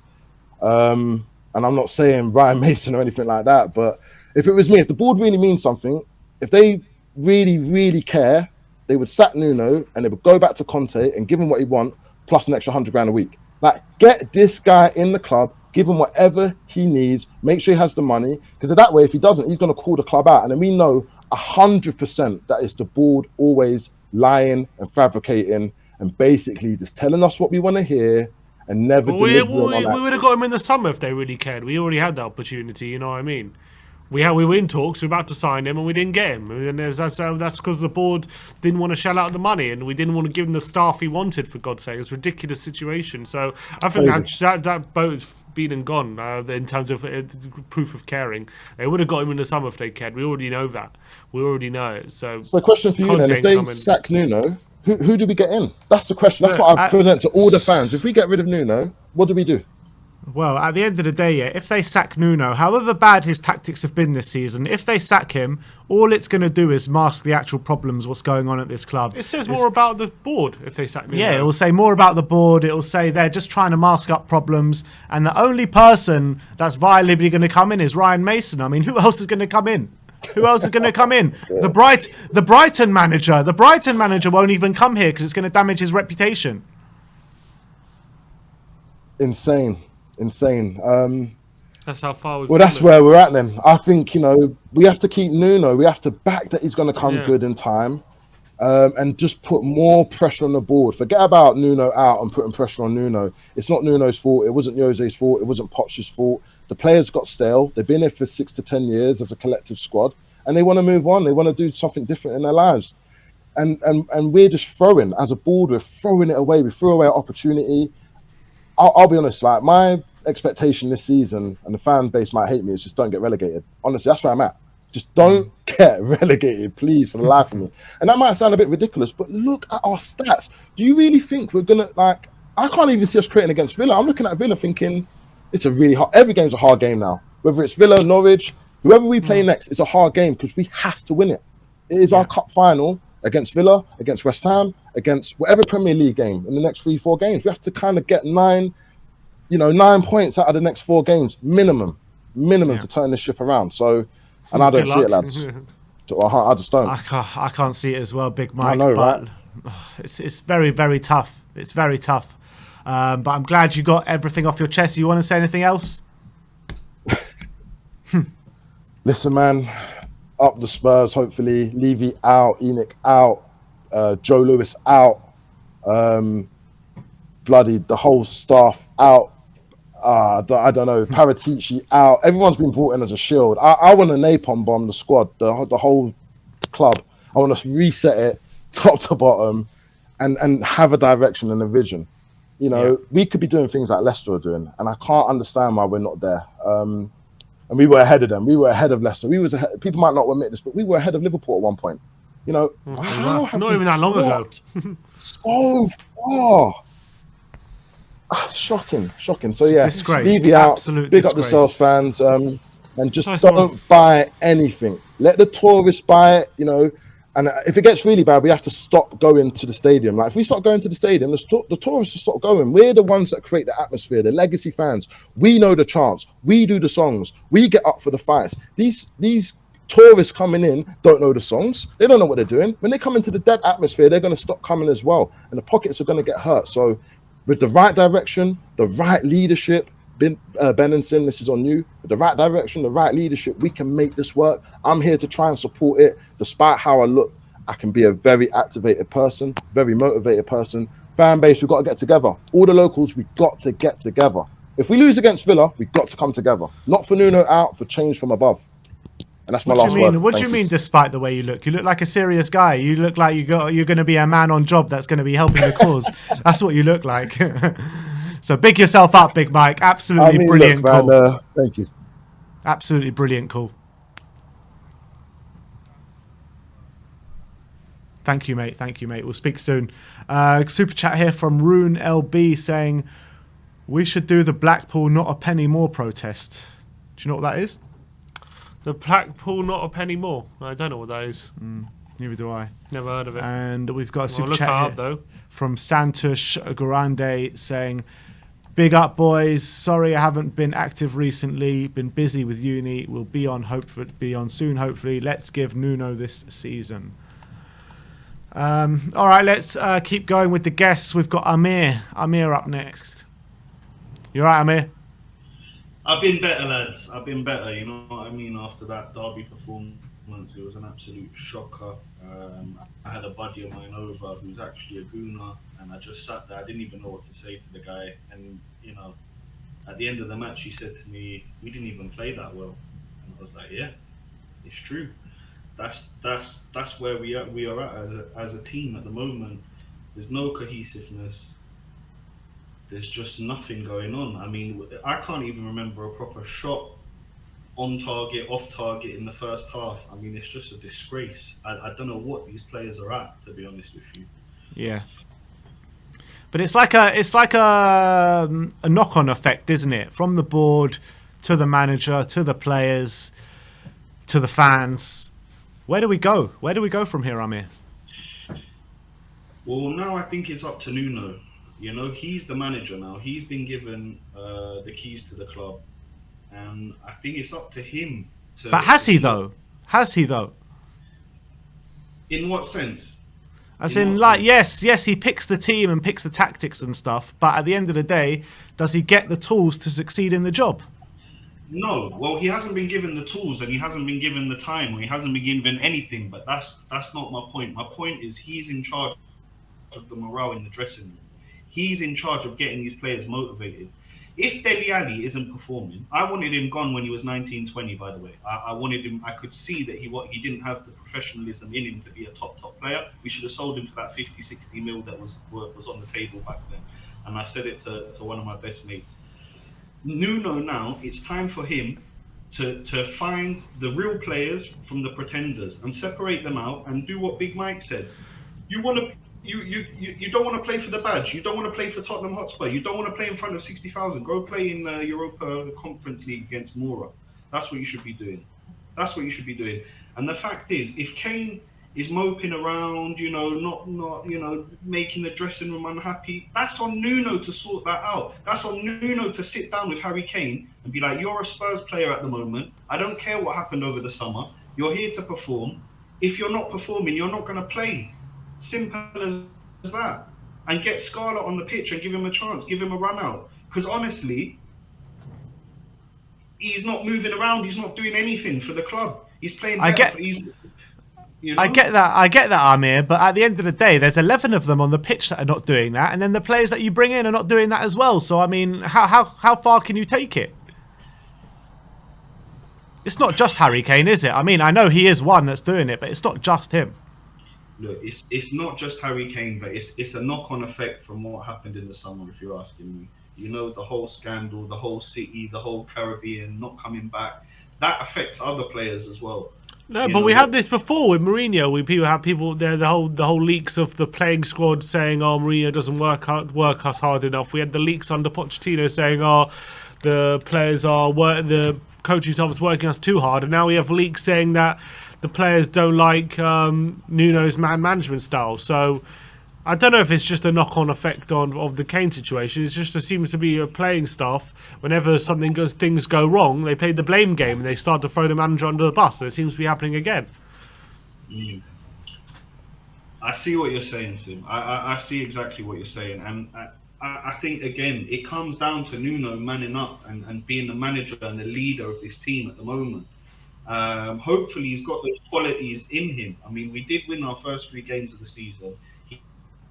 And I'm not saying Ryan Mason or anything like that, but if it was me, if the board really means something, if they really, really care, they would sack Nuno and they would go back to Conte and give him what he wants, plus an extra 100 grand a week. Like, get this guy in the club, give him whatever he needs, make sure he has the money, because that way, if he doesn't, he's going to call the club out. And then we know 100% that it's the board always lying and fabricating and basically just telling us what we want to hear and never delivering on that. We would have got him in the summer if they really cared. We already had the opportunity, you know what I mean? We were in talks, we were about to sign him, and we didn't get him. And that's because the board didn't want to shell out the money, and we didn't want to give him the staff he wanted, for God's sake. It's a ridiculous situation. So I think that boat's been and gone in terms of proof of caring. They would have got him in the summer if they cared. We already know that. We already know it. So a question for you then, if they sack Nuno, who do we get in? That's the question. That's what I present to all the fans. If we get rid of Nuno, what do we do? Well, at the end of the day, if they sack Nuno, however bad his tactics have been this season, if they sack him, all it's going to do is mask the actual problems, what's going on at this club. It says more about the board if they sack Nuno. Yeah, it will say more about the board. It will say they're just trying to mask up problems. And the only person that's viably going to come in is Ryan Mason. I mean, who else is going to come in? Who else is going to come in? The Brighton manager. The Brighton manager won't even come here because it's going to damage his reputation. Insane. That's how far we've that's where we're at then. I think, you know, we have to keep Nuno. We have to back that he's going to come good in time and just put more pressure on the board. Forget about Nuno out and putting pressure on Nuno. It's not Nuno's fault. It wasn't Jose's fault. It wasn't Poch's fault. The players got stale. They've been here for 6 to 10 years as a collective squad and they want to move on. They want to do something different in their lives. And we're just throwing, as a board, we're throwing it away. We threw away an opportunity. I'll be honest, like my expectation this season, and the fan base might hate me, is just don't get relegated. Honestly, that's where I'm at. Just don't get relegated, please, for the life of me. And that might sound a bit ridiculous, but look at our stats. Do you really think we're going to, like, I can't even see us creating against Villa. I'm looking at Villa thinking it's a really hard, every game's a hard game now. Whether it's Villa, Norwich, whoever we play next, it's a hard game because we have to win it. It is our cup final against Villa, against West Ham, against whatever Premier League game in the next 3-4 games. We have to kind of get 9 points out of the next 4 games, minimum to turn this ship around. So, and I don't see it, lads. I just don't. I can't see it as well, Big Mike. I know, right? It's very, very tough. It's very tough. But I'm glad you got everything off your chest. You want to say anything else? Listen, man, up the Spurs, hopefully. Levy out, Enoch out, Joe Lewis out, bloody the whole staff out. I don't know, Paratici out. Everyone's been brought in as a shield. I want to napalm bomb the squad, the whole club. I want to reset it top to bottom and have a direction and a vision. You know, we could be doing things like Leicester are doing, and I can't understand why we're not there. And we were ahead of them. We were ahead of Leicester. We was ahead, people might not admit this, but we were ahead of Liverpool at one point. You know, how have Not we even that long ago. so far? Shocking. So It's a yeah, disgrace. Levy out. Absolute Big up the disgrace. South fans, and just Nice don't one. buy anything. Let the tourists buy it. You know, and if it gets really bad, we have to stop going to the stadium. Like if we start going to the stadium, the tourists will stop going. We're the ones that create the atmosphere. The legacy fans. We know the chants. We do the songs. We get up for the fights. These tourists coming in don't know the songs. They don't know what they're doing. When they come into the dead atmosphere, they're going to stop coming as well, and the pockets are going to get hurt. So, with the right direction, the right leadership, Benenson, this is on you. With the right direction, the right leadership, we can make this work. I'm here to try and support it. Despite how I look, I can be a very activated person, very motivated person. Fan base, we've got to get together. All the locals, we've got to get together. If we lose against Villa, we've got to come together. Not for Nuno out, for change from above. And that's my last word. What do you mean? Despite the way you look like a serious guy. You look like you're going to be a man on job that's going to be helping the cause. That's what you look like. So big yourself up, Big Mike. Absolutely brilliant call. Thank you. Absolutely brilliant call. Thank you, mate. We'll speak soon. Super chat here from Rune LB saying we should do the Blackpool not a penny more protest. Do you know what that is? The Blackpool not a penny more. I don't know what that is. Neither do I. Never heard of it. And we've got a super look chat up, here though. from Santush Grande saying, big up, boys. Sorry I haven't been active recently. Been busy with uni. We'll be on soon, hopefully. Let's give Nuno this season. All right, let's keep going with the guests. We've got Amir. Amir up next. You all right, Amir? I've been better, lads. I've been better. You know what I mean? After that Derby performance, it was an absolute shocker. I had a buddy of mine over who's actually a gooner, and I just sat there. I didn't even know what to say to the guy. And you know, at the end of the match, he said to me, "We didn't even play that well." And I was like, "Yeah, it's true. That's where we are at as a team at the moment. There's no cohesiveness. There's just nothing going on. I mean, I can't even remember a proper shot on target, off target in the first half. I mean, it's just a disgrace. I don't know what these players are at, to be honest with you. Yeah. But it's like a knock-on effect, isn't it? From the board to the manager, to the players, to the fans. Where do we go? Where do we go from here, Amir? Well, now I think it's up to Nuno. You know, he's the manager now. He's been given the keys to the club, and I think it's up to him to. But has he though? Has he though? In what sense? As in, like, yes, he picks the team and picks the tactics and stuff. But at the end of the day, does he get the tools to succeed in the job? No. Well, he hasn't been given the tools, and he hasn't been given the time, or he hasn't been given anything. But that's not my point. My point is he's in charge of the morale in the dressing room. He's in charge of getting these players motivated. If Dele Alli isn't performing, I wanted him gone when he was 19, 20, by the way. I wanted him, I could see that he didn't have the professionalism in him to be a top player. We should have sold him for that 50, 60 mil that was on the table back then. And I said it to one of my best mates. Nuno now, it's time for him to find the real players from the pretenders and separate them out and do what Big Mike said. You don't want to play for the badge. You don't want to play for Tottenham Hotspur. You don't want to play in front of 60,000. Go play in the Europa Conference League against Mura. That's what you should be doing. And the fact is, if Kane is moping around, not making the dressing room unhappy, that's on Nuno to sort that out. That's on Nuno to sit down with Harry Kane and be like, you're a Spurs player at the moment. I don't care what happened over the summer. You're here to perform. If you're not performing, you're not going to play. Simple as that. And get Scarlett on the pitch and give him a chance, give him a run out. Because honestly, he's not moving around. He's not doing anything for the club. He's playing I better. get- You know? I get that, Amir, but at the end of the day, there's 11 of them on the pitch that are not doing that, and then the players that you bring in are not doing that as well. So, I mean, how far can you take it? It's not just Harry Kane, is it? I mean, I know he is one that's doing it, but it's not just him. Look, it's not just Harry Kane, but it's a knock-on effect from what happened in the summer, if you're asking me. You know, the whole scandal, the whole City, the whole Caribbean not coming back. That affects other players as well. No, You but know, we had this before with Mourinho. We have people there. The whole leaks of the playing squad saying, "Oh, Mourinho doesn't work us hard enough." We had the leaks under Pochettino saying, "Oh, the players the coaching staff is working us too hard." And now we have leaks saying that the players don't like Nuno's man management style. So I don't know if it's just a knock-on effect of the Kane situation. It just seems to be a playing staff. Whenever things go wrong, they play the blame game and they start to throw the manager under the bus. And it seems to be happening again. I see what you're saying, Sim. I see exactly what you're saying, and I think again it comes down to Nuno manning up and being the manager and the leader of this team at the moment. Hopefully, he's got those qualities in him. I mean, we did win our first 3 games of the season.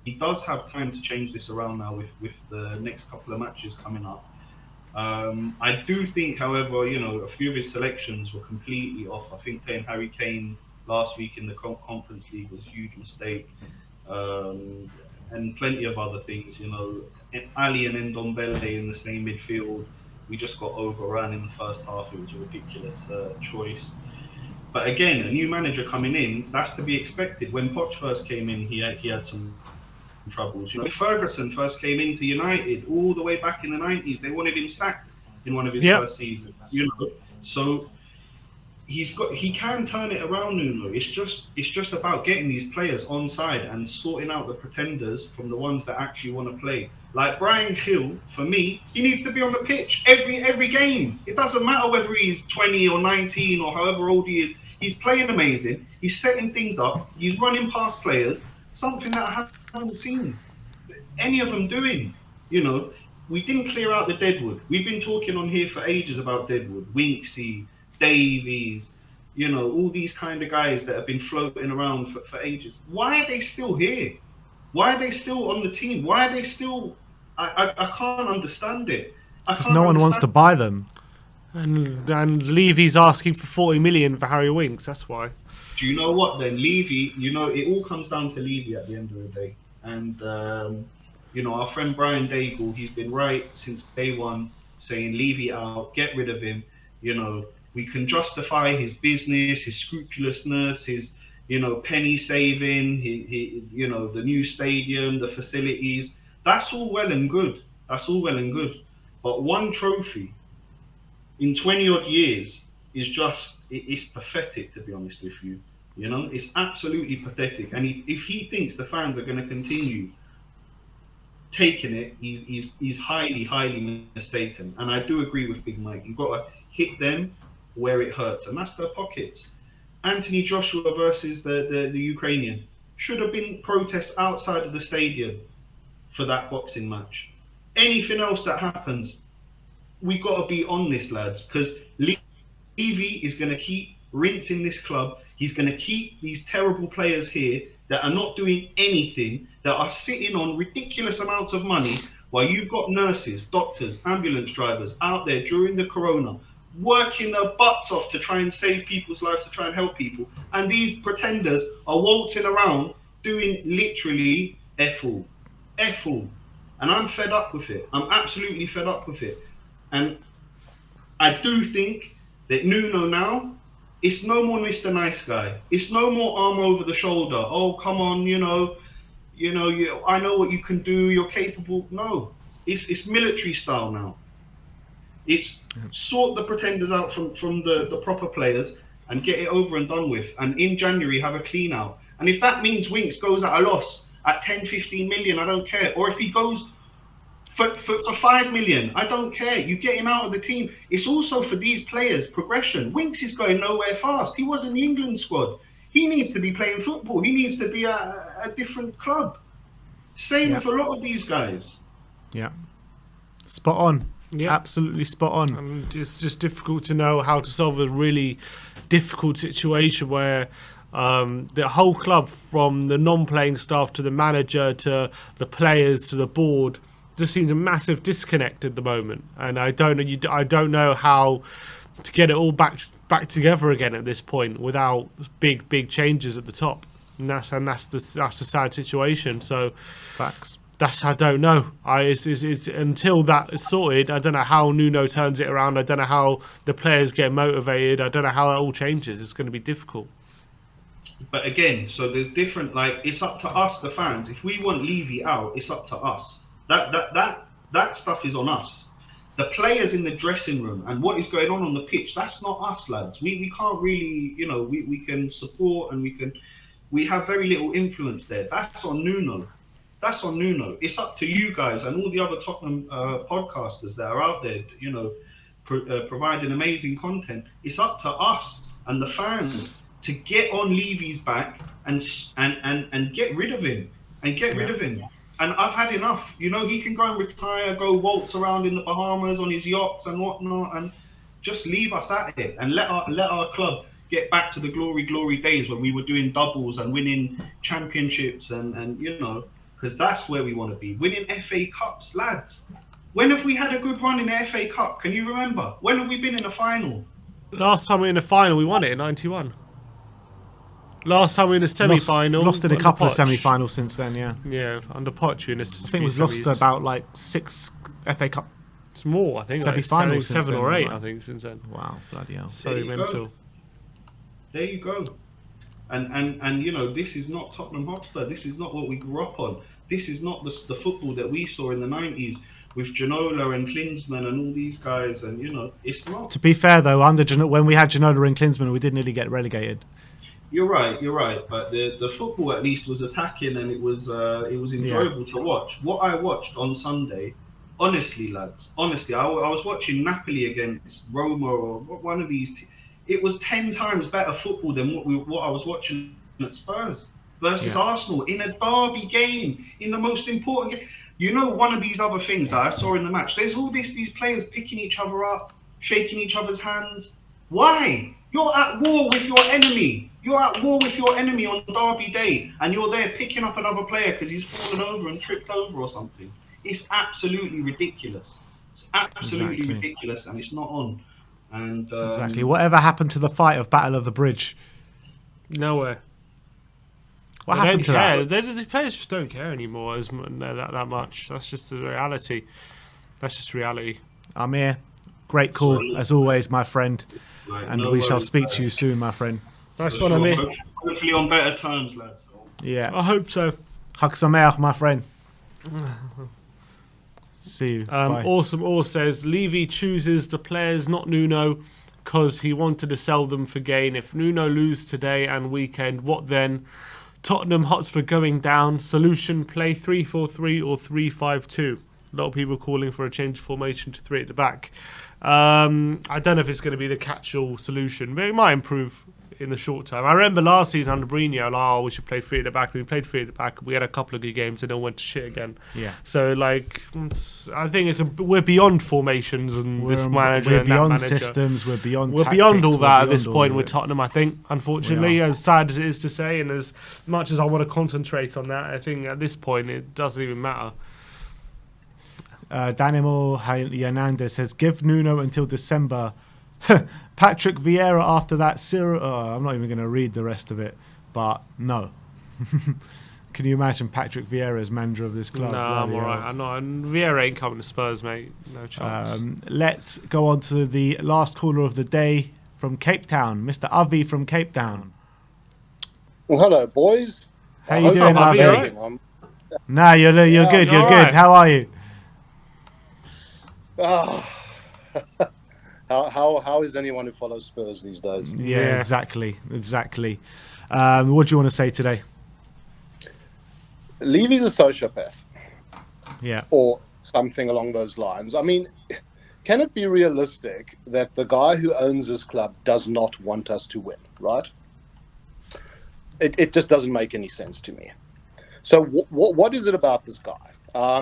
He does have time to change this around now with the next couple of matches coming up. I do think, however, you know, a few of his selections were completely off. I think playing Harry Kane last week in the Conference League was a huge mistake, and plenty of other things. You know, Ali and Ndombele in the same midfield. We just got overrun in the first half. It was a ridiculous choice. But again, a new manager coming in, that's to be expected. When Poch first came in, he had some troubles. You know, Ferguson first came into United all the way back in the 90s. They wanted him sacked in one of his first seasons. You know, so he can turn it around, Nuno. It's just about getting these players on side and sorting out the pretenders from the ones that actually want to play. Like Brian Hill, for me, he needs to be on the pitch every game. It doesn't matter whether he's 20 or 19 or however old he is. He's playing amazing. He's setting things up. He's running past players. Something that I haven't seen any of them doing. You know, we didn't clear out the deadwood. We've been talking on here for ages about deadwood. Winksy, Davies, you know, all these kind of guys that have been floating around for ages. Why are they still here? Why are they still on the team? Why are they still... I can't understand it. Because no one wants to buy them. And Levy's asking for 40 million for Harry Winks. That's why. Do you know what then? Levy, you know, it all comes down to Levy at the end of the day. And, you know, our friend Brian Daigle, he's been right since day one, saying Levy out, get rid of him. You know, we can justify his business, his scrupulousness, his, you know, penny saving, you know, the new stadium, the facilities. That's all well and good. That's all well and good. But one trophy in 20 odd years is just, it's pathetic, to be honest with you. You know, it's absolutely pathetic. And if he thinks the fans are going to continue taking it, he's highly mistaken. And I do agree with Big Mike. You've got to hit them where it hurts, and that's their pockets. Anthony Joshua versus the Ukrainian should have been protests outside of the stadium for that boxing match. Anything else that happens, we got to be on this, lads, because Levy is going to keep rinsing this club. He's going to keep these terrible players here that are not doing anything, that are sitting on ridiculous amounts of money, while you've got nurses, doctors, ambulance drivers out there during the corona, working their butts off to try and save people's lives, to try and help people. And these pretenders are waltzing around doing literally F-all. F-all. And I'm fed up with it. I'm absolutely fed up with it. And I do think that Nuno now, it's no more Mr. Nice Guy. It's no more arm over the shoulder. Oh, come on, I know what you can do. You're capable. No, it's military style now. It's sort the pretenders out from the proper players and get it over and done with. And in January, have a clean out. And if that means Winks goes at a loss at 10, 15 million, I don't care. Or if he goes for 5 million, I don't care. You get him out of the team. It's also for these players, progression. Winks is going nowhere fast. He was in the England squad. He needs to be playing football. He needs to be at a different club. Same with a lot of these guys. Yeah. Spot on. Yeah. Absolutely spot on. And it's just difficult to know how to solve a really difficult situation where the whole club, from the non-playing staff to the manager to the players to the board, just seems a massive disconnect at the moment. And I don't know how to get it all back together again at this point without big changes at the top. And that's the sad situation. So Facts. I don't know. It's until that is sorted. I don't know how Nuno turns it around. I don't know how the players get motivated. I don't know how it all changes. It's going to be difficult. But again, so there's different. Like, it's up to us, the fans. If we want Levy out, it's up to us. That stuff is on us. The players in the dressing room and what is going on the pitch, that's not us, lads. We can't really, we can support and we have very little influence there. That's on Nuno. That's on Nuno. It's up to you guys and all the other Tottenham podcasters that are out there, providing amazing content. It's up to us and the fans to get on Levy's back and get rid of him And I've had enough. He can go and retire, go waltz around in the Bahamas on his yachts and whatnot, and just leave us at it and let our club get back to the glory days when we were doing doubles and winning championships and because that's where we want to be. Winning FA Cups, lads. When have we had a good run in the FA Cup? Can you remember? When have we been in a final? Last time we were in the final, we won it in '91. Last time we were in the semi-final. Lost in a couple of Poch. semi-finals since then, yeah. Yeah, under Poch in a I think we've lost about like 6 FA Cup. It's more, I think. Semi-finals like 7 since or then, 8, right? I think, since then. Wow, bloody hell. So mental. There you go. And this is not Tottenham Hotspur. This is not what we grew up on. This is not the football that we saw in the 90s with Ginola and Klinsmann and all these guys. And it's not. To be fair though, when we had Ginola and Klinsmann, we did nearly get relegated. You're right. But the football at least was attacking and it was enjoyable to watch. What I watched on Sunday, honestly, lads, I was watching Napoli against Roma or one of these. It was 10 times better football than what I was watching at Spurs versus Arsenal in a derby game, in the most important game. One of these other things that I saw in the match, there's all these players picking each other up, shaking each other's hands. Why? You're at war with your enemy. You're at war with your enemy on derby day, and you're there picking up another player because he's fallen over and tripped over or something. It's absolutely ridiculous. It's absolutely ridiculous, and it's not on. And exactly. Whatever happened to the fight of Battle of the Bridge? Nowhere. What happened to that? The players just don't care anymore that much. That's just the reality. That's just reality. Amir, great call as always, my friend. And we shall speak to you soon, my friend. Nice one, Amir. Hopefully on better times, lads. Yeah. I hope so. Hak Sameach, my friend. See you. Bye. Awesome Or says, Levy chooses the players, not Nuno, because he wanted to sell them for gain. If Nuno lose today and weekend, what then? Tottenham Hotspur going down. Solution, play 3-4-3 or 3-5-2. A lot of people calling for a change of formation to 3 at the back. I don't know if it's going to be the catch-all solution, but it might improve in the short term. I remember last season under Mourinho, we should play 3 at the back. We played 3 at the back. We had a couple of good games and then went to shit again. Yeah. So I think we're beyond formations and this manager. We're and beyond that manager. systems. We're beyond. We're tactics, beyond all that at this beyond point all with it. Tottenham. I think, unfortunately, as sad as it is to say, and as much as I want to concentrate on that, I think at this point it doesn't even matter. Danimo Hernandez says, give Nuno until December. Patrick Vieira after that. I'm not even going to read the rest of it, but no. Can you imagine Patrick Vieira as manager of this club? No, I'm all right. I'm not. And Vieira ain't coming to Spurs, mate. No chance. Let's go on to the last caller of the day from Cape Town, Mr. Avi from Cape Town. Well, hello, boys. How you doing, Avi? Right? Nah, you're good. You're good. Right. How are you? How is anyone who follows Spurs these days? Yeah. exactly. What do you want to say today? Levy's a sociopath. Yeah. Or something along those lines. I mean, can it be realistic that the guy who owns this club does not want us to win, right? It just doesn't make any sense to me. So what is it about this guy?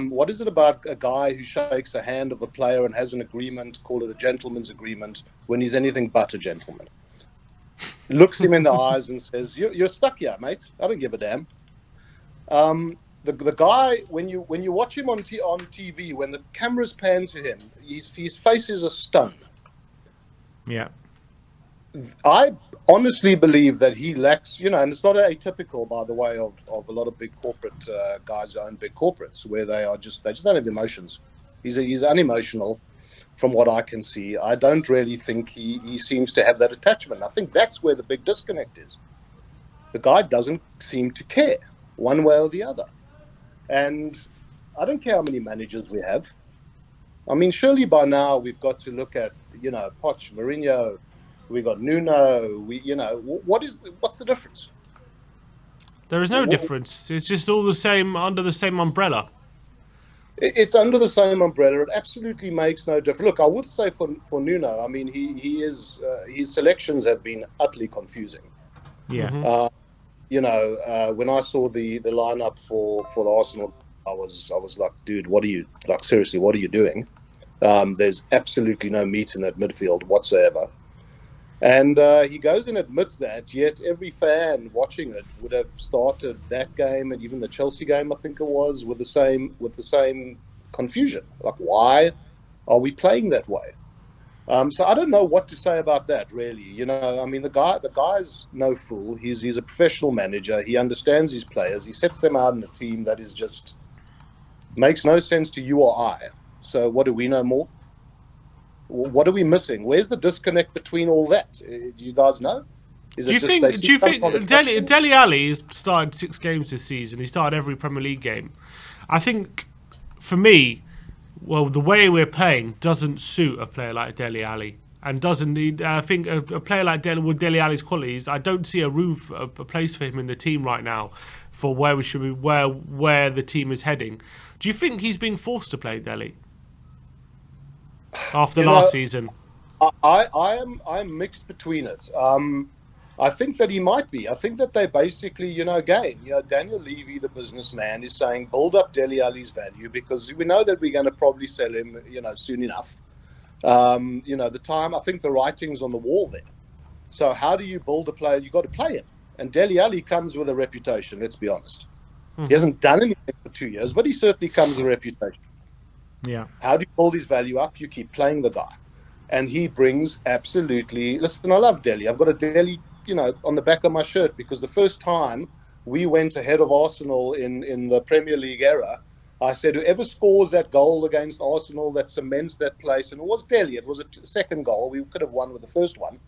What is it about a guy who shakes the hand of a player and has an agreement, call it a gentleman's agreement, when he's anything but a gentleman? Looks him in the eyes and says, "You're stuck here, mate. I don't give a damn." The guy, when you watch him on TV, when the cameras pan to him, his face is a stone. Yeah. I honestly believe that he lacks, and it's not atypical, by the way, of a lot of big corporate guys who own big corporates, where they just don't have emotions. He's unemotional, from what I can see. I don't really think he seems to have that attachment. I think that's where the big disconnect is. The guy doesn't seem to care one way or the other. And I don't care how many managers we have. I mean, surely by now we've got to look at, Poch, Mourinho, we got Nuno. What's the difference? There is no difference. It's just all the same under the same umbrella. It's under the same umbrella. It absolutely makes no difference. Look, I would say for Nuno, I mean, he is his selections have been utterly confusing. Yeah. Mm-hmm. When I saw the lineup for the Arsenal, I was like, dude, seriously, what are you doing? There's absolutely no meat in that midfield whatsoever. And he goes and admits that, yet every fan watching it would have started that game and even the Chelsea game, I think it was, with the same confusion. Like, why are we playing that way? So I don't know what to say about that, really. I mean, the guy's no fool. He's a professional manager. He understands his players. He sets them out in a team that is just makes no sense to you or I. So what do we know more? What are we missing? Where's the disconnect between all that? Do you guys know? Do you think Dele Alli has started 6 games this season? He started every Premier League game. I think, for me, the way we're playing doesn't suit a player like Dele Alli, and doesn't need. I think a player like with Dele Alli's qualities, I don't see a place for him in the team right now, for where we should be, where the team is heading. Do you think he's being forced to play Dele after last season? I'm mixed between it. I think that he might be. I think that they basically, Daniel Levy, the businessman, is saying build up Dele Alli's value, because we know that we're going to probably sell him, soon enough. The time, I think the writing's on the wall there. So how do you build a player? You got to play him. And Dele Alli comes with a reputation, let's be honest. Mm-hmm. He hasn't done anything for 2 years, but he certainly comes with a reputation. Yeah. How do you build his value up? You keep playing the guy. And he brings absolutely... Listen, I love Dele. I've got a Dele, on the back of my shirt, because the first time we went ahead of Arsenal in the Premier League era, I said, whoever scores that goal against Arsenal that cements that place, and it was Dele. It was a second goal. We could have won with the first one.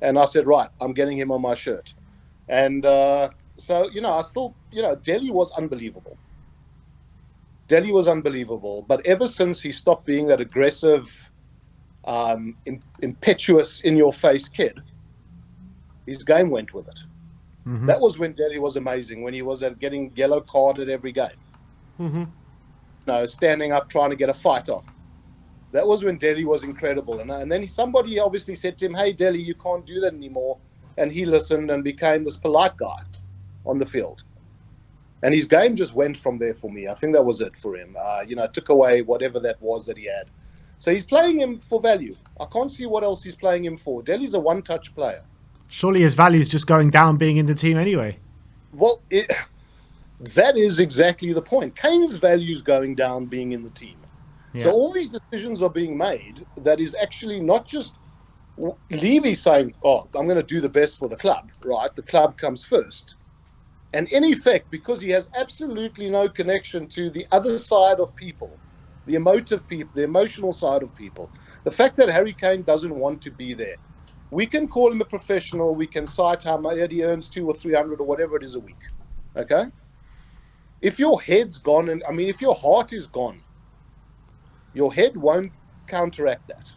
And I said, right, I'm getting him on my shirt. And I still, Dele was unbelievable. Dele was unbelievable. But ever since he stopped being that aggressive, impetuous, in-your-face kid, his game went with it. Mm-hmm. That was when Dele was amazing, when he was getting yellow carded every game. Mm-hmm. Standing up, trying to get a fight on. That was when Dele was incredible. And then somebody obviously said to him, hey, Dele, you can't do that anymore. And he listened and became this polite guy on the field. And his game just went from there for me. I think that was it for him. Took away whatever that was that he had. So he's playing him for value. I can't see what else he's playing him for. Dele's a one-touch player. Surely his value is just going down being in the team anyway. Well, that is exactly the point. Kane's value is going down being in the team. Yeah. So all these decisions are being made that is actually not just Levy saying, oh, I'm going to do the best for the club, right? The club comes first. And in effect, because he has absolutely no connection to the other side of people, the emotive people, the emotional side of people, the fact that Harry Kane doesn't want to be there, we can call him a professional, we can cite how much he earns 200 or 300 or whatever it is a week, okay? If your head's gone, if your heart is gone, your head won't counteract that.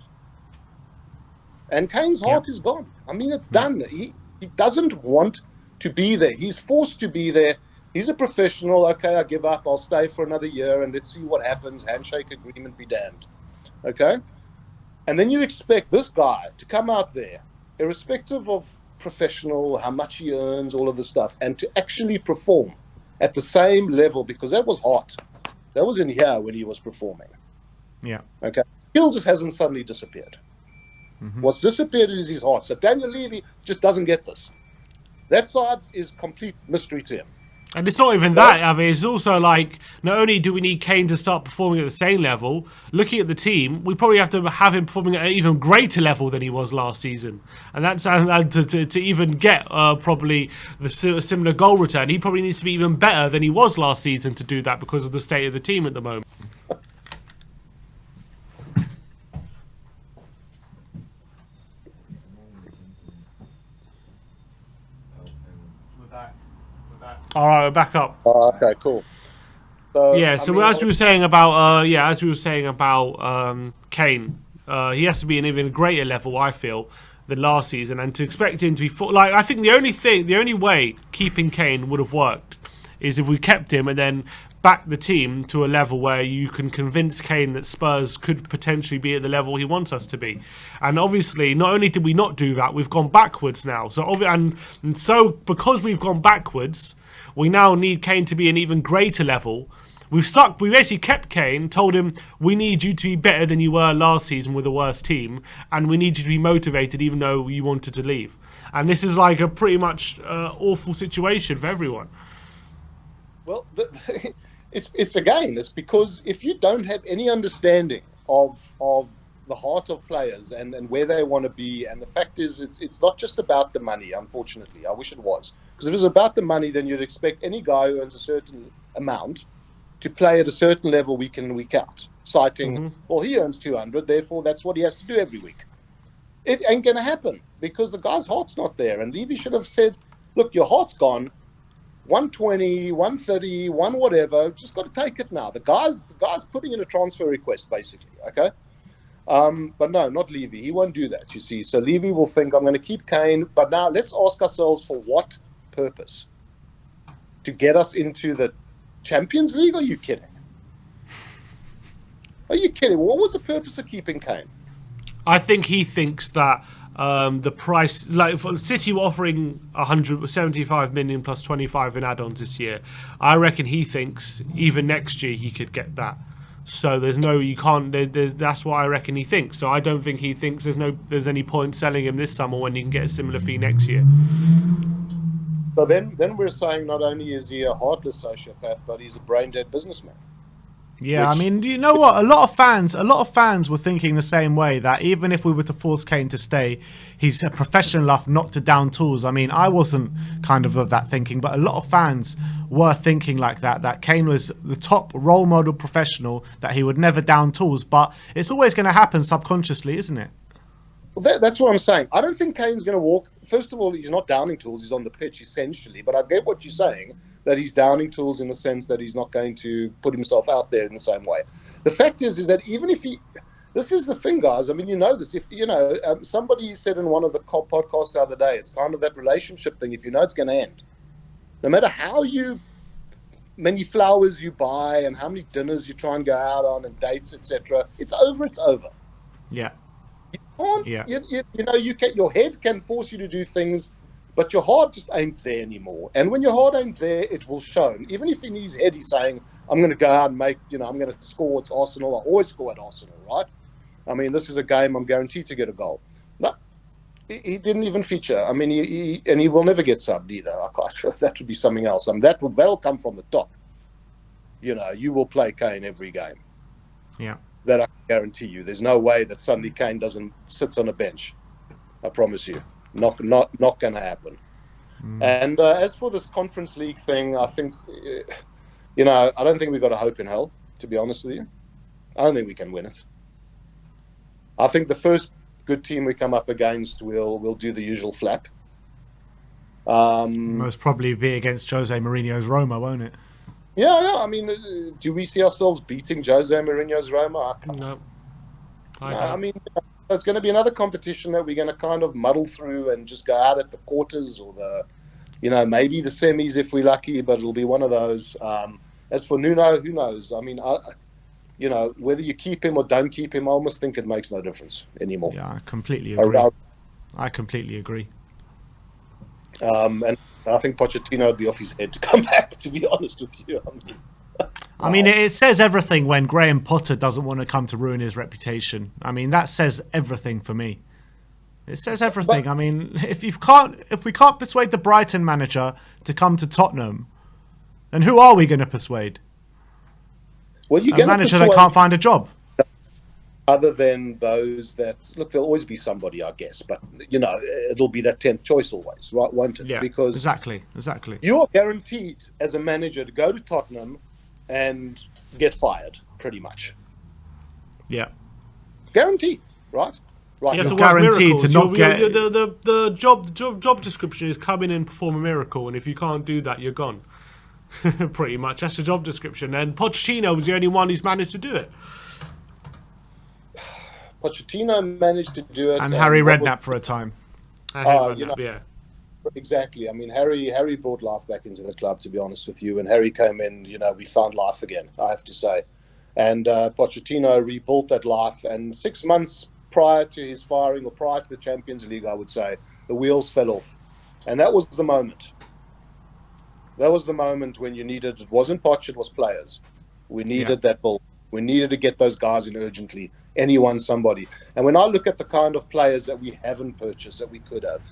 And Kane's heart is gone. It's done. He doesn't want to be there. He's forced to be there. He's a professional. Okay, I give up. I'll stay for another year and let's see what happens. Handshake agreement, be damned. Okay? And then you expect this guy to come out there, irrespective of professional, how much he earns, all of this stuff, and to actually perform at the same level, because that was hard. That was in here when he was performing. Yeah. Okay. Skill just hasn't suddenly disappeared. What's disappeared is his heart. So Daniel Levy just doesn't get this. That side is complete mystery to him. And it's not even that, Avi. It's also like, not only do we need Kane to start performing at the same level, looking at the team, we probably have to have him performing at an even greater level than he was last season. And that's to even get probably the similar goal return, he probably needs to be even better than he was last season to do that because of the state of the team at the moment. All right, we're back up. Oh, okay, cool. So, Yeah, so as we were saying about Kane, he has to be an even greater level, I feel, than last season, and to expect him to be I think the only way keeping Kane would have worked is if we kept him and then back the team to a level where you can convince Kane that Spurs could potentially be at the level he wants us to be. And obviously, not only did we not do that, we've gone backwards now. So because we've gone backwards, we now need Kane to be an even greater level. We basically kept Kane, told him, we need you to be better than you were last season with a worse team, and we need you to be motivated even though you wanted to leave. And this is like a pretty much awful situation for everyone. Well, it's because if you don't have any understanding of the heart of players and where they want to be, and the fact is it's not just about the money, unfortunately. I wish it was. Because if it was about the money, then you'd expect any guy who earns a certain amount to play at a certain level week in, week out, citing, well, he earns 200, therefore that's what he has to do every week. It ain't going to happen because the guy's heart's not there. And Levy should have said, look, your heart's gone. 120, 130, one whatever, just got to take it now. The guy's putting in a transfer request, basically, okay? But no, not Levy. He won't do that, you see. So Levy will think, I'm going to keep Kane. But now let's ask ourselves, for what purpose? To get us into the Champions League? Are you kidding? Are you kidding? What was the purpose of keeping Kane? I think he thinks that the price, like for City were offering 175 million plus 25 in add-ons this year. I reckon he thinks even next year he could get that. So that's what I reckon he thinks. So I don't think he thinks there's any point selling him this summer when he can get a similar fee next year. So then we're saying not only is he a heartless sociopath, but he's a brain-dead businessman. Yeah, I mean, you know what? A lot of fans were thinking the same way, that even if we were to force Kane to stay, he's a professional enough not to down tools. I mean, I wasn't kind of that thinking, but a lot of fans were thinking like that Kane was the top role model professional, that he would never down tools. But it's always going to happen subconsciously, isn't it? Well, that's what I'm saying. I don't think Kane's going to walk. First of all, he's not downing tools. He's on the pitch, essentially. But I get what you're saying, that he's downing tools in the sense that he's not going to put himself out there in the same way. The fact is that even if he... This is the thing, guys. I mean, you know this. If somebody said in one of the podcasts the other day, it's kind of that relationship thing. If you know it's going to end, no matter how many flowers you buy and how many dinners you try and go out on and dates, etc., it's over. It's over. Yeah. Your head can force you to do things, but your heart just ain't there anymore. And when your heart ain't there, it will show. Even if in his head he's saying, I'm going to go out and I'm going to score at Arsenal. I always score at Arsenal, right? I mean, this is a game I'm guaranteed to get a goal. No, he didn't even feature. I mean, he will never get subbed either. That would be something else. I mean, that'll come from the top. You will play Kane every game. Yeah. That I can guarantee you. There's no way that suddenly Kane sits on a bench. I promise you. Not going to happen. And as for this Conference League thing, I think, I don't think we've got a hope in hell, to be honest with you. I don't think we can win it. I think the first good team we come up against will do the usual flap. Most probably be against Jose Mourinho's Roma, won't it? Yeah. I mean, do we see ourselves beating Jose Mourinho's Roma? No. I mean, it's going to be another competition that we're going to kind of muddle through and just go out at the quarters or maybe the semis if we're lucky, but it'll be one of those. As for Nuno, who knows? I mean, whether you keep him or don't keep him, I almost think it makes no difference anymore. Yeah, I completely agree. I completely agree. And I think Pochettino would be off his head to come back, to be honest with you. I mean, I mean, it says everything when Graham Potter doesn't want to come to ruin his reputation. I mean, that says everything for me. It says everything. I mean, if we can't persuade the Brighton manager to come to Tottenham, then who are we going to persuade? Well, you a manager that can't find a job. Other than those that look, there'll always be somebody, I guess, but it'll be that 10th choice always, right? Won't it? Yeah, because exactly. You are guaranteed as a manager to go to Tottenham and get fired, pretty much. Yeah, guaranteed, right? Right. You have to guaranteed to not get the job description is come in and perform a miracle, and if you can't do that, you're gone. Pretty much, that's the job description. And Pochettino was the only one who's managed to do it. Pochettino managed to do it, and Harry Redknapp for a time. Yeah, exactly. I mean, Harry brought life back into the club. To be honest with you, when Harry came in, we found life again. I have to say, and Pochettino rebuilt that life. And 6 months prior to his firing, or prior to the Champions League, I would say the wheels fell off, and that was the moment. That was the moment when you needed. It wasn't Poch, it was players. We needed that ball. We needed to get those guys in urgently. Anyone, somebody. And when I look at the kind of players that we haven't purchased that we could have,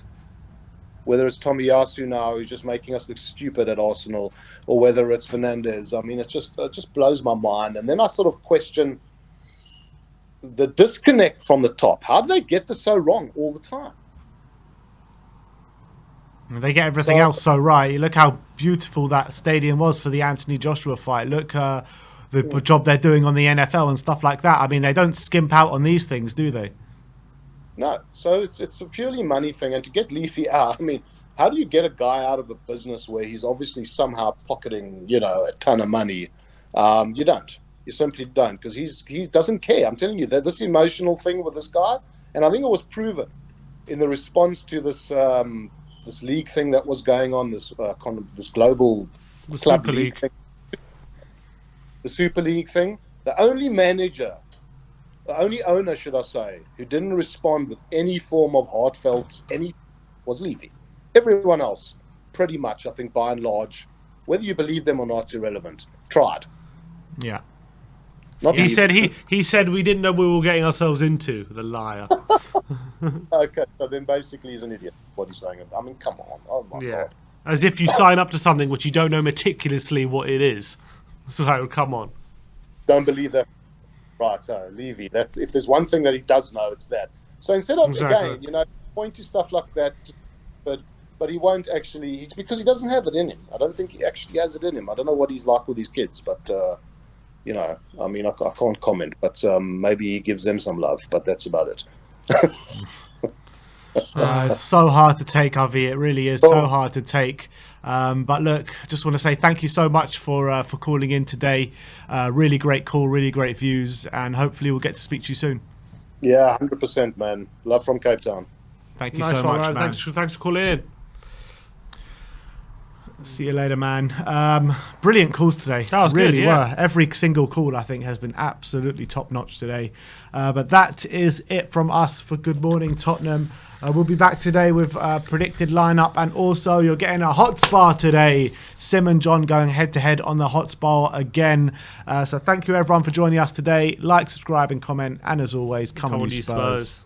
whether it's Tomiyasu now, who's just making us look stupid at Arsenal, or whether it's Fernandez, I mean, it just blows my mind. And then I sort of question the disconnect from the top. How do they get this so wrong all the time? They get everything else so right. You look how beautiful that stadium was for the Anthony Joshua fight. Look the job they're doing on the NFL and stuff like that. I mean, they don't skimp out on these things, do they? No. So it's a purely money thing. And to get Leafy out, I mean, how do you get a guy out of a business where he's obviously somehow pocketing, a ton of money? You don't. You simply don't, because he doesn't care. I'm telling you, that this emotional thing with this guy, and I think it was proven in the response to this this league thing that was going on, this global club league thing. The Super League thing, the only owner, should I say, who didn't respond with any form of heartfelt was Levy. Everyone else, pretty much, I think, by and large, whether you believe them or not, it's irrelevant. Tried. Yeah. He said we didn't know we were getting ourselves into. The liar. Okay, so then basically he's an idiot. What he's saying. I mean, come on. Oh my God. As if you sign up to something which you don't know meticulously what it is. So come on. Don't believe that. Right, so Levy. That's if there's one thing that he does know, it's that. So instead of again, point to stuff like that, but he won't actually. It's because he doesn't have it in him. I don't think he actually has it in him. I don't know what he's like with his kids, but I mean, I can't comment. But maybe he gives them some love, but that's about it. It's so hard to take, Avi. It really is so hard to take. But look, just want to say thank you so much for calling in today. Really great call, really great views, and hopefully we'll get to speak to you soon. Yeah, 100%, man. Love from Cape Town. Thank you so much, man. Thanks for calling in. See you later, man. Brilliant calls today. That was really good, yeah. were. Every single call, I think, has been absolutely top notch today. But that is it from us for Good Morning Tottenham. We'll be back today with predicted lineup, and also you're getting a hot spar today. Sim and John going head to head on the hot spar again. So thank you everyone for joining us today. Like, subscribe, and comment. And as always, come on, you Spurs.